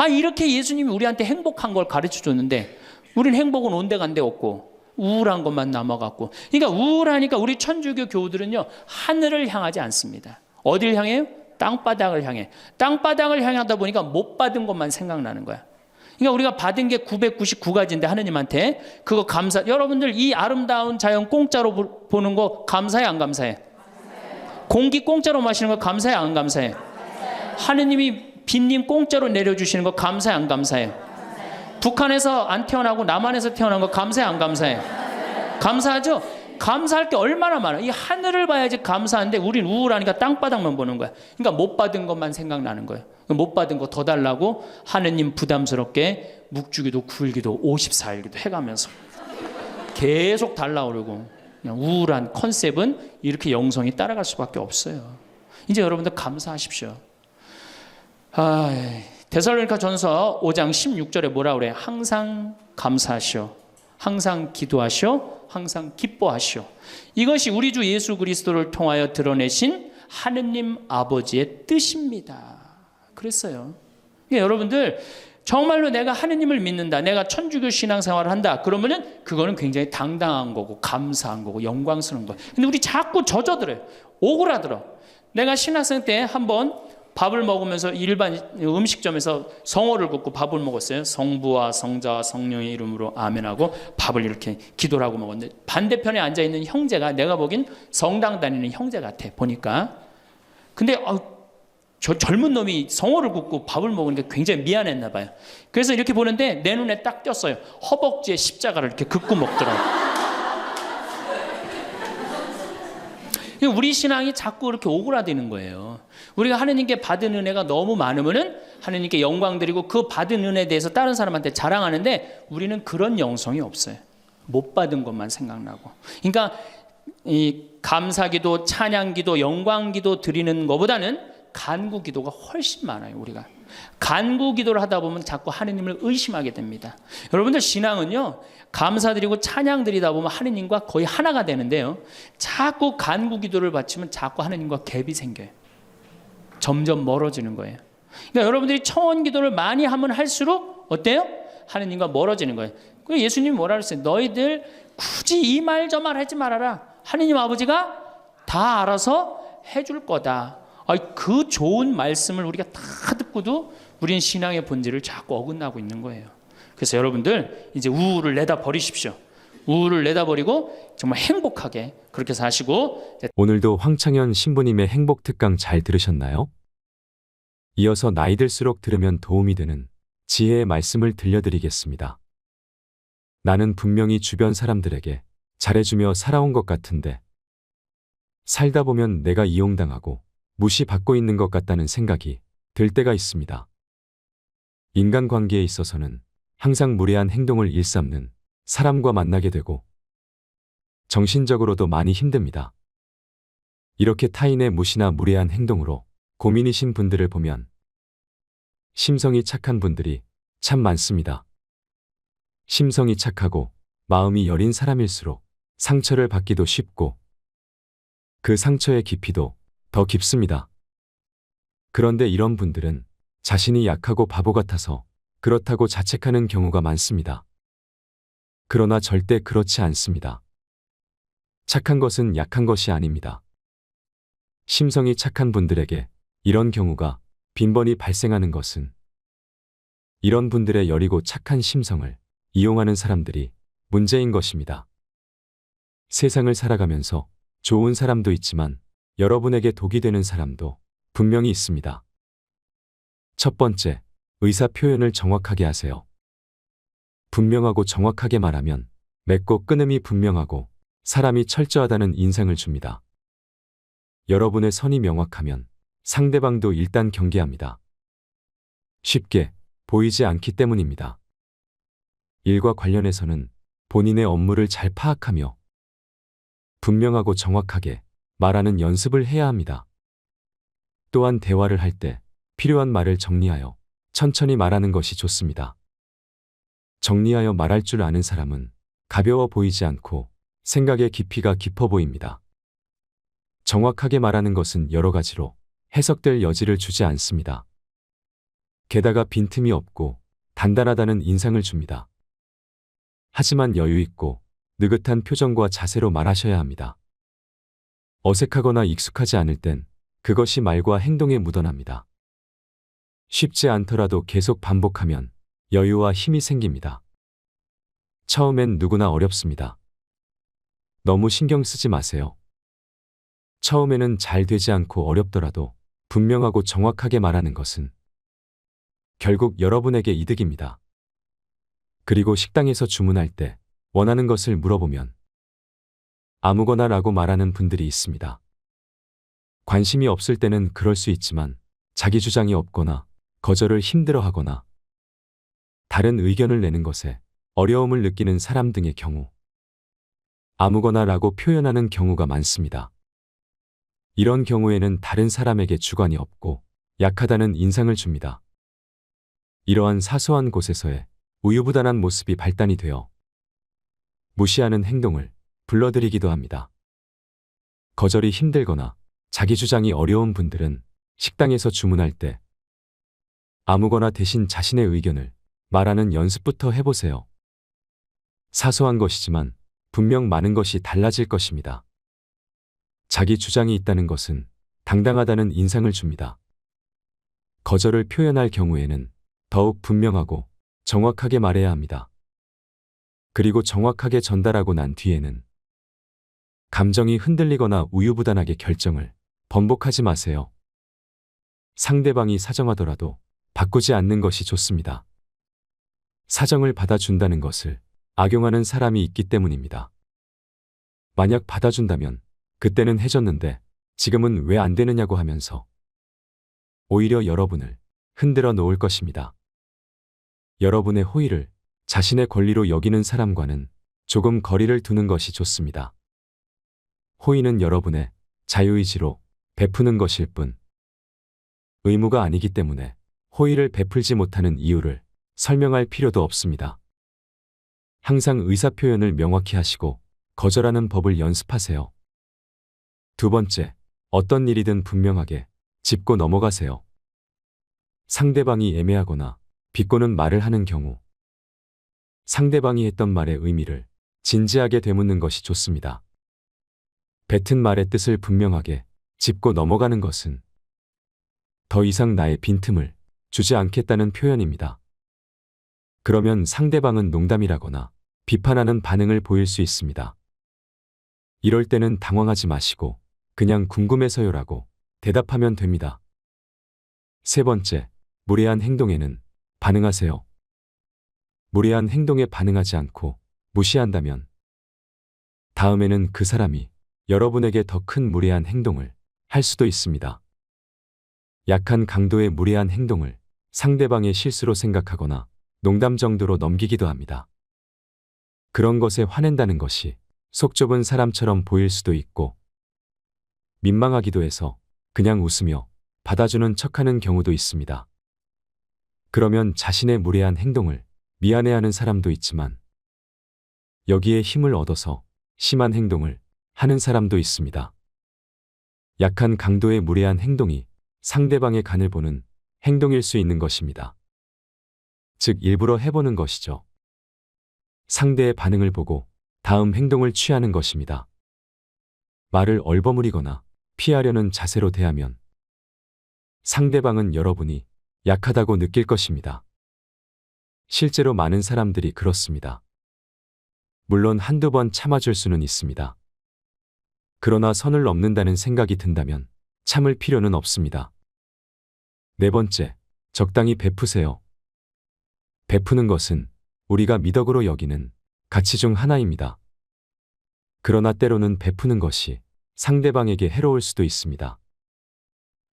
이렇게 예수님이 우리한테 행복한 걸 가르쳐 줬는데 우린 행복은 온데간데 없고 우울한 것만 남아갖고. 그러니까 우울하니까 우리 천주교 교우들은요 하늘을 향하지 않습니다. 어딜 향해요? 땅바닥을 향해. 땅바닥을 향하다 보니까 못 받은 것만 생각나는 거야. 그러니까 우리가 받은 게 999가지인데 하느님한테 그거 감사. 여러분들 이 아름다운 자연 공짜로 보는 거 감사해 안 감사해? 공기 공짜로 마시는 거 감사해 안 감사해? 하느님이 빈님 공짜로 내려주시는 거 감사해 안 감사해? 북한에서 안 태어나고 남한에서 태어난 거 감사해 안 감사해? 감사하죠? 감사할 게 얼마나 많아. 이 하늘을 봐야지 감사한데 우린 우울하니까 땅바닥만 보는 거야. 그러니까 못 받은 것만 생각나는 거예요. 못 받은 거 더 달라고 하느님 부담스럽게 묵주기도 9일기도 54일기도 해가면서 계속 달라고 그러고 그냥 우울한 컨셉은 이렇게 영성이 따라갈 수밖에 없어요. 이제 여러분들 감사하십시오. 데살로니가 전서 5장 16절에 뭐라 그래? 항상 감사하시오. 항상 기도하시오. 항상 기뻐하시오. 이것이 우리 주 예수 그리스도를 통하여 드러내신 하느님 아버지의 뜻입니다. 그랬어요. 그러니까 여러분들 정말로 내가 하느님을 믿는다. 내가 천주교 신앙생활을 한다. 그러면은 그거는 굉장히 당당한 거고 감사한 거고 영광스러운 거예요. 근데 우리 자꾸 젖어들어요. 오그라들어. 내가 신학생 때 한번 밥을 먹으면서 일반 음식점에서 성호를 긋고 밥을 먹었어요. 성부와 성자와 성령의 이름으로 아멘하고 밥을 이렇게 기도를 하고 먹었는데 반대편에 앉아있는 형제가 내가 보긴 성당 다니는 형제 같아 보니까. 근데 저 젊은 놈이 성호를 굽고 밥을 먹으니까 굉장히 미안했나 봐요. 그래서 이렇게 보는데 내 눈에 딱 띄었어요. 허벅지에 십자가를 이렇게 긋고 먹더라고요. 우리 신앙이 자꾸 이렇게 오그라드는 거예요. 우리가 하느님께 받은 은혜가 너무 많으면은 하느님께 영광 드리고 그 받은 은혜에 대해서 다른 사람한테 자랑하는데 우리는 그런 영성이 없어요. 못 받은 것만 생각나고. 그러니까 이 감사기도, 찬양기도, 영광기도 드리는 것보다는 간구기도가 훨씬 많아요. 우리가 간구기도를 하다 보면 자꾸 하느님을 의심하게 됩니다. 여러분들 신앙은요, 감사드리고 찬양드리다 보면 하느님과 거의 하나가 되는데요, 자꾸 간구기도를 바치면 자꾸 하느님과 갭이 생겨요. 점점 멀어지는 거예요. 그러니까 여러분들이 청원기도를 많이 하면 할수록 어때요? 하느님과 멀어지는 거예요. 그래서 예수님이 뭐라 그랬어요? 너희들 굳이 이 말 저 말 하지 말아라. 하느님 아버지가 다 알아서 해줄 거다. 그 좋은 말씀을 우리가 다 듣고도 우리는 신앙의 본질을 자꾸 어긋나고 있는 거예요. 그래서 여러분들 이제 우울을 내다 버리십시오. 우울을 내다 버리고 정말 행복하게 그렇게 사시고. 오늘도 황창현 신부님의 행복 특강 잘 들으셨나요? 이어서 나이 들수록 들으면 도움이 되는 지혜의 말씀을 들려드리겠습니다. 나는 분명히 주변 사람들에게 잘해주며 살아온 것 같은데 살다 보면 내가 이용당하고 무시받고 있는 것 같다는 생각이 들 때가 있습니다. 인간관계에 있어서는 항상 무례한 행동을 일삼는 사람과 만나게 되고 정신적으로도 많이 힘듭니다. 이렇게 타인의 무시나 무례한 행동으로 고민이신 분들을 보면 심성이 착한 분들이 참 많습니다. 심성이 착하고 마음이 여린 사람일수록 상처를 받기도 쉽고 그 상처의 깊이도 더 깊습니다. 그런데 이런 분들은 자신이 약하고 바보 같아서 그렇다고 자책하는 경우가 많습니다. 그러나 절대 그렇지 않습니다. 착한 것은 약한 것이 아닙니다. 심성이 착한 분들에게 이런 경우가 빈번히 발생하는 것은 이런 분들의 여리고 착한 심성을 이용하는 사람들이 문제인 것입니다. 세상을 살아가면서 좋은 사람도 있지만 여러분에게 독이 되는 사람도 분명히 있습니다. 첫 번째, 의사 표현을 정확하게 하세요. 분명하고 정확하게 말하면 맺고 끊음이 분명하고 사람이 철저하다는 인상을 줍니다. 여러분의 선이 명확하면 상대방도 일단 경계합니다. 쉽게 보이지 않기 때문입니다. 일과 관련해서는 본인의 업무를 잘 파악하며 분명하고 정확하게 말하는 연습을 해야 합니다. 또한 대화를 할 때 필요한 말을 정리하여 천천히 말하는 것이 좋습니다. 정리하여 말할 줄 아는 사람은 가벼워 보이지 않고 생각의 깊이가 깊어 보입니다. 정확하게 말하는 것은 여러 가지로 해석될 여지를 주지 않습니다. 게다가 빈틈이 없고 단단하다는 인상을 줍니다. 하지만 여유 있고 느긋한 표정과 자세로 말하셔야 합니다. 어색하거나 익숙하지 않을 땐 그것이 말과 행동에 묻어납니다. 쉽지 않더라도 계속 반복하면 여유와 힘이 생깁니다. 처음엔 누구나 어렵습니다. 너무 신경 쓰지 마세요. 처음에는 잘 되지 않고 어렵더라도 분명하고 정확하게 말하는 것은 결국 여러분에게 이득입니다. 그리고 식당에서 주문할 때 원하는 것을 물어보면 아무거나 라고 말하는 분들이 있습니다. 관심이 없을 때는 그럴 수 있지만 자기 주장이 없거나 거절을 힘들어하거나 다른 의견을 내는 것에 어려움을 느끼는 사람 등의 경우 아무거나 라고 표현하는 경우가 많습니다. 이런 경우에는 다른 사람에게 주관이 없고 약하다는 인상을 줍니다. 이러한 사소한 곳에서의 우유부단한 모습이 발단이 되어 무시하는 행동을 불러들이기도 합니다. 거절이 힘들거나 자기 주장이 어려운 분들은 식당에서 주문할 때 아무거나 대신 자신의 의견을 말하는 연습부터 해보세요. 사소한 것이지만 분명 많은 것이 달라질 것입니다. 자기 주장이 있다는 것은 당당하다는 인상을 줍니다. 거절을 표현할 경우에는 더욱 분명하고 정확하게 말해야 합니다. 그리고 정확하게 전달하고 난 뒤에는 감정이 흔들리거나 우유부단하게 결정을 번복하지 마세요. 상대방이 사정하더라도 바꾸지 않는 것이 좋습니다. 사정을 받아준다는 것을 악용하는 사람이 있기 때문입니다. 만약 받아준다면 그때는 해줬는데 지금은 왜 안 되느냐고 하면서 오히려 여러분을 흔들어 놓을 것입니다. 여러분의 호의를 자신의 권리로 여기는 사람과는 조금 거리를 두는 것이 좋습니다. 호의는 여러분의 자유의지로 베푸는 것일 뿐 의무가 아니기 때문에 호의를 베풀지 못하는 이유를 설명할 필요도 없습니다. 항상 의사표현을 명확히 하시고 거절하는 법을 연습하세요. 두 번째, 어떤 일이든 분명하게 짚고 넘어가세요. 상대방이 애매하거나 비꼬는 말을 하는 경우 상대방이 했던 말의 의미를 진지하게 되묻는 것이 좋습니다. 뱉은 말의 뜻을 분명하게 짚고 넘어가는 것은 더 이상 나의 빈틈을 주지 않겠다는 표현입니다. 그러면 상대방은 농담이라거나 비판하는 반응을 보일 수 있습니다. 이럴 때는 당황하지 마시고 그냥 궁금해서요라고 대답하면 됩니다. 세 번째, 무례한 행동에는 반응하세요. 무례한 행동에 반응하지 않고 무시한다면 다음에는 그 사람이 여러분에게 더 큰 무례한 행동을 할 수도 있습니다. 약한 강도의 무례한 행동을 상대방의 실수로 생각하거나 농담 정도로 넘기기도 합니다. 그런 것에 화낸다는 것이 속 좁은 사람처럼 보일 수도 있고 민망하기도 해서 그냥 웃으며 받아주는 척하는 경우도 있습니다. 그러면 자신의 무례한 행동을 미안해하는 사람도 있지만 여기에 힘을 얻어서 심한 행동을 하는 사람도 있습니다. 약한 강도의 무례한 행동이 상대방의 간을 보는 행동일 수 있는 것입니다. 즉 일부러 해보는 것이죠. 상대의 반응을 보고 다음 행동을 취하는 것입니다. 말을 얼버무리거나 피하려는 자세로 대하면 상대방은 여러분이 약하다고 느낄 것입니다. 실제로 많은 사람들이 그렇습니다. 물론 한두 번 참아줄 수는 있습니다. 그러나 선을 넘는다는 생각이 든다면 참을 필요는 없습니다. 네 번째, 적당히 베푸세요. 베푸는 것은 우리가 미덕으로 여기는 가치 중 하나입니다. 그러나 때로는 베푸는 것이 상대방에게 해로울 수도 있습니다.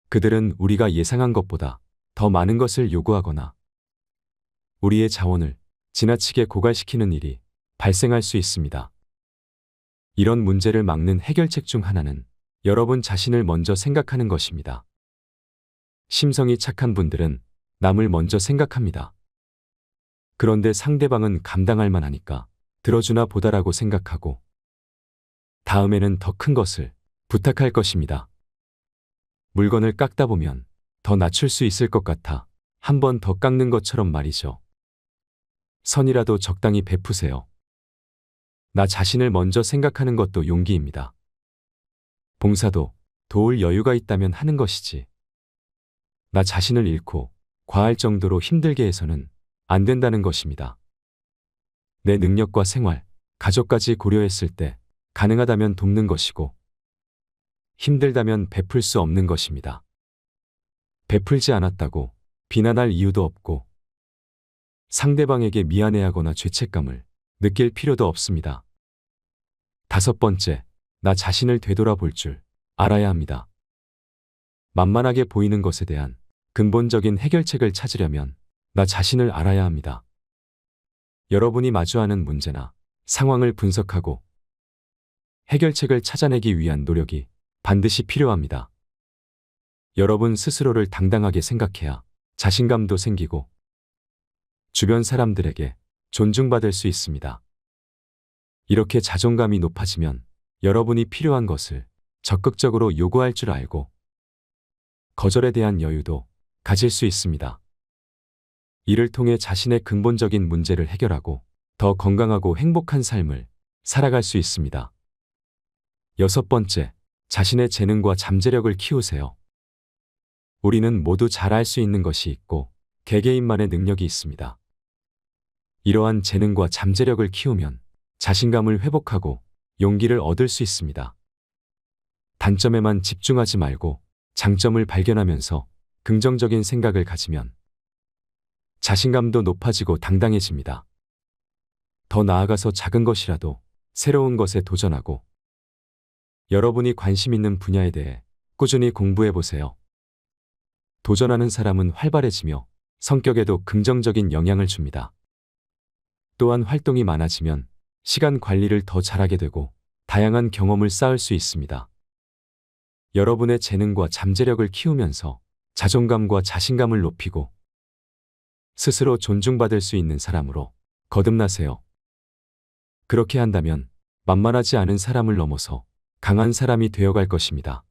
그들은 우리가 예상한 것보다 더 많은 것을 요구하거나 우리의 자원을 지나치게 고갈시키는 일이 발생할 수 있습니다. 이런 문제를 막는 해결책 중 하나는 여러분 자신을 먼저 생각하는 것입니다. 심성이 착한 분들은 남을 먼저 생각합니다. 그런데 상대방은 감당할 만하니까 들어주나 보다라고 생각하고 다음에는 더 큰 것을 부탁할 것입니다. 물건을 깎다 보면 더 낮출 수 있을 것 같아 한 번 더 깎는 것처럼 말이죠. 선이라도 적당히 베푸세요. 나 자신을 먼저 생각하는 것도 용기입니다. 봉사도 도울 여유가 있다면 하는 것이지. 나 자신을 잃고 과할 정도로 힘들게 해서는 안 된다는 것입니다. 내 능력과 생활, 가족까지 고려했을 때 가능하다면 돕는 것이고 힘들다면 베풀 수 없는 것입니다. 베풀지 않았다고 비난할 이유도 없고 상대방에게 미안해하거나 죄책감을 느낄 필요도 없습니다. 다섯 번째, 나 자신을 되돌아볼 줄 알아야 합니다. 만만하게 보이는 것에 대한 근본적인 해결책을 찾으려면 나 자신을 알아야 합니다. 여러분이 마주하는 문제나 상황을 분석하고 해결책을 찾아내기 위한 노력이 반드시 필요합니다. 여러분 스스로를 당당하게 생각해야 자신감도 생기고 주변 사람들에게 존중받을 수 있습니다. 이렇게 자존감이 높아지면 여러분이 필요한 것을 적극적으로 요구할 줄 알고 거절에 대한 여유도 가질 수 있습니다. 이를 통해 자신의 근본적인 문제를 해결하고 더 건강하고 행복한 삶을 살아갈 수 있습니다. 여섯 번째, 자신의 재능과 잠재력을 키우세요. 우리는 모두 잘할 수 있는 것이 있고 개개인만의 능력이 있습니다. 이러한 재능과 잠재력을 키우면 자신감을 회복하고 용기를 얻을 수 있습니다. 단점에만 집중하지 말고 장점을 발견하면서 긍정적인 생각을 가지면 자신감도 높아지고 당당해집니다. 더 나아가서 작은 것이라도 새로운 것에 도전하고 여러분이 관심 있는 분야에 대해 꾸준히 공부해 보세요. 도전하는 사람은 활발해지며 성격에도 긍정적인 영향을 줍니다. 또한 활동이 많아지면 시간 관리를 더 잘하게 되고 다양한 경험을 쌓을 수 있습니다. 여러분의 재능과 잠재력을 키우면서 자존감과 자신감을 높이고 스스로 존중받을 수 있는 사람으로 거듭나세요. 그렇게 한다면 만만하지 않은 사람을 넘어서 강한 사람이 되어갈 것입니다.